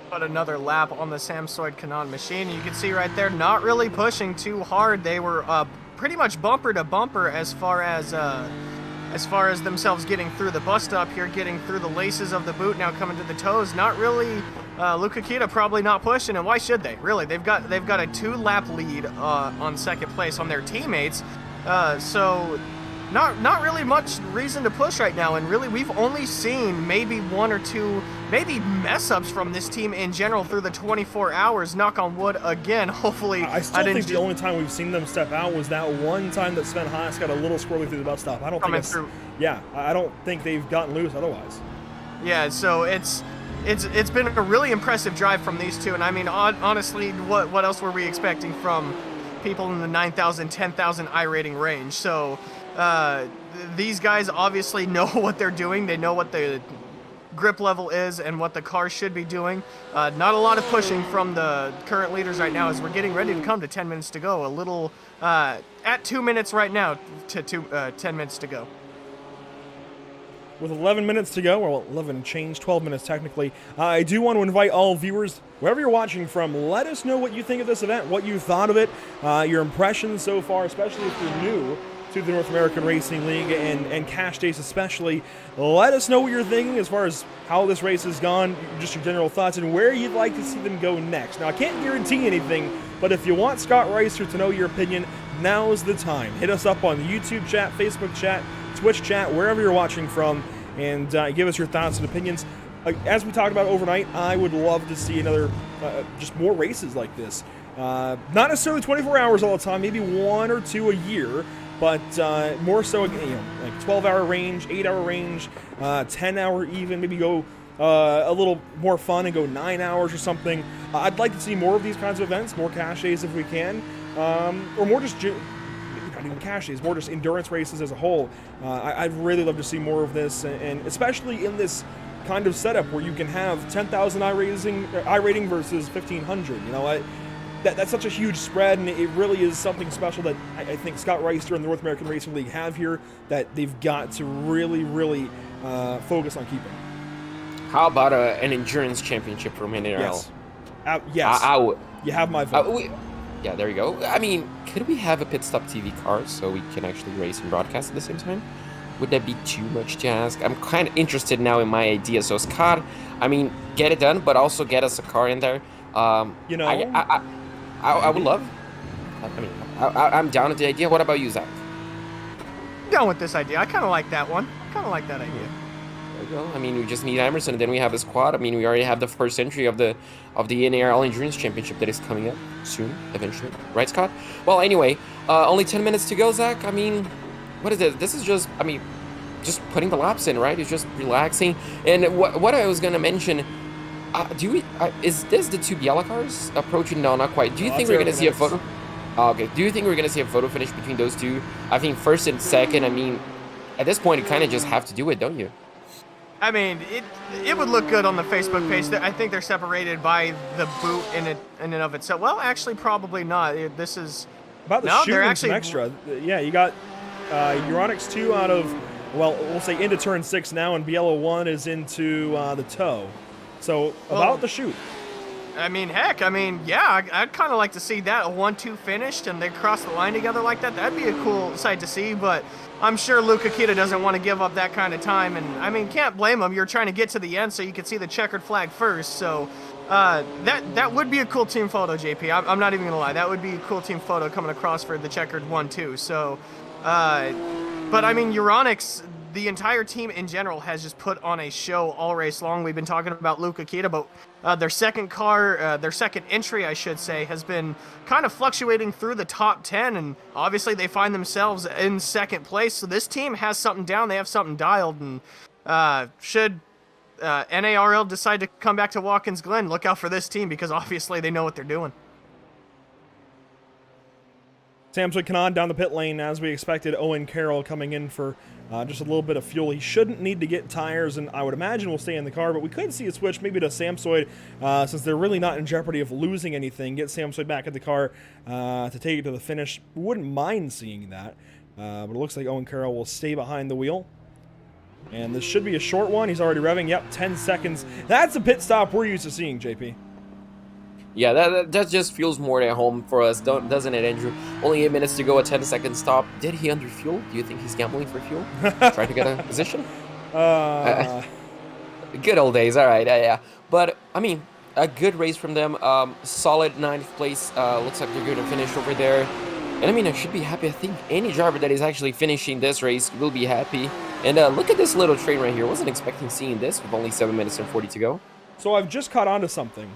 Put another lap on the Samsoid Canon machine. You can see right there, not really pushing too hard. They were pretty much bumper to bumper as far as as far as themselves getting through the bus stop here, getting through the laces of the boot, now coming to the toes. Not really. Luca Kita probably not pushing, and why should they? Really, they've got a 2-lap lead on second place on their teammates. So not really much reason to push right now, and really we've only seen maybe 1 or 2 maybe mess ups from this team in general through the 24 hours. Knock on wood again. Hopefully, I still think the only time we've seen them step out was that one time that Sven Haas got a little squirrely through the bus stop. I don't think it's, yeah, I don't think they've gotten loose otherwise. Yeah, so it's been a really impressive drive from these two, and I mean honestly, what else were we expecting from people in the 9,000, 10,000 I rating range? So these guys obviously know what they're doing. They know what the grip level is and what the car should be doing. Not a lot of pushing from the current leaders right now as we're getting ready to come to 10 minutes to go. A little at 2 minutes right now to 10 minutes to go. With 11 minutes to go, well, 11 and change, 12 minutes technically, I do want to invite all viewers, wherever you're watching from, let us know what you think of this event, what you thought of it, your impressions so far, especially if you're new to the North American Racing League and Cash Days especially. Let us know what you're thinking as far as how this race has gone, just your general thoughts, and where you'd like to see them go next. Now, I can't guarantee anything, but if you want Scott Reister to know your opinion, now's the time. Hit us up on the YouTube chat, Facebook chat, Twitch chat, wherever you're watching from, and give us your thoughts and opinions. As we talked about overnight, I would love to see another, just more races like this. Not necessarily 24 hours all the time, maybe 1 or 2 a year, but more so, you know, like 12-hour range, 8-hour range, 10-hour even, maybe go a little more fun and go 9 hours or something. I'd like to see more of these kinds of events, more cash days if we can, or more just not even cash days, more just endurance races as a whole. I'd really love to see more of this, and especially in this kind of setup where you can have 10,000 I rating versus 1,500. You know, that's such a huge spread, and it really is something special that I think Scott Reister and the North American Racing League have here that they've got to really, really focus on keeping. How about an endurance championship from NARL? Yes. Yes. You have my vote. Yeah, there you go. I mean, could we have a pit stop TV car so we can actually race and broadcast at the same time? Would that be too much to ask? I'm kind of interested now in my idea. So Scott, I mean, get it done, but also get us a car in there. You know, I would love. I mean, I'm down with the idea. What about you, Zach? Down with this idea. I kind of like that one. Kind of like that idea. There you go. I mean, we just need Emerson, and then we have a squad. I mean, we already have the first entry of the NARL Endurance Championship that is coming up soon, eventually. Right, Scott? Well, anyway, only 10 minutes to go, Zach. I mean, what is this? This is just, I mean, just putting the laps in, right? It's just relaxing. And what I was going to mention, is this the two Biela cars approaching? No, not quite. Do you think we're going to see a photo? Okay. Do you think we're going to see a photo finish between those two? I think first and second, I mean, at this point, you kind of just have to do it, don't you? I mean, it would look good on the Facebook page. I think they're separated by the boot in and of itself. Well, actually, probably not. This is about the shoe and some extra. Yeah, you got Euronics 2 out of, well, we'll say into turn 6 now, and Biela 1 is into the toe. So about the shoot. I mean, heck, I mean, yeah, I'd kind of like to see that, a 1-2 finished and they cross the line together like that. That'd be a cool sight to see, but I'm sure Luca Kita doesn't want to give up that kind of time, and I mean, can't blame him. You're trying to get to the end so you can see the checkered flag first, so that would be a cool team photo, JP. I'm not even gonna lie, that would be a cool team photo coming across for the checkered 1-2. So, but I mean, Euronics, the entire team in general has just put on a show all race long. We've been talking about Luca Kita, but their second car, their second entry, I should say, has been kind of fluctuating through the top 10, and obviously they find themselves in second place. So this team has something down, they have something dialed, and should NARL decide to come back to Watkins Glen, look out for this team because obviously they know what they're doing. Samson Kanan down the pit lane as we expected. Owen Carroll coming in for just a little bit of fuel. He shouldn't need to get tires, and I would imagine will stay in the car, but we could see a switch maybe to Samsoid since they're really not in jeopardy of losing anything. Get Samsoid back in the car to take it to the finish. Wouldn't mind seeing that, but it looks like Owen Carroll will stay behind the wheel. And this should be a short one. He's already revving. Yep, 10 seconds. That's a pit stop we're used to seeing, JP. Yeah, that just feels more at home for us, doesn't it, Andrew? Only 8 minutes to go, a 10-second stop. Did he underfuel? Do you think he's gambling for fuel? Trying to get a position? Good old days, all right, yeah. But, I mean, a good race from them. Solid 9th place. Looks like they're going to finish over there. And, I mean, I should be happy. I think any driver that is actually finishing this race will be happy. And look at this little train right here. Wasn't expecting seeing this with only 7 minutes and 40 to go. So I've just caught on to something.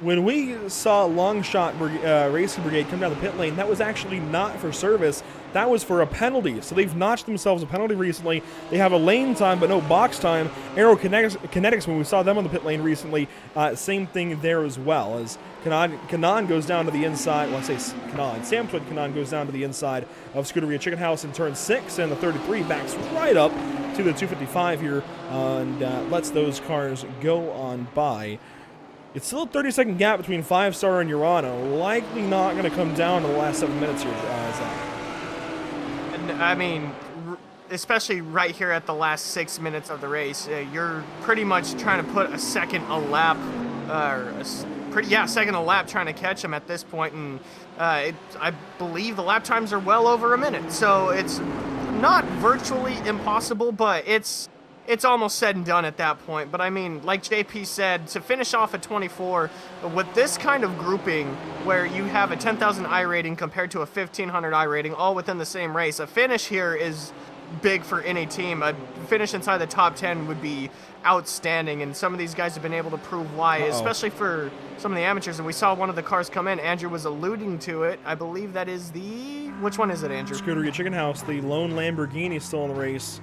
When we saw Longshot Racing Brigade come down the pit lane, that was actually not for service. That was for a penalty. So they've notched themselves a penalty recently. They have a lane time, but no box time. Aero Kinetics, when we saw them on the pit lane recently, same thing there as well. As Kanan goes down to the inside. Well, I say Kanan. Sam Twit Kanan goes down to the inside of Scuderia Chicken House in turn 6, and the 33 backs right up to the 255 here and lets those cars go on by. It's still a 30-second gap between 5-star and Urano. Likely not going to come down to the last 7 minutes here, Zach. And, I mean, especially right here at the last 6 minutes of the race, you're pretty much trying to put a second a lap, second a lap trying to catch them at this point. And I believe the lap times are well over a minute. So it's not virtually impossible, but it's almost said and done at that point. But I mean, like JP said, to finish off at 24, with this kind of grouping where you have a 10,000 I rating compared to a 1,500 I rating all within the same race, a finish here is big for any team. A finish inside the top 10 would be outstanding, and some of these guys have been able to prove why, especially for some of the amateurs. And we saw one of the cars come in. Andrew was alluding to it. I believe that is which one is it, Andrew? Scuderia Chicken House, the lone Lamborghini still in the race.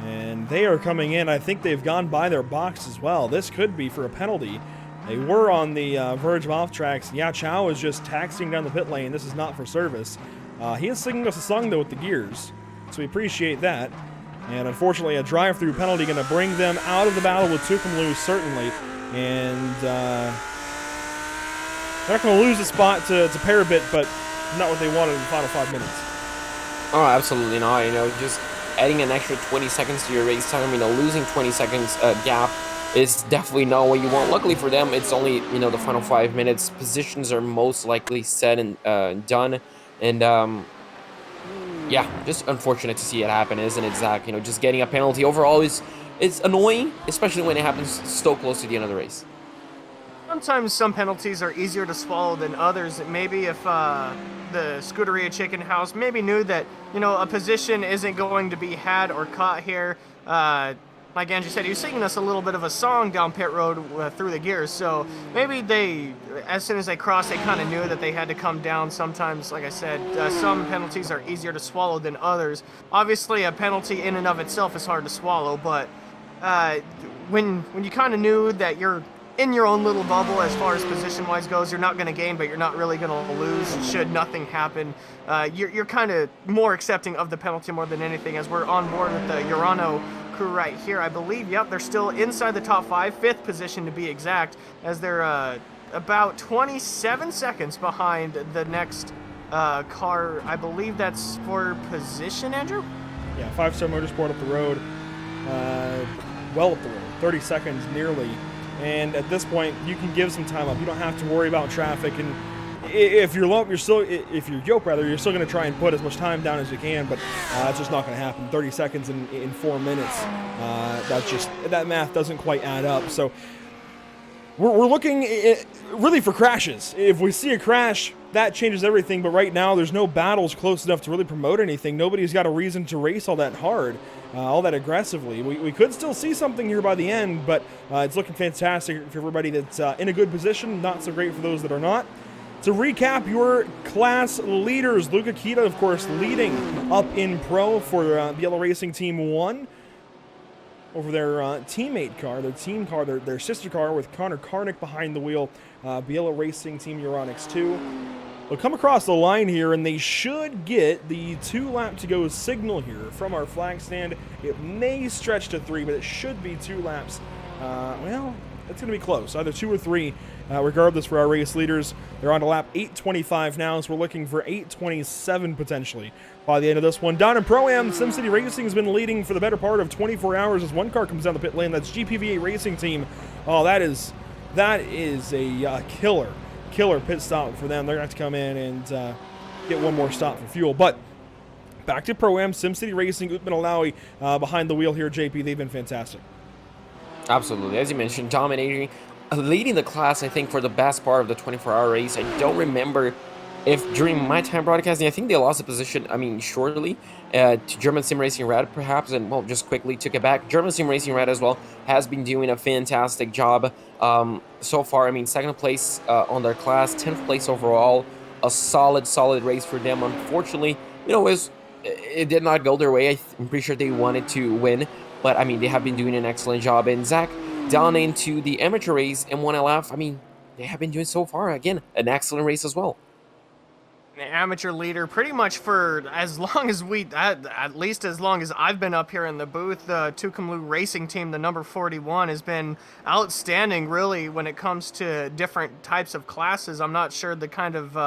And they are coming in. I think they've gone by their box as well. This could be for a penalty. They were on the verge of off tracks. Yeah, Chow is just taxiing down the pit lane. This is not for service. He is singing us a song, though, with the gears. So we appreciate that. And unfortunately, a drive-through penalty going to bring them out of the battle with Tucumlu, certainly. And they're not going to lose the spot to Parabit, but not what they wanted in the final 5 minutes. Oh, absolutely not. Just adding an extra 20 seconds to your race time, losing 20 seconds gap is definitely not what you want. Luckily for them, it's only, the final 5 minutes. Positions are most likely set and done. And, yeah, just unfortunate to see it happen, isn't it, Zach? Just getting a penalty overall it's annoying, especially when it happens so close to the end of the race. Sometimes some penalties are easier to swallow than others. Maybe if the Scuderia Chicken House maybe knew that, a position isn't going to be had or caught here. Like Andrew said, he was singing us a little bit of a song down pit road through the gears. So maybe as soon as they crossed, they kind of knew that they had to come down. Sometimes, like I said, some penalties are easier to swallow than others. Obviously, a penalty in and of itself is hard to swallow, but when you kind of knew that you're in your own little bubble as far as position-wise goes, you're not going to gain, but you're not really going to lose should nothing happen. You're kind of more accepting of the penalty more than anything, as we're on board with the Urano crew right here. I believe, they're still inside the top 5, 5th position to be exact, as they're about 27 seconds behind the next car. I believe that's for position, Andrew? Yeah, 5-star Motorsport up the road. Well up the road. 30 seconds nearly. And at this point, you can give some time up. You don't have to worry about traffic. And if you're yoke, you're still going to try and put as much time down as you can. But it's just not going to happen. 30 seconds in 4 minutes. That math doesn't quite add up. So we're looking really for crashes. If we see a crash, that changes everything. But right now, there's no battles close enough to really promote anything. Nobody's got a reason to race all that hard. All that aggressively. We could still see something here by the end, but it's looking fantastic for everybody that's in a good position, not so great for those that are not. To recap your class leaders, Luca Kita, of course, leading up in pro for Bielo Racing Team 1 over their teammate car, their team car, their sister car with Connor Karnick behind the wheel. Bielo Racing Team Euronics 2. They'll come across the line here, and they should get the 2 lap to go signal here from our flag stand. It may stretch to 3, but it should be 2 laps. Well, it's going to be close, either 2 or 3, regardless for our race leaders. They're on to lap 8:25 now, so we're looking for 8:27 potentially by the end of this one. Down in Pro-Am, SimCity Racing has been leading for the better part of 24 hours as one car comes down the pit lane. That's GPVA Racing Team. Oh, that is that is a killer pit stop for them. They're going to have to come in and get one more stop for fuel. But back to Pro-Am, SimCity Racing, Uthman Alawi behind the wheel here, JP. They've been fantastic. Absolutely. As you mentioned, dominating, leading the class, I think, for the best part of the 24-hour race. I don't remember if during my time broadcasting, I think they lost the position, shortly to German Sim Racing Red, perhaps, and, well, just quickly took it back. German Sim Racing Red as well has been doing a fantastic job so far. Second place on their class, 10th place overall, a solid race for them. Unfortunately, it did not go their way. I'm pretty sure they wanted to win, but, they have been doing an excellent job. And Zach, down into the amateur race, M1LF, they have been doing so far, again, an excellent race as well. The amateur leader pretty much for as long as at least as long as I've been up here in the booth. The Tucumlu racing team, the number 41, has been outstanding really when it comes to different types of classes. I'm not sure the kind of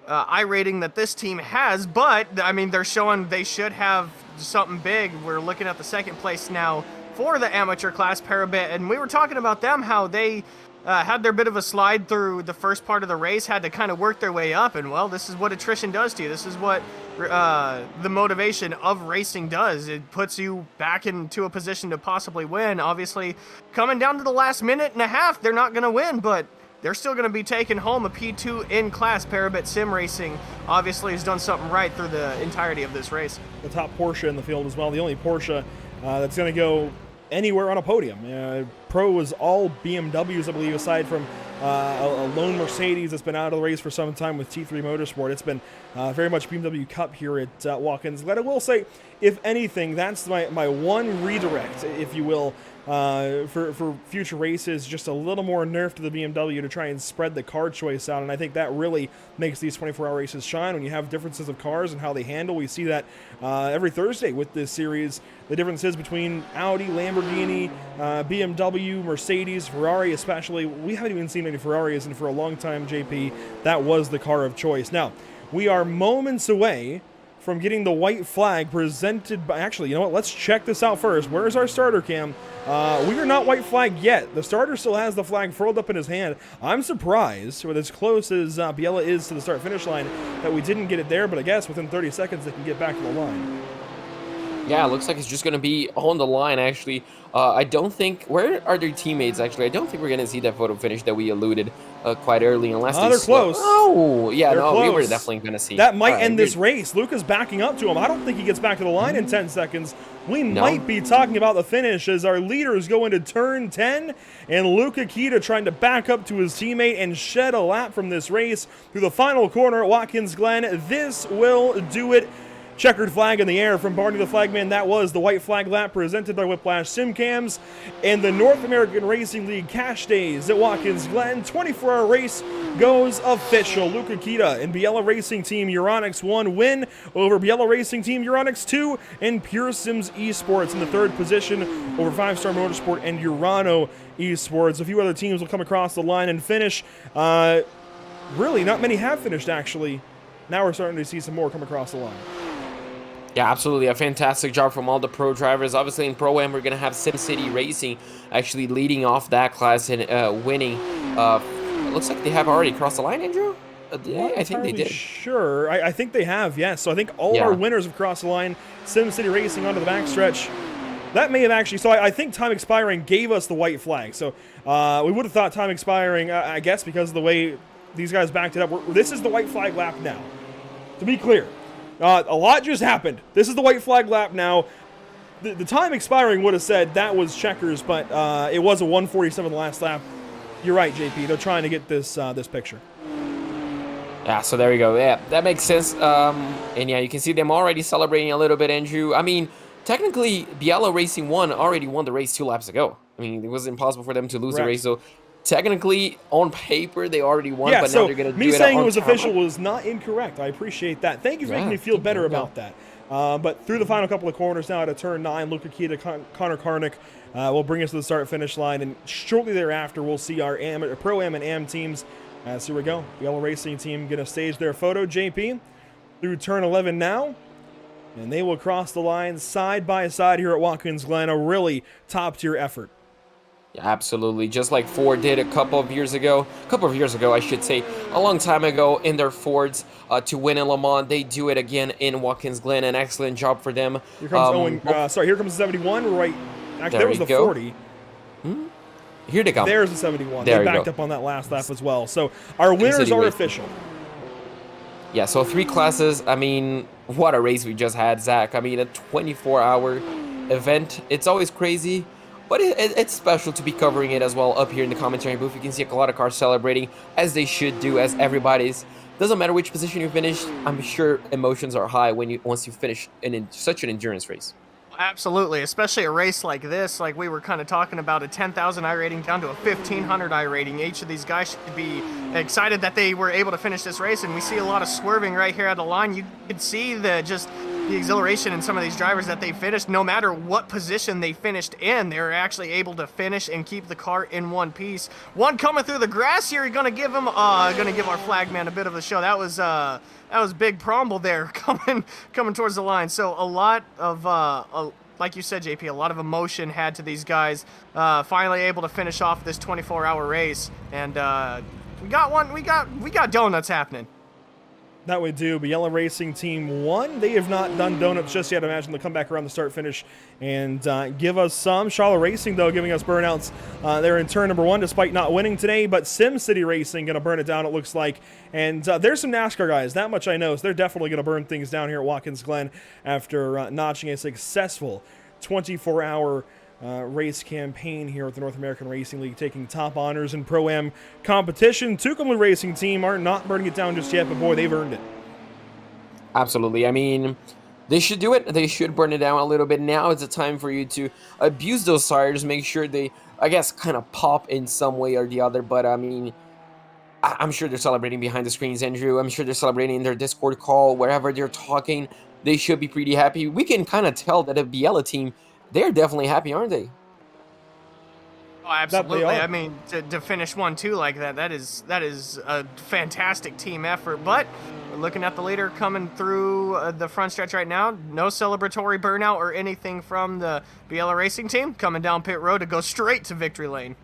I rating that this team has, but they're showing they should have something big. We're looking at the second place now for the amateur class Parabit, and we were talking about them, how they had their bit of a slide through the first part of the race, had to kind of work their way up, and, well, this is what attrition does to you. This is what the motivation of racing does. It puts you back into a position to possibly win. Obviously, coming down to the last minute and a half, they're not going to win, but they're still going to be taking home a P2 in class. Parabit Sim Racing obviously has done something right through the entirety of this race. The top Porsche in the field as well, the only Porsche that's going to go anywhere on a podium. Pro was all BMWs, I believe, aside from a lone Mercedes that's been out of the race for some time with T3 Motorsport. It's been very much BMW Cup here at Watkins Glen. I will say, if anything, that's my one redirect, if you will, for future races, just a little more nerf to the BMW to try and spread the car choice out, and I think that really makes these 24-hour races shine when you have differences of cars and how they handle. We see that every Thursday with this series, the differences between Audi, Lamborghini, BMW, Mercedes, Ferrari especially. We haven't even seen any Ferraris, and for a long time, JP, that was the car of choice. Now, we are moments away from getting the white flag presented by... Actually, you know what? Let's check this out first. Where's our starter cam? We are not white flag yet. The starter still has the flag furled up in his hand. I'm surprised, with as close as Biella is to the start-finish line, that we didn't get it there, but I guess within 30 seconds they can get back to the line. Yeah, it looks like it's just going to be on the line, actually. I don't think... Where are their teammates, actually? I don't think we're going to see that photo finish that we alluded quite early, unless they're close. Oh, yeah, they're no, close. we were definitely going to see. That might end this race. Luca's backing up to him. I don't think he gets back to the line in 10 seconds. We might be talking about the finish as our leaders go into turn 10, and Luca Kita trying to back up to his teammate and shed a lap from this race through the final corner at Watkins Glen. This will do it. Checkered flag in the air from Barney the Flagman. That was the white flag lap presented by Whiplash Simcams and the North American Racing League Cash Days at Watkins Glen. 24-hour race goes official. Luca Kita and Biella Racing Team Euronics 1 win over Biella Racing Team Euronics 2 and Pure Sims Esports in the third position over 5-Star Motorsport and Urano Esports. A few other teams will come across the line and finish. Really, not many have finished, actually. Now we're starting to see some more come across the line. Yeah, absolutely. A fantastic job from all the pro drivers. Obviously, in Pro-Am, we're going to have SimCity Racing actually leading off that class and winning. It looks like they have already crossed the line, Andrew? Yeah, I think they did. Sure. I think they have, yes. So I think all our winners have crossed the line. SimCity Racing onto the backstretch. That may have actually... So I think time expiring gave us the white flag. So we would have thought time expiring, I guess, because of the way these guys backed it up. This is the white flag lap now. To be clear. A lot just happened. This is the white flag lap now. The time expiring would have said that was checkers, but it was a 147 last lap. You're right, JP. They're trying to get this this picture. Yeah, so there we go. Yeah, that makes sense. And yeah, you can see them already celebrating a little bit, Andrew. Technically, Biella Racing 1 already won the race 2 laps ago. It was impossible for them to lose the race, so... Technically, on paper, they already won, but now they're going to do it on me saying it was official was not incorrect. I appreciate that. Thank you for making me feel better about that. But through the final couple of corners now at turn 9, Luca Kita, Connor Karnick will bring us to the start-finish line, and shortly thereafter, we'll see our Pro-Am and Am teams. So here we go. The Yellow Racing team going to stage their photo, JP, through turn 11 now. And they will cross the line side by side here at Watkins Glen. A really top-tier effort. Yeah, absolutely. Just like Ford did a couple of years ago, I should say, a long time ago in their Fords to win in Le Mans. They do it again in Watkins Glen. An excellent job for them. Here comes Owen. Sorry, here comes the 71. Right. Actually, There there was we the go. 40. Here they come. There's the 71. There They you backed go. up on that last lap as well. So our winners City are Racing. official. Yeah, so 3 classes. I mean, what a race we just had, Zach. I mean, a 24-hour event. It's always crazy, but it's special to be covering it as well up here in the commentary booth. You can see a lot of cars celebrating, as they should do, as everybody's. Doesn't matter which position you finished. I'm sure emotions are high once you finish such an endurance race. Absolutely, especially a race like this, like we were kind of talking about, a 10,000 I rating down to a 1,500 I rating. Each of these guys should be excited that they were able to finish this race, and we see a lot of swerving right here at the line. You could see the exhilaration in some of these drivers that they finished. No matter what position they finished in, they were actually able to finish and keep the car in one piece. One coming through the grass here, gonna give our flag man a bit of a show. That was Big Promble there coming towards the line. So a lot of like you said, JP, a lot of emotion had to these guys. Finally able to finish off this 24-hour race, and we got donuts happening. That we do. Biella Racing Team 1. They have not done donuts just yet. I imagine they'll come back around the start-finish and give us some. Charlotte Racing, though, giving us burnouts. They're in turn number 1 despite not winning today, but Sim City Racing going to burn it down, it looks like. And there's some NASCAR guys, that much I know, so they're definitely going to burn things down here at Watkins Glen after notching a successful 24-hour race campaign here with the North American Racing League, taking top honors in Pro-Am competition. Tucson Racing Team are not burning it down just yet, but boy, they've earned it. Absolutely. I mean, they should do it. They should burn it down a little bit. Now is the time for you to abuse those tires, make sure they, I guess, kind of pop in some way or the other. But I mean, I'm sure they're celebrating behind the screens, Andrew. I'm sure they're celebrating in their Discord call, wherever they're talking. They should be pretty happy. We can kind of tell that a Biella team, they're definitely happy, aren't they? Oh, absolutely. I mean, to finish 1-2 like that is a fantastic team effort. But we're looking at the leader coming through the front stretch right now. No celebratory burnout or anything from the Biella Racing Team. Coming down pit road to go straight to victory lane.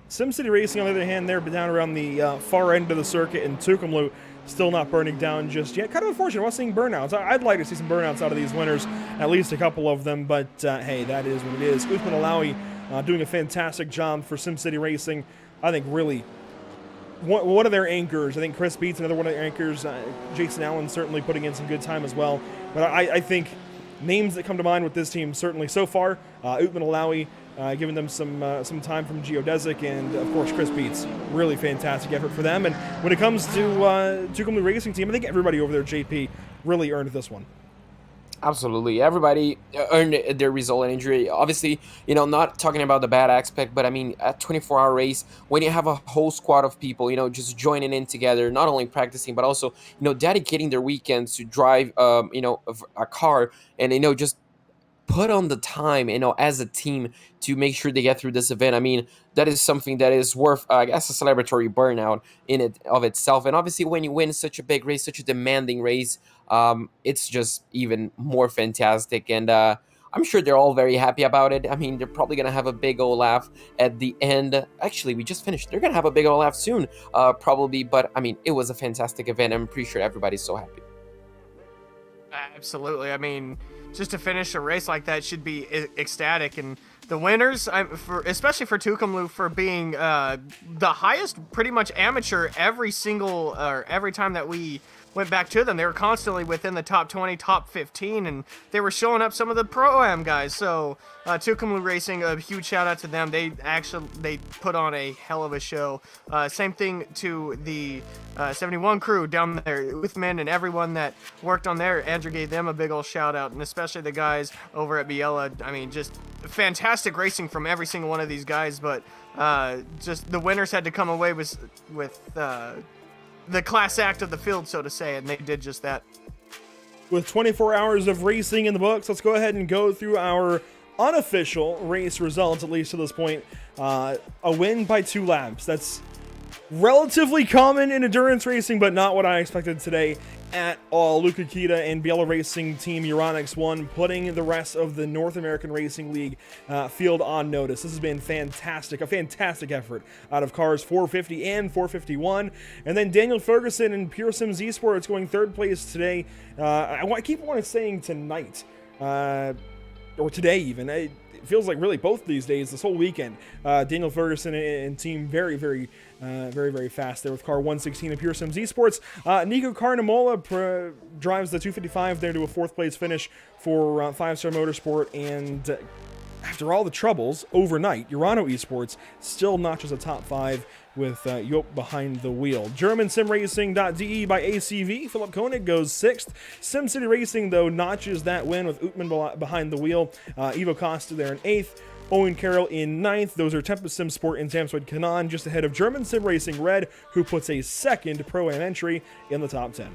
SimCity Racing, on the other hand, they're down around the far end of the circuit, and Tucumlu still not burning down just yet. Kind of unfortunate. I was seeing burnouts. I'd like to see some burnouts out of these winners, at least a couple of them, but hey, that is what it is. Uthman Alawi doing a fantastic job for SimCity Racing. I think really one of their anchors. I think Chris Beats, another one of their anchors. Jason Allen certainly putting in some good time as well. But I think names that come to mind with this team certainly so far, Uthman Alawi, giving them some time from Geodesic, and of course Chris Beats. Really fantastic effort for them. And when it comes to Tucumlu Racing Team, I think everybody over there, JP, really earned this one. Absolutely. Everybody earned their result and injury. Obviously, not talking about the bad aspect, but I mean, a 24-hour race, when you have a whole squad of people, just joining in together, not only practicing, but also, dedicating their weekends to drive, a car and, just put on the time, as a team to make sure they get through this event. I mean, that is something that is worth, I guess, a celebratory burnout in it of itself. And obviously, when you win such a big race, such a demanding race, it's just even more fantastic. And I'm sure they're all very happy about it. I mean, they're probably going to have a big old laugh at the end. Actually, we just finished. They're going to have a big old laugh soon, probably. But, I mean, it was a fantastic event. I'm pretty sure everybody's so happy. Absolutely. I mean, just to finish a race like that should be ecstatic. And the winners, especially for Tucumlu, for being the highest pretty much amateur every time that we went back to them. They were constantly within the top 20, top 15, and they were showing up some of the Pro-Am guys. So Tucumlu Racing, a huge shout out to them. They put on a hell of a show. Same thing to the 71 crew down there, Uthman and everyone that worked on there. Andrew gave them a big old shout out, and especially the guys over at Biella. I mean, just fantastic racing from every single one of these guys, but just the winners had to come away with the class act of the field, so to say, and they did just that. With 24 hours of racing in the books, let's go ahead and go through our unofficial race results, at least to this point. A win by 2 laps. That's relatively common in endurance racing, but not what I expected today. at all. Luca Kita and Biela Racing Team Euronics 1 putting the rest of the North American Racing League field on notice. This has been fantastic, a fantastic effort out of cars 450 and 451. And then Daniel Ferguson and Pure Sims Esports going third place today. I keep wanting saying tonight, or today even. It feels like really both these days, this whole weekend. Daniel Ferguson and team very fast there with car 116 of Pure Sims Esports. Nico Carnamola drives the 255 there to a fourth place finish for Five Star Motorsport, and after all the troubles overnight, Urano Esports still notches a top 5 with Joop behind the wheel. German Sim Racing.de by ACV, Philip Koenig goes 6th. SimCity Racing, though, notches that win with Utman behind the wheel. Ivo Costa there in 8th. Owen Carroll in 9th. Those are Tempest Sim Sport and Samsung Kanan just ahead of German Sim Racing Red, who puts a second Pro-Am entry in the top 10.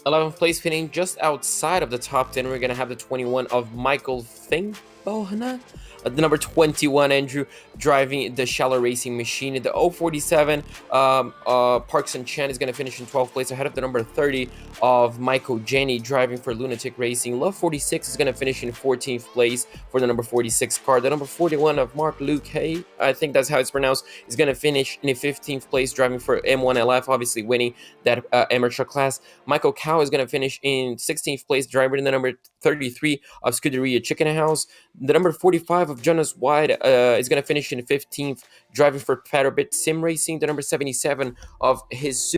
11th place finishing just outside of the top 10. We're going to have the 21 of Michael Thingbohna. The number 21, Andrew, driving the Shallow Racing Machine. The 047, Parkson Chan is going to finish in 12th place ahead of the number 30 of Michael Jenny driving for Lunatic Racing. Love 46 is going to finish in 14th place for the number 46 car. The number 41 of Mark Luke Hay, I think that's how it's pronounced, is going to finish in 15th place driving for M1LF, obviously winning that amateur class. Michael Cow is going to finish in 16th place driving the number 33 of Scuderia Chicken House. The number 45 of Jonas Wide is going to finish in 15th, driving for Peterbit Sim Racing. The number 77 of Jesus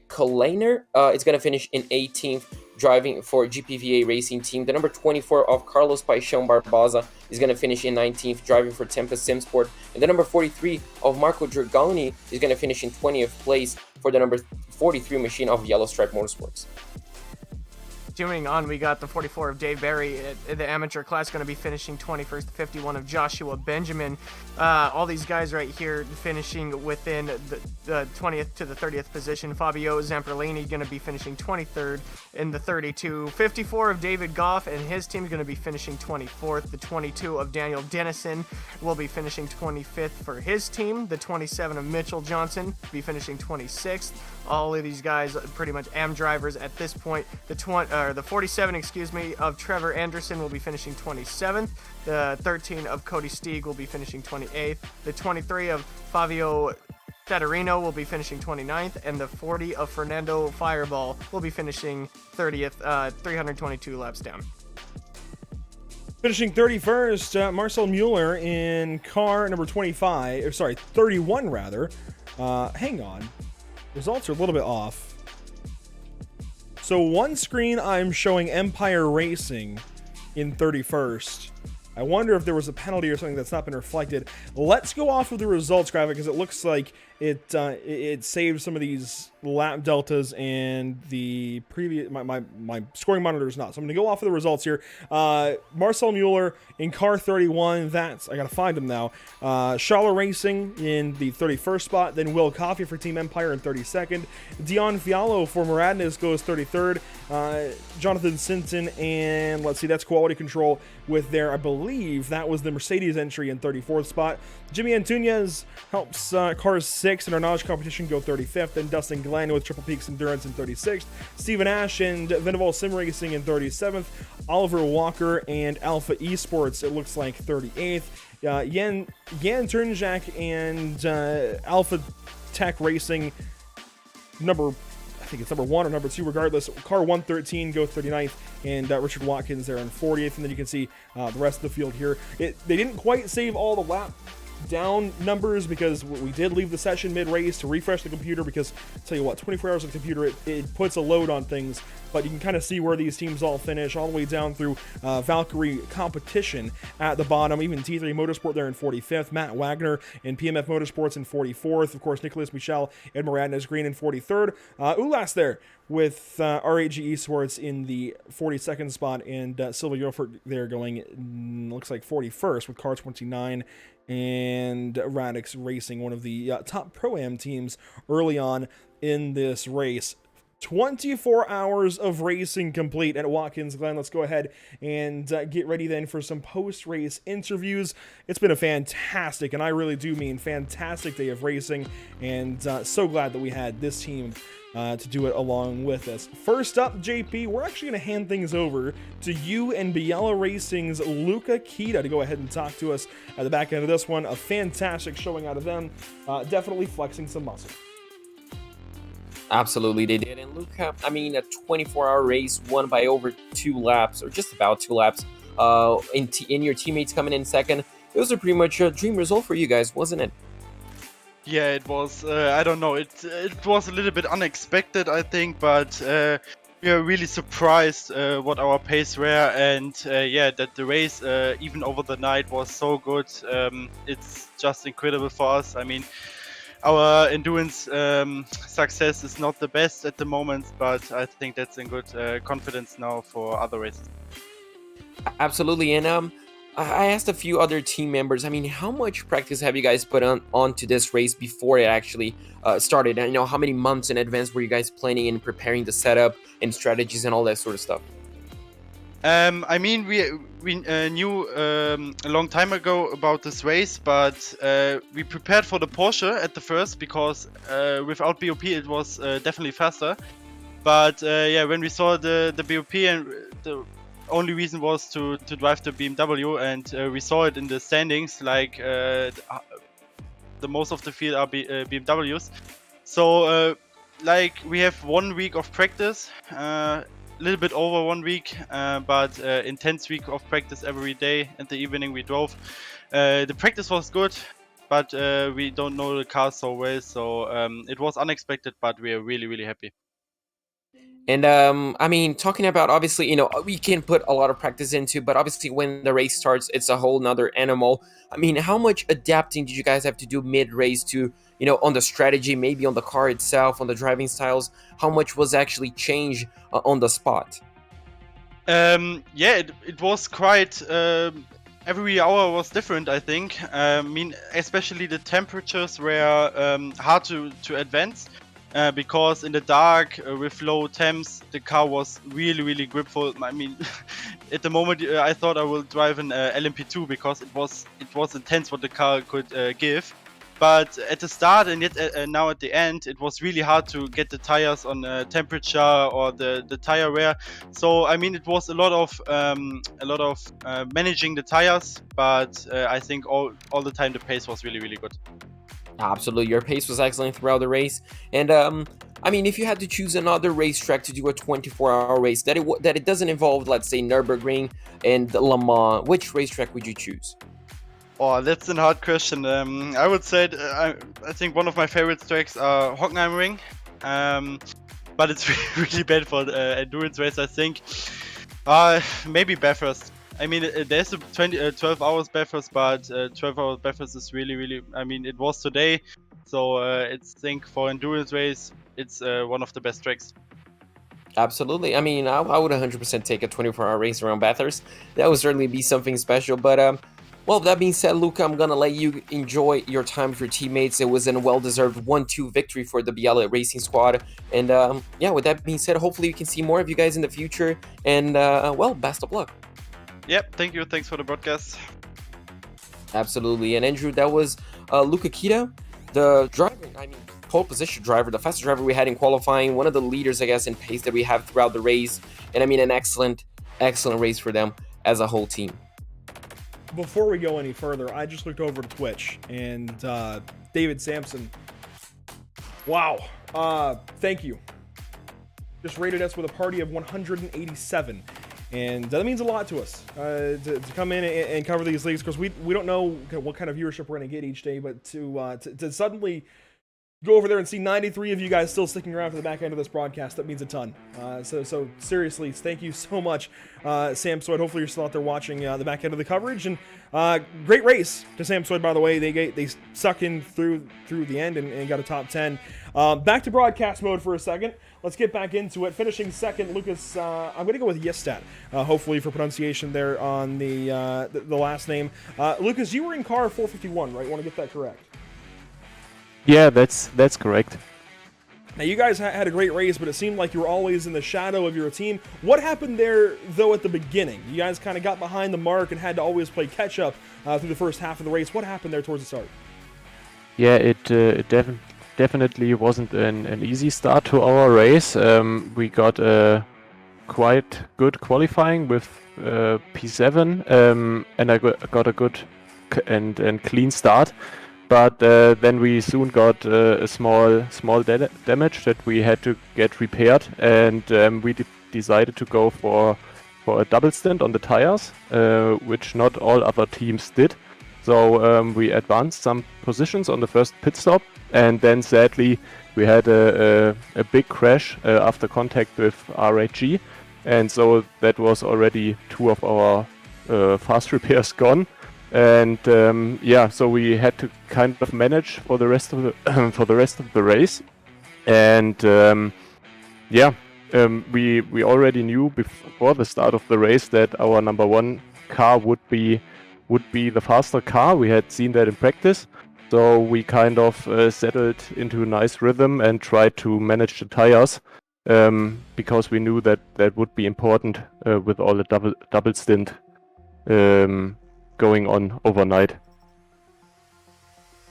Kolaner is going to finish in 18th, driving for GPVA Racing Team. The number 24 of Carlos Paixão Barbosa is going to finish in 19th, driving for Tempest Sim Sport. And the number 43 of Marco Dragoni is going to finish in 20th place for the number 43 machine of Yellow Stripe Motorsports. Continuing on, we got the 44 of Dave Barry. The amateur class going to be finishing 21st. The 51 of Joshua Benjamin. All these guys right here finishing within the 20th to the 30th position. Fabio Zamperlini going to be finishing 23rd in the 32. 54 of David Goff and his team is going to be finishing 24th. The 22 of Daniel Dennison will be finishing 25th for his team. The 27 of Mitchell Johnson will be finishing 26th. All of these guys are pretty much AM drivers at this point. The 47, of Trevor Anderson will be finishing 27th. The 13 of Cody Steeg will be finishing 28th. The 23 of Fabio Federino will be finishing 29th, and the 40 of Fernando Fireball will be finishing 30th, 322 laps down. Finishing 31st, Marcel Mueller in car number 31 rather. Hang on. Results are a little bit off. So one screen I'm showing Empire Racing in 31st. I wonder if there was a penalty or something that's not been reflected. Let's go off of the results graphic because it looks like it saved some of these lap deltas and the previous my scoring monitor is not. So I'm gonna go off of the results here. Marcel Mueller in car 31. That's I gotta find him now. Shala Racing in the 31st spot. Then Will Coffey for Team Empire in 32nd. Dion Fiallo for Moradnes goes 33rd. Jonathan Sinton and let's see, that's Quality Control with their, I believe that was the Mercedes entry in 34th spot. Jimmy Antunes helps cars 6 in our knowledge competition go 35th, and Dustin Glenn with Triple Peaks Endurance in 36th. Stephen Ash and Venable Sim Racing in 37th. Oliver Walker and Alpha Esports, it looks like 38th. Jan Turnjak and Alpha Tech Racing, I think it's number 1 or number 2, regardless. Car 113 goes 39th, and Richard Watkins there in 40th. And then you can see the rest of the field here. They didn't quite save all the lap down numbers because we did leave the session mid-race to refresh the computer because, I'll tell you what, 24 hours of the computer, it puts a load on things. But you can kind of see where these teams all finish, all the way down through Valkyrie Competition at the bottom. Even T3 Motorsport there in 45th. Matt Wagner and PMF Motorsports in 44th. Of course, Nicholas Michel and Moradnes Green in 43rd. Ulas there with RAG Esports in the 42nd spot. And Silva Guilford there going, looks like 41st with car 29. And Radix Racing, one of the top Pro-Am teams early on in this race. 24 hours of racing complete at Watkins Glen. Let's go ahead and get ready then for some post-race interviews. It's been a fantastic, and I really do mean fantastic day of racing, and so glad that we had this team to do it along with us. First up, JP, we're actually going to hand things over to you and Biella Racing's Luca Kita to go ahead and talk to us at the back end of this one. A fantastic showing out of them, definitely flexing some muscle. Absolutely, they did. And Luca, I mean, a 24-hour race won by over 2 laps, or just about 2 laps, in your teammates coming in second. It was a pretty much a dream result for you guys, wasn't it? Yeah, it was. I don't know. It was a little bit unexpected, I think, but we are really surprised what our pace were, and that the race even over the night was so good. It's just incredible for us. I mean, our endurance success is not the best at the moment, but I think that's in good confidence now for other races. Absolutely, and I asked a few other team members, I mean, how much practice have you guys put onto this race before it actually started? And, how many months in advance were you guys planning and preparing the setup and strategies and all that sort of stuff? I mean, we knew a long time ago about this race, but we prepared for the Porsche at the first because without BOP it was definitely faster. But when we saw the BOP, and the only reason was to drive the BMW, and we saw it in the standings, like the most of the field are BMWs. So we have 1 week of practice, a little bit over 1 week, but intense week of practice every day. In the evening we drove. The practice was good, but we don't know the car so well, so it was unexpected, but we are really, really happy. And I mean, talking about, obviously, we can put a lot of practice into, but obviously when the race starts, it's a whole nother animal. I mean, how much adapting did you guys have to do mid-race to, on the strategy, maybe on the car itself, on the driving styles? How much was actually changed on the spot? It was quite... every hour was different, I think. I mean, especially the temperatures were hard to advance. Because in the dark with low temps the car was really, really gripful. I mean, at the moment I thought I will drive an LMP2 because it was intense what the car could give. But at the start and yet now at the end, it was really hard to get the tires on temperature or the tire wear. So I mean, it was a lot of managing the tires, but I think all the time the pace was really, really good. Absolutely, your pace was excellent throughout the race. And I mean, if you had to choose another racetrack to do a 24-hour race that it doesn't involve, let's say, Nürburgring and Le Mans, which racetrack would you choose? Oh, that's a hard question. I would say I think one of my favorite tracks are Hockenheimring, but it's really bad for endurance race, I think. Maybe Bathurst. I mean, there's a 12 hours Bathurst, but 12 hours Bathurst is really, really... I mean, it was today, so I think for endurance race, it's one of the best tracks. Absolutely. I mean, I would 100% take a 24-hour race around Bathurst. That would certainly be something special, but... well, that being said, Luca, I'm going to let you enjoy your time with your teammates. It was a well-deserved 1-2 victory for the Biella Racing Squad. And with that being said, hopefully we can see more of you guys in the future. And, best of luck. Yep, thank you. Thanks for the broadcast. Absolutely. And Andrew, that was Luca Kita, the driver, pole position driver, the fastest driver we had in qualifying, one of the leaders, I guess, in pace that we have throughout the race. And an excellent race for them as a whole team. Before we go any further, I just looked over to Twitch, and David Sampson, wow, thank you. Just rated us with a party of 187. And that means a lot to us to come in and cover these leagues, because we don't know what kind of viewership we're going to get each day, but to suddenly go over there and see 93 of you guys still sticking around for the back end of this broadcast, that means a ton. So seriously, thank you so much, Sam Soyd. Hopefully you're still out there watching the back end of the coverage. And great race to Sam Soyd, by the way. They stuck in through the end and got a top 10. Back to broadcast mode for a second. Let's get back into it. Finishing second, Lucas, I'm going to go with Yestat, hopefully for pronunciation there on the last name. Lucas, you were in car 451, right? Want to get that correct? Yeah, that's correct. Now, you guys had a great race, but it seemed like you were always in the shadow of your team. What happened there, though, at the beginning? You guys kind of got behind the mark and had to always play catch-up through the first half of the race. What happened there towards the start? Yeah, it definitely wasn't an easy start to our race. We got a quite good qualifying with P7, and I got a good and clean start. But then we soon got a small damage that we had to get repaired, and we decided to go for a double stint on the tires, which not all other teams did. So we advanced some positions on the first pit stop, and then sadly we had a big crash after contact with RAG, and so that was already 2 of our fast repairs gone. And so we had to kind of manage for the rest of the race, and we already knew before the start of the race that our number 1 car would be the faster car. We had seen that in practice, so we kind of settled into a nice rhythm and tried to manage the tires, because we knew that would be important with all the double stint going on overnight.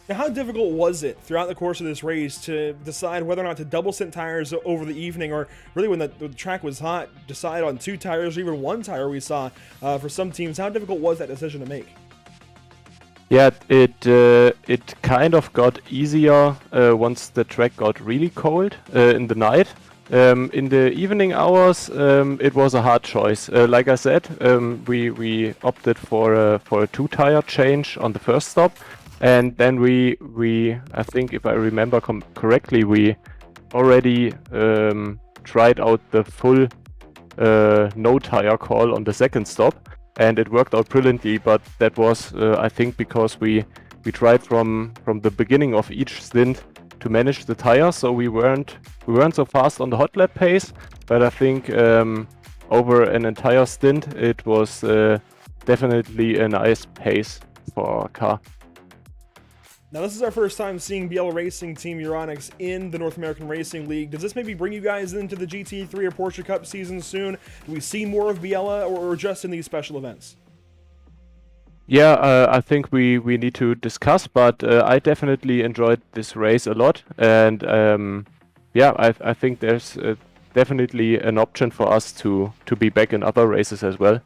Now, how difficult was it throughout the course of this race to decide whether or not to double stint tires over the evening, or really when the track was hot, decide on 2 tires or even 1 tire we saw for some teams? How difficult was that decision to make? Yeah, it kind of got easier once the track got really cold in the night. In the evening hours, it was a hard choice. Like I said, we opted for a 2 tire change on the first stop, and then we I think if I remember correctly, we already tried out the full no tire call on the second stop, and it worked out brilliantly. But that was I think because we tried from the beginning of each stint to manage the tires, so we weren't so fast on the hot lap pace, but I think over an entire stint it was definitely a nice pace for our car. Now, this is our first time seeing BL Racing Team Euronics in the North American Racing League. Does this maybe bring you guys into the GT3 or Porsche Cup season soon? Do we see more of Biella, or just in these special events? Yeah, I think we need to discuss, but I definitely enjoyed this race a lot, and I think there's definitely an option for us to be back in other races as well.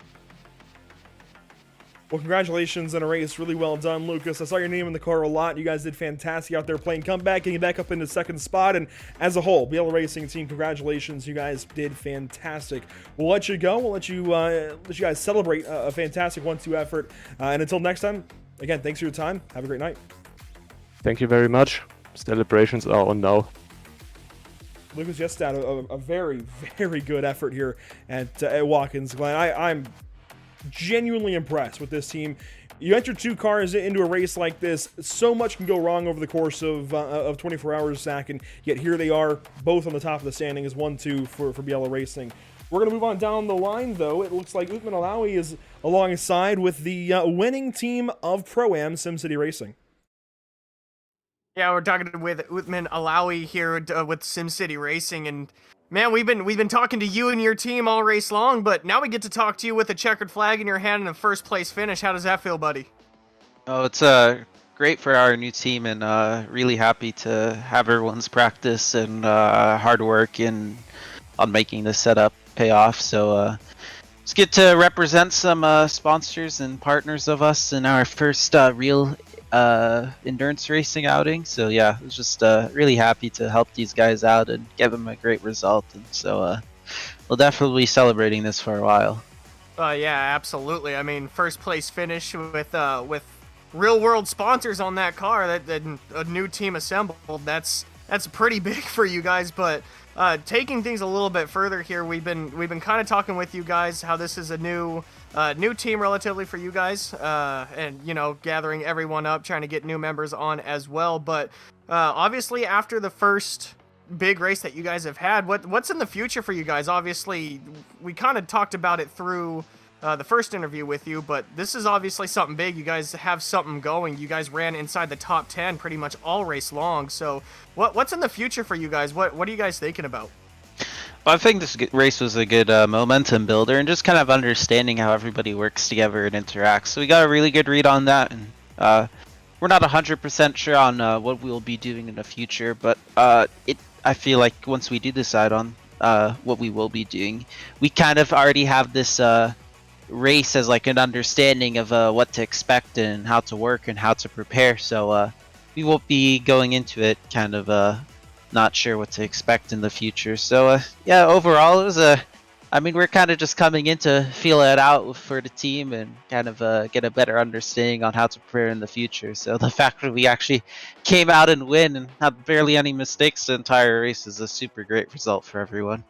Well, congratulations on a race. Really well done, Lucas. I saw your name in the car a lot. You guys did fantastic out there playing comeback, getting back up into second spot. And as a whole, BL Racing Team, congratulations. You guys did fantastic. We'll let you go. We'll let you guys celebrate a fantastic 1-2 effort. And until next time, again, thanks for your time. Have a great night. Thank you very much. Celebrations are on now. Lucas just had a very, very good effort here at Watkins Glen. I'm genuinely impressed with this team. You enter 2 cars into a race like this, so much can go wrong over the course of 24 hours, Zach, and yet here they are, both on the top of the standing as 1-2 for BL Racing. We're going to move on down the line, though. It looks like Uthman Alawi is alongside with the winning team of Pro-Am SimCity Racing. Yeah, we're talking with Uthman Alawi here with SimCity Racing, and man, we've been talking to you and your team all race long, but now we get to talk to you with a checkered flag in your hand and a first place finish. How does that feel, buddy? Oh, it's great for our new team, and really happy to have everyone's practice and hard work on making this setup pay off. So it's good to represent some sponsors and partners of us in our first real endurance racing outing. So yeah, I was just really happy to help these guys out and give them a great result, and so we'll definitely be celebrating this for a while. Yeah, absolutely. I mean, first place finish with real world sponsors on that car, that a new team assembled, that's pretty big for you guys. But taking things a little bit further here, we've been kind of talking with you guys how this is a new team relatively for you guys, and gathering everyone up, trying to get new members on as well. But obviously after the first big race that you guys have had, what's in the future for you guys? Obviously we kind of talked about it through the first interview with you, but this is obviously something big. You guys have something going. You guys ran inside the top 10 pretty much all race long. So what's in the future for you guys? What are you guys thinking about? Well, I think this race was a good momentum builder, and just kind of understanding how everybody works together and interacts. So we got a really good read on that, and we're not 100% sure on what we'll be doing in the future, but I feel like once we do decide on what we will be doing, we kind of already have this race as like an understanding of what to expect and how to work and how to prepare. So we won't be going into it kind of not sure what to expect in the future. So yeah, overall it was we're kind of just coming in to feel it out for the team and kind of get a better understanding on how to prepare in the future. So the fact that we actually came out and win and had barely any mistakes the entire race is a super great result for everyone.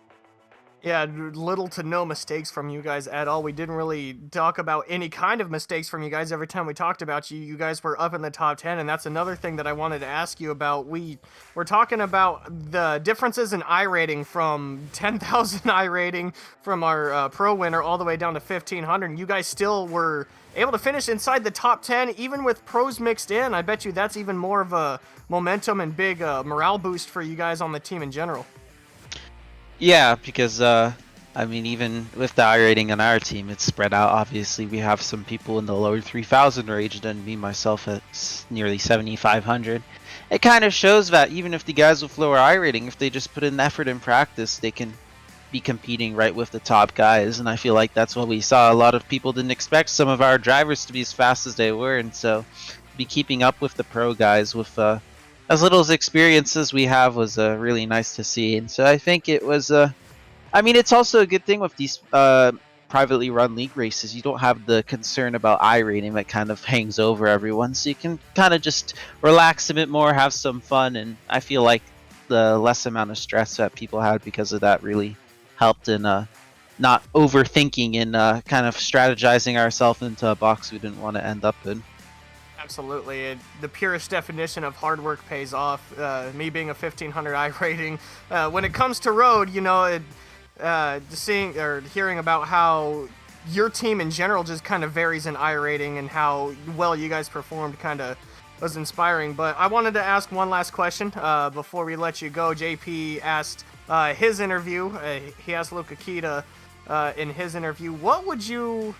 Yeah, little to no mistakes from you guys at all. We didn't really talk about any kind of mistakes from you guys. Every time we talked about you, you guys were up in the top 10, and that's another thing that I wanted to ask you about. We're talking about the differences in I rating from 10,000 I rating from our pro winner all the way down to 1,500, and you guys still were able to finish inside the top 10, even with pros mixed in. I bet you that's even more of a momentum and big morale boost for you guys on the team in general. Yeah, because even with the I rating on our team, it's spread out. Obviously, we have some people in the lower 3,000 range, and me myself at nearly 7,500. It kind of shows that even if the guys with lower I rating, if they just put in effort in practice, they can be competing right with the top guys. And I feel like that's what we saw. A lot of people didn't expect some of our drivers to be as fast as they were, and so be keeping up with the pro guys with as little as experience as we have was really nice to see. And so I think it was it's also a good thing with these privately run league races. You don't have the concern about I rating that kind of hangs over everyone, so you can kind of just relax a bit more, have some fun, and I feel like the less amount of stress that people had because of that really helped in not overthinking and kind of strategizing ourselves into a box we didn't want to end up in. Absolutely. The purest definition of hard work pays off. Me being a 1,500 I rating. When it comes to road, seeing or hearing about how your team in general just kind of varies in I rating and how well you guys performed kind of was inspiring. But I wanted to ask one last question before we let you go. JP asked his interview. He asked Luca Kita in his interview, what would you...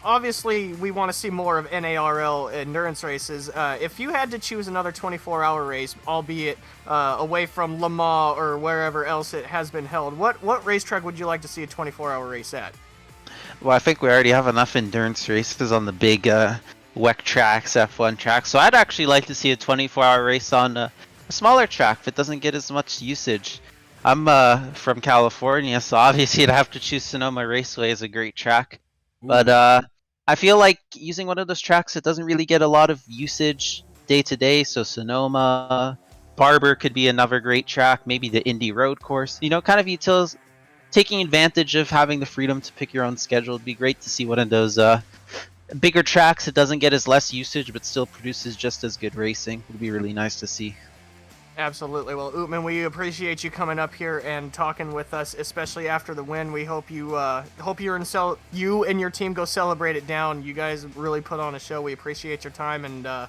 Obviously, we want to see more of NARL endurance races. If you had to choose another 24-hour race, albeit away from Le Mans or wherever else it has been held, what racetrack would you like to see a 24-hour race at? Well, I think we already have enough endurance races on the big WEC tracks, F1 tracks, so I'd actually like to see a 24-hour race on a smaller track that doesn't get as much usage. I'm from California, so obviously I'd have to choose Sonoma Raceway as a great track. But I feel like using one of those tracks that doesn't really get a lot of usage day to day, so Sonoma, Barber could be another great track, maybe the Indy Road Course. Kind of taking advantage of having the freedom to pick your own schedule. It'd be great to see one of those bigger tracks that doesn't get as less usage but still produces just as good racing. It would be really nice to see. Absolutely. Well, Ootman, we appreciate you coming up here and talking with us, especially after the win. We hope you you and your team go celebrate it down. You guys really put on a show. We appreciate your time, and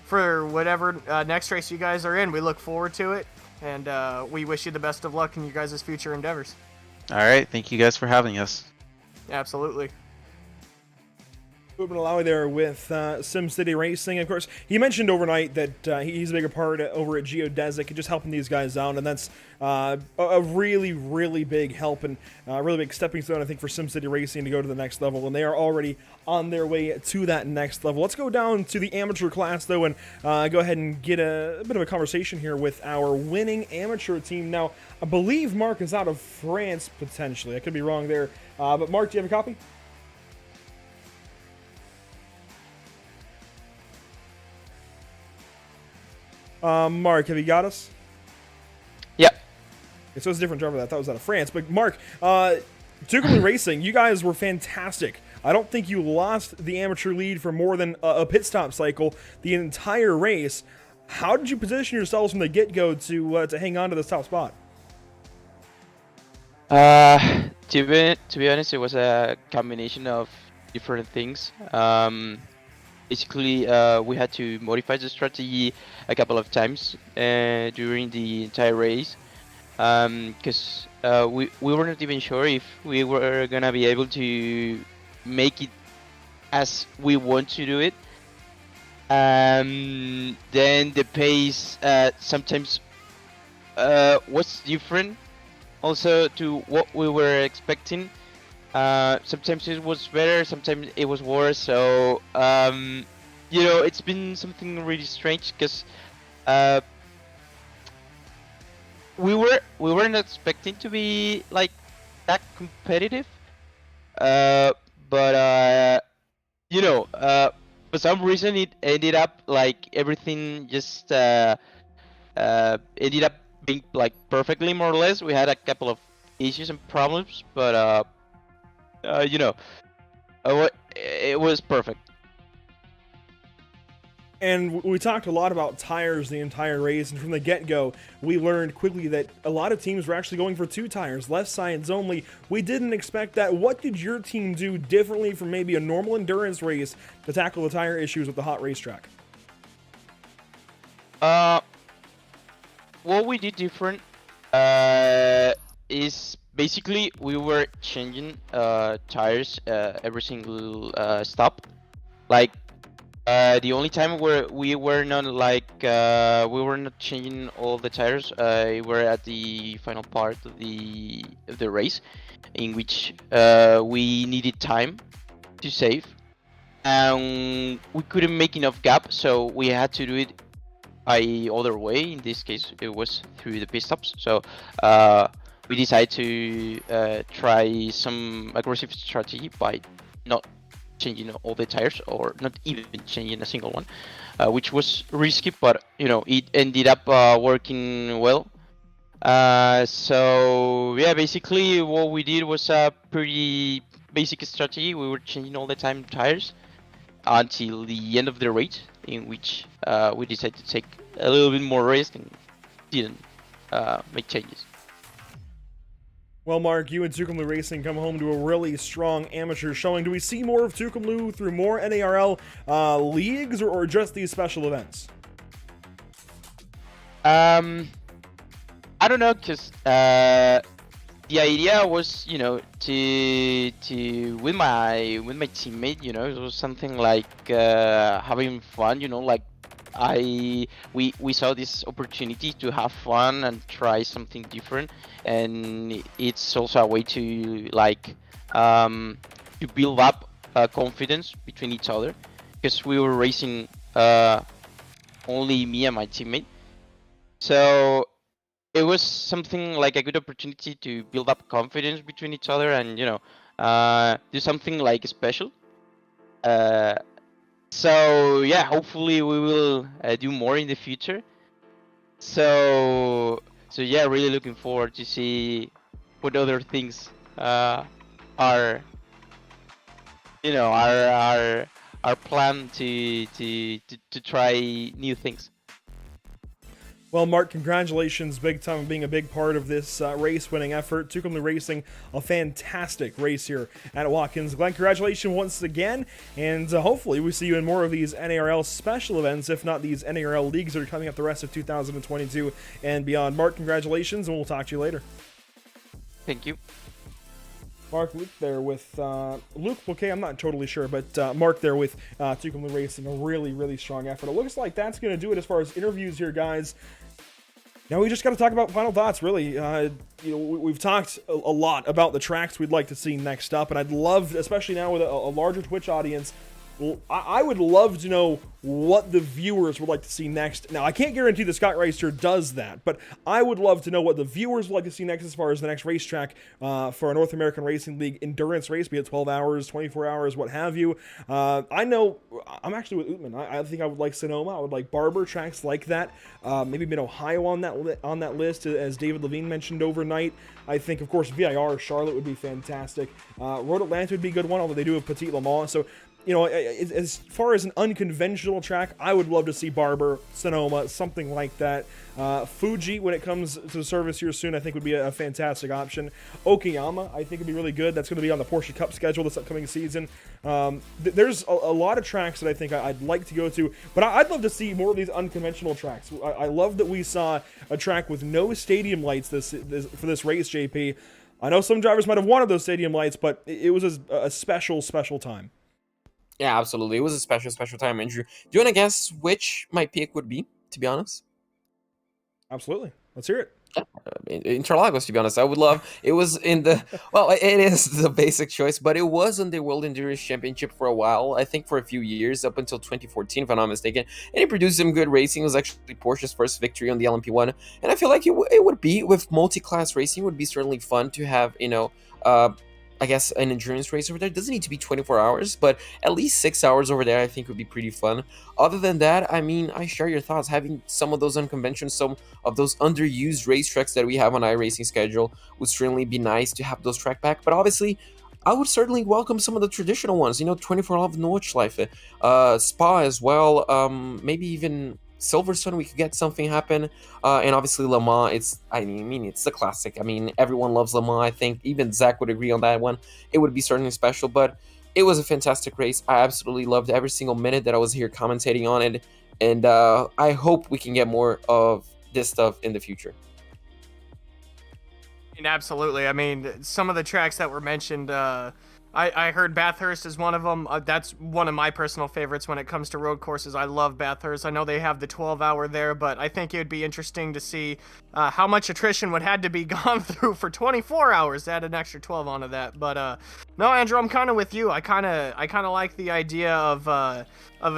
for whatever next race you guys are in, we look forward to it, and we wish you the best of luck in your guys' future endeavors. All right. Thank you guys for having us. Absolutely. Ootman Alawi there with SimCity Racing. Of course, he mentioned overnight that he's a bigger part over at Geodesic and just helping these guys out, and that's a really, really big help and a really big stepping stone, I think, for SimCity Racing to go to the next level, and they are already on their way to that next level. Let's go down to the amateur class, though, and go ahead and get a bit of a conversation here with our winning amateur team. Now, I believe Mark is out of France, potentially. I could be wrong there. But Mark, do you have a copy? Mark, have you got us? Yep. Okay, so it's a different driver that I thought was out of France. But Mark, Tucson Racing, you guys were fantastic. I don't think you lost the amateur lead for more than a pit stop cycle the entire race. How did you position yourselves from the get-go to hang on to this top spot? To be honest, it was a combination of different things. Basically, we had to modify the strategy a couple of times during the entire race because we were not even sure if we were gonna be able to make it as we want to do it. Then the pace sometimes was different also to what we were expecting. Sometimes it was better, sometimes it was worse. So it's been something really strange because we weren't expecting to be like that competitive. But for some reason it ended up like everything just ended up being like perfectly, more or less. We had a couple of issues and problems, but it was perfect. And we talked a lot about tires the entire race, and from the get-go, we learned quickly that a lot of teams were actually going for 2 tires, left sides only. We didn't expect that. What did your team do differently from maybe a normal endurance race to tackle the tire issues with the hot racetrack? What we did different is basically we were changing tires every single stop. Like the only time where we were not changing all the tires, we were at the final part of the race, in which we needed time to save, and we couldn't make enough gap, so we had to do it by other way. In this case, it was through the pit stops. So we decided to try some aggressive strategy by not changing all the tires, or not even changing a single one, which was risky, but it ended up working well. So yeah, basically what we did was a pretty basic strategy. We were changing all the time tires until the end of the race, in which we decided to take a little bit more risk and didn't make changes. Well, Mark, you and Tucumlu Racing come home to a really strong amateur showing. Do we see more of Tucumlu through more NARL leagues, or just these special events? I don't know, because the idea was, to with my teammate, it was something like having fun, like we saw this opportunity to have fun and try something different, and it's also a way to to build up confidence between each other, because we were racing only me and my teammate, so it was something like a good opportunity to build up confidence between each other and do something like special. So yeah, hopefully we will do more in the future. So yeah, really looking forward to see what other things are our plan to try new things. Well, Mark, congratulations big time on being a big part of this race-winning effort. Tucumlu Racing, a fantastic race here at Watkins Glen. Congratulations once again, and hopefully we see you in more of these NARL special events, if not these NARL leagues that are coming up the rest of 2022 and beyond. Mark, congratulations, and we'll talk to you later. Thank you. Mark Luke there with Luke Bouquet, I'm not totally sure, but Mark there with Tucumlu Racing, a really, really strong effort. It looks like that's going to do it as far as interviews here, guys. Now we just got to talk about final thoughts, really. We've talked a lot about the tracks we'd like to see next up, and I'd love, especially now with a larger Twitch audience, I would love to know what the viewers would like to see next. Now, I can't guarantee the Scott Reister does that, but I would love to know what the viewers would like to see next as far as the next racetrack for a North American Racing League endurance race, be it 12 hours, 24 hours, what have you. I know, I'm actually with Utman. I think I would like Sonoma. I would like Barber, tracks like that. Maybe Mid-Ohio on that list, as David Levine mentioned overnight. I think, of course, VIR, Charlotte would be fantastic. Road Atlanta would be a good one, although they do have Petit Le Mans. So, as far as an unconventional track, I would love to see Barber, Sonoma, something like that. Fuji, when it comes to service here soon, I think would be a fantastic option. Okayama, I think would be really good. That's going to be on the Porsche Cup schedule this upcoming season. There's a lot of tracks that I think I'd like to go to, but I'd love to see more of these unconventional tracks. I love that we saw a track with no stadium lights for this race, JP. I know some drivers might have wanted those stadium lights, but it was a special, special time. Yeah, absolutely. It was a special time, Andrew. Do you want to guess which my pick would be, to be honest? Absolutely. Let's hear it. Interlagos, to be honest. I would love it was in the well, it is the basic choice, but it was in the World Endurance Championship for a while. I think for a few years, up until 2014, if I'm not mistaken. And it produced some good racing. It was actually Porsche's first victory on the LMP1, and I feel like it would be, with multi-class racing, would be certainly fun to have, I guess an endurance race over there. It doesn't need to be 24 hours, but at least 6 hours over there I think would be pretty fun. Other than that, I mean, I share your thoughts. Having some of those unconventional, some of those underused racetracks that we have on iRacing schedule would certainly be nice to have those track back. But obviously, I would certainly welcome some of the traditional ones, 24-hour Nordschleife, Spa as well, maybe even Silverstone, we could get something happen, and obviously Le Mans. It's the classic. I mean, everyone loves Le Mans. I think even Zach would agree on that one. It would be certainly special, but it was a fantastic race. I absolutely loved every single minute that I was here commentating on it, and I hope we can get more of this stuff in the future. Absolutely. I mean, some of the tracks that were mentioned, I heard Bathurst is one of them. That's one of my personal favorites when it comes to road courses. I love Bathurst. I know they have the 12-hour there, but I think it would be interesting to see how much attrition would had to be gone through for 24 hours to add an extra 12 onto that. But no, Andrew, I'm kind of with you. I kind of like the idea of a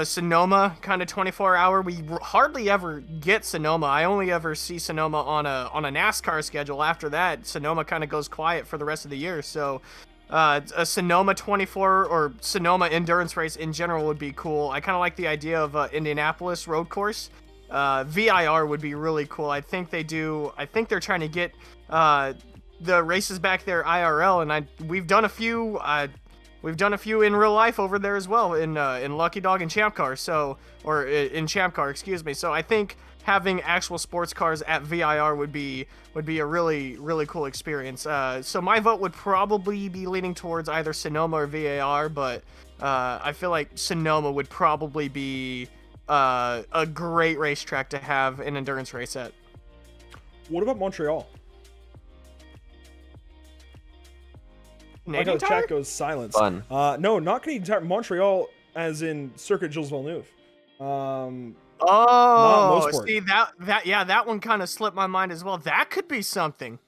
Sonoma kind of 24-hour. We hardly ever get Sonoma. I only ever see Sonoma on a NASCAR schedule. After that, Sonoma kind of goes quiet for the rest of the year. So a Sonoma 24 or Sonoma endurance race in general would be cool. I kind of like the idea of Indianapolis road course. VIR would be really cool. I think they're trying to get the races back there IRL, and we've done a few. We've done a few in real life over there as well in Lucky Dog and Champ Car. In Champ Car, excuse me. So I think having actual sports cars at VIR would be a really, really cool experience. So my vote would probably be leaning towards either Sonoma or VAR, but I feel like Sonoma would probably be a great racetrack to have an endurance race at. What about Montreal? Canadian the chat goes silence. Fun. No, not Canadian Tire. Montreal, as in Circuit Gilles Villeneuve. See that one kind of slipped my mind as well. That could be something.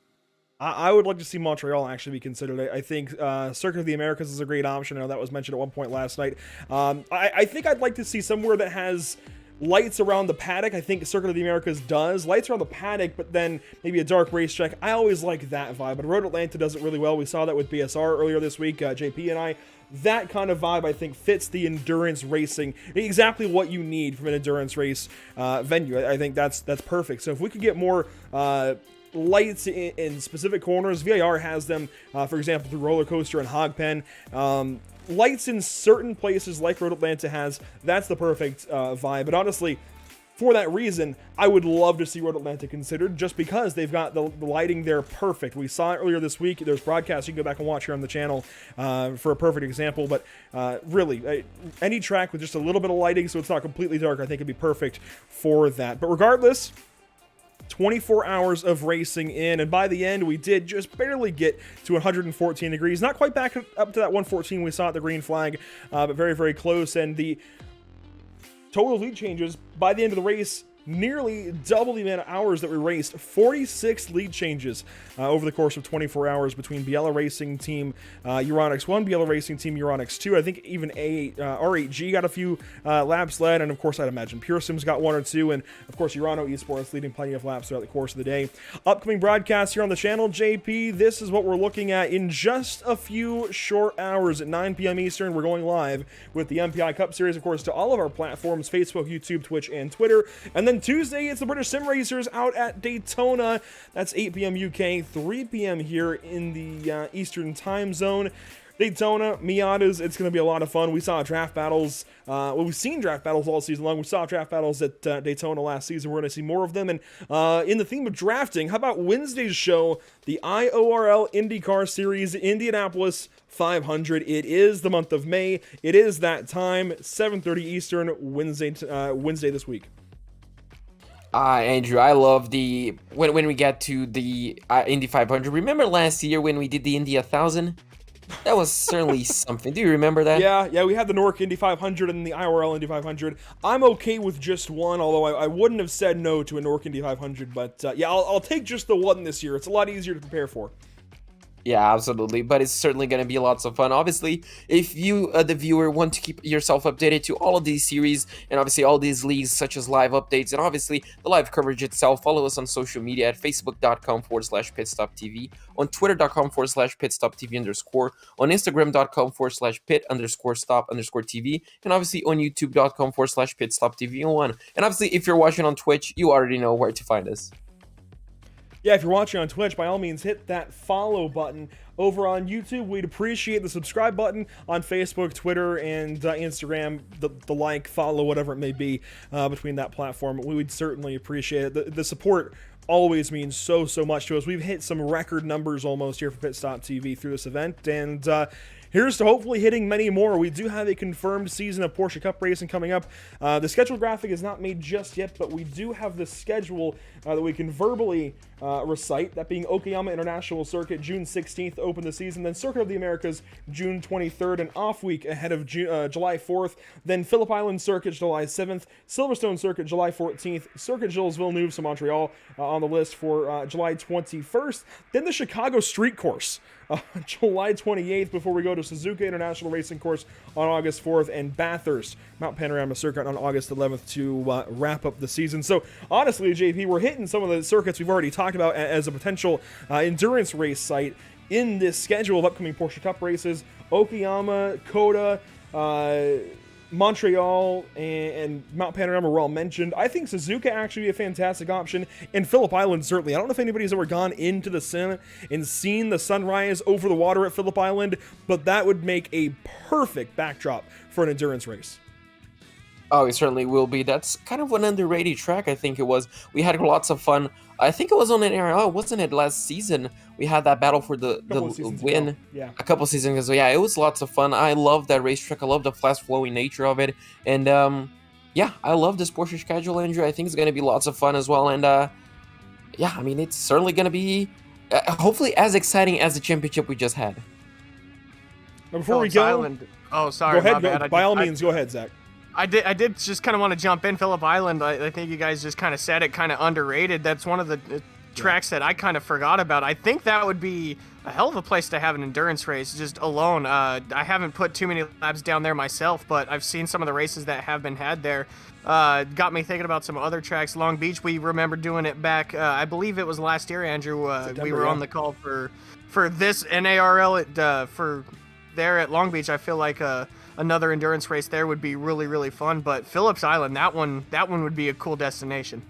I would like to see Montreal actually be considered. I think Circuit of the Americas is a great option. I know that was mentioned at one point last night. I think I'd like to see somewhere that has lights around the paddock. I think Circuit of the Americas does. Lights around the paddock, but then maybe a dark racetrack. I always like that vibe, but Road Atlanta does it really well. We saw that with BSR earlier this week, JP and I. That kind of vibe, I think, fits the endurance racing, exactly what you need from an endurance race venue. I think that's perfect. So if we could get more lights in specific corners, VIR has them, for example, through Roller Coaster and Hogpen. Lights in certain places like Road Atlanta has, that's the perfect vibe. But honestly, for that reason, I would love to see Road Atlanta considered, just because they've got the lighting there perfect. We saw it earlier this week. There's broadcasts you can go back and watch here on the channel for a perfect example. But really, any track with just a little bit of lighting so it's not completely dark, I think it'd be perfect for that. But regardless, 24 hours of racing in, and by the end we did just barely get to 114 degrees. Not quite back up to that 114 we saw at the green flag, but very, very close. And the total lead changes by the end of the race, nearly double the amount of hours that we raced. 46 lead changes over the course of 24 hours between Biella Racing Team Euronics 1, Biella Racing Team Euronics 2. I think even R8G got a few laps led, and of course I'd imagine Pure Sims got one or two, and of course Urano Esports leading plenty of laps throughout the course of the day. Upcoming broadcasts here on the channel, JP, this is what we're looking at in just a few short hours at 9 p.m. Eastern. We're going live with the MPI Cup Series, of course, to all of our platforms, Facebook, YouTube, Twitch, and Twitter. And then Tuesday, it's the British Sim Racers out at Daytona. That's 8 p.m. UK, 3 p.m. here in the Eastern time zone. Daytona, Miatas, it's going to be a lot of fun. We saw draft battles. We've seen draft battles all season long. We saw draft battles at Daytona last season. We're going to see more of them. And in the theme of drafting, how about Wednesday's show, the IORL IndyCar Series Indianapolis 500. It is the month of May. It is that time, 7:30 Eastern, Wednesday this week. Andrew, I love when we get to the Indy 500. Remember last year when we did the Indy 1000? That was certainly something. Do you remember that? Yeah, we had the Nork Indy 500 and the IRL Indy 500. I'm okay with just one, although I wouldn't have said no to a Nork Indy 500. But yeah, I'll take just the one this year. It's a lot easier to prepare for. Yeah, absolutely. But it's certainly going to be lots of fun. Obviously, if you, the viewer, want to keep yourself updated to all of these series and obviously all these leagues, such as live updates and obviously the live coverage itself, follow us on social media at facebook.com/pitstoptv, on twitter.com/pitstoptv_, on instagram.com/pit_stop_tv, and obviously on youtube.com/pitstoptv1. And obviously, if you're watching on Twitch, you already know where to find us. Yeah, if you're watching on Twitch, by all means, hit that follow button. Over on YouTube, we'd appreciate the subscribe button. On Facebook, Twitter, and Instagram, the like, follow, whatever it may be between that platform. We would certainly appreciate it. The support always means so much to us. We've hit some record numbers almost here for Pit Stop TV through this event, and here's to hopefully hitting many more. We do have a confirmed season of Porsche Cup racing coming up. The schedule graphic is not made just yet, but we do have the schedule that we can verbally recite, that being Okayama International Circuit, June 16th, open the season, then Circuit of the Americas, June 23rd, an off week ahead of July 4th, then Phillip Island Circuit, July 7th, Silverstone Circuit, July 14th, Circuit Gilles Villeneuve, so Montreal on the list for July 21st, then the Chicago Street Course, July 28th, before we go to Suzuka International Racing Course on August 4th, and Bathurst Mount Panorama Circuit on August 11th to wrap up the season. So honestly, JP, we're hitting some of the circuits we've already talked about as a potential endurance race site in this schedule of upcoming Porsche Cup races. Okayama, Coda, Montreal, and Mount Panorama were all mentioned. I think Suzuka actually be a fantastic option, and Phillip Island certainly. I don't know if anybody's ever gone into the sim and seen the sunrise over the water at Phillip Island, but that would make a perfect backdrop for an endurance race. Oh, it certainly will be. That's kind of an underrated track, I think it was. We had lots of fun. I think it was on an NARL, wasn't it, last season? We had that battle for the win a couple seasons ago. Yeah, it was lots of fun. I love that racetrack. I love the fast-flowing nature of it. And, yeah, I love this Porsche schedule, Andrew. I think it's going to be lots of fun as well. And, yeah, I mean, it's certainly going to be hopefully as exciting as the championship we just had. Now, before we go... Island. Oh, sorry, go ahead, my bad. By all means, go ahead, Zach. I did just kind of want to jump in. Phillip Island, I think you guys just kind of said it, kind of underrated. That's one of the tracks that I kind of forgot about. I think that would be a hell of a place to have an endurance race just alone. I haven't put too many laps down there myself, but I've seen some of the races that have been had there. Got me thinking about some other tracks. Long Beach, we remember doing it back, I believe it was last year, Andrew. We were on the call for this NARL for there at Long Beach. I feel like another endurance race there would be really fun. But Phillips Island, that one would be a cool destination.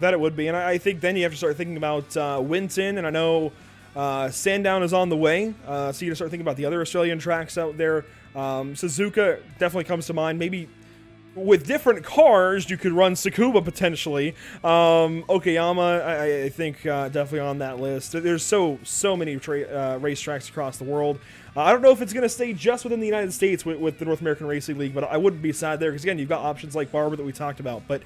That it would be, and I think then you have to start thinking about Winton, and I know Sandown is on the way, so you got to start thinking about the other Australian tracks out there. Suzuka definitely comes to mind. Maybe with different cars, you could run Tsukuba potentially. Okayama, I think definitely on that list. There's so many racetracks across the world. I don't know if it's going to stay just within the United States with the North American Racing League, but I wouldn't be sad there because, again, you've got options like Barber that we talked about. But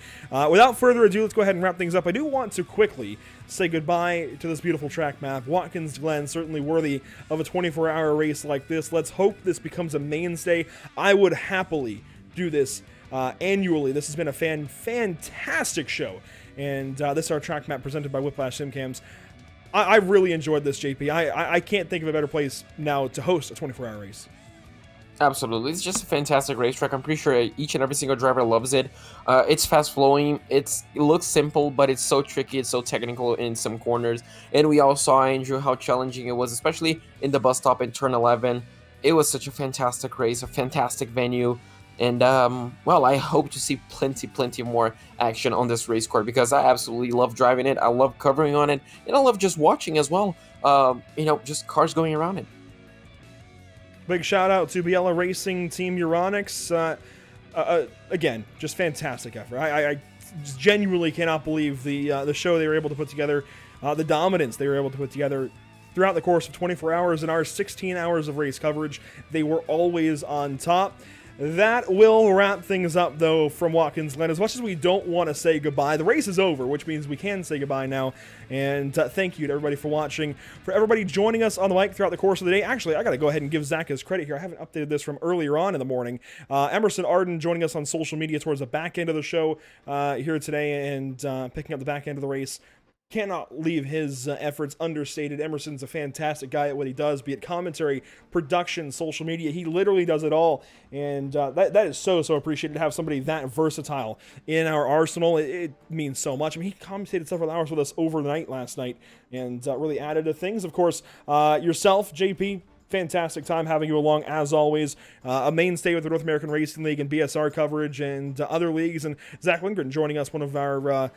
without further ado, let's go ahead and wrap things up. I do want to quickly say goodbye to this beautiful track map. Watkins Glen, certainly worthy of a 24-hour race like this. Let's hope this becomes a mainstay. I would happily do this annually. This has been a fantastic show. And this is our track map presented by Whiplash Simcams. I really enjoyed this, JP. I can't think of a better place now to host a 24-hour race. Absolutely. It's just a fantastic racetrack. I'm pretty sure each and every single driver loves it. It's fast-flowing. It looks simple, but it's so tricky. It's so technical in some corners. And we all saw, Andrew, how challenging it was, especially in the bus stop in Turn 11. It was such a fantastic race, a fantastic venue. And, well, I hope to see plenty more action on this race car because I absolutely love driving it. I love covering on it. And I love just watching as well, just cars going around it. Big shout out to Biella Racing Team Euronics. Again, just fantastic effort. I just genuinely cannot believe the show they were able to put together, the dominance they were able to put together throughout the course of 24 hours and our 16 hours of race coverage. They were always on top. that will wrap things up, though, from Watkins Glen. As much as we don't want to say goodbye, the race is over, which means we can say goodbye now. And thank you to everybody for watching, for everybody joining us on the mic throughout the course of the day. Actually, I got to go ahead and give Zach his credit here. I haven't updated this from earlier on in the morning. Emerson Arden joining us on social media towards the back end of the show here today, and picking up the back end of the race. Cannot leave his efforts understated. Emerson's a fantastic guy at what he does, be it commentary, production, social media. He literally does it all, and that is so appreciated to have somebody that versatile in our arsenal. It means so much. I mean, he commentated several hours with us overnight last night, and really added to things. Of course, yourself, JP, fantastic time having you along as always. A mainstay with the North American Racing League and BSR coverage and other leagues, and Zach Lindgren joining us, one of our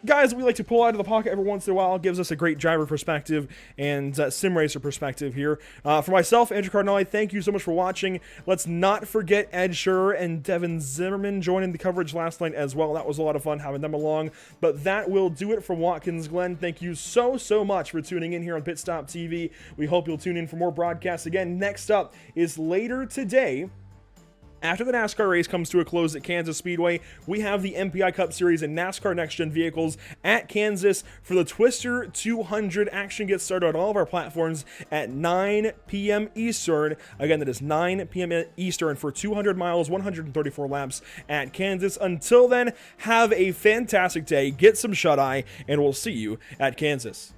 guys that we like to pull out of the pocket every once in a while. Gives us a great driver perspective and sim racer perspective here. For myself, Andrew Cardinale, thank you so much for watching. Let's not forget Ed Scherer and Devin Zimmerman joining the coverage last night as well. That was a lot of fun having them along. But that will do it from Watkins Glen. Thank you so much for tuning in here on Pit Stop TV. We hope you'll tune in for more broadcasts again. Next up is later today. After the NASCAR race comes to a close at Kansas Speedway, we have the MPI Cup Series and NASCAR Next Gen vehicles at Kansas for the Twister 200. Action gets started on all of our platforms at 9 p.m. Eastern. Again, that is 9 p.m. Eastern for 200 miles, 134 laps at Kansas. Until then, have a fantastic day, get some shut-eye, and we'll see you at Kansas.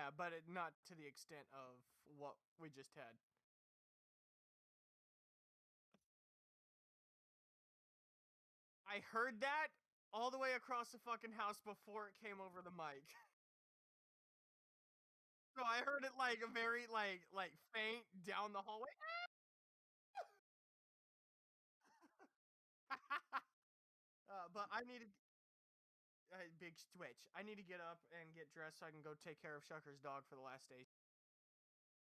Yeah, but not to the extent of what we just had. I heard that all the way across the fucking house before it came over the mic. So I heard it like a very like faint down the hallway. But I needed a big switch. I need to get up and get dressed so I can go take care of Shucker's dog for the last station.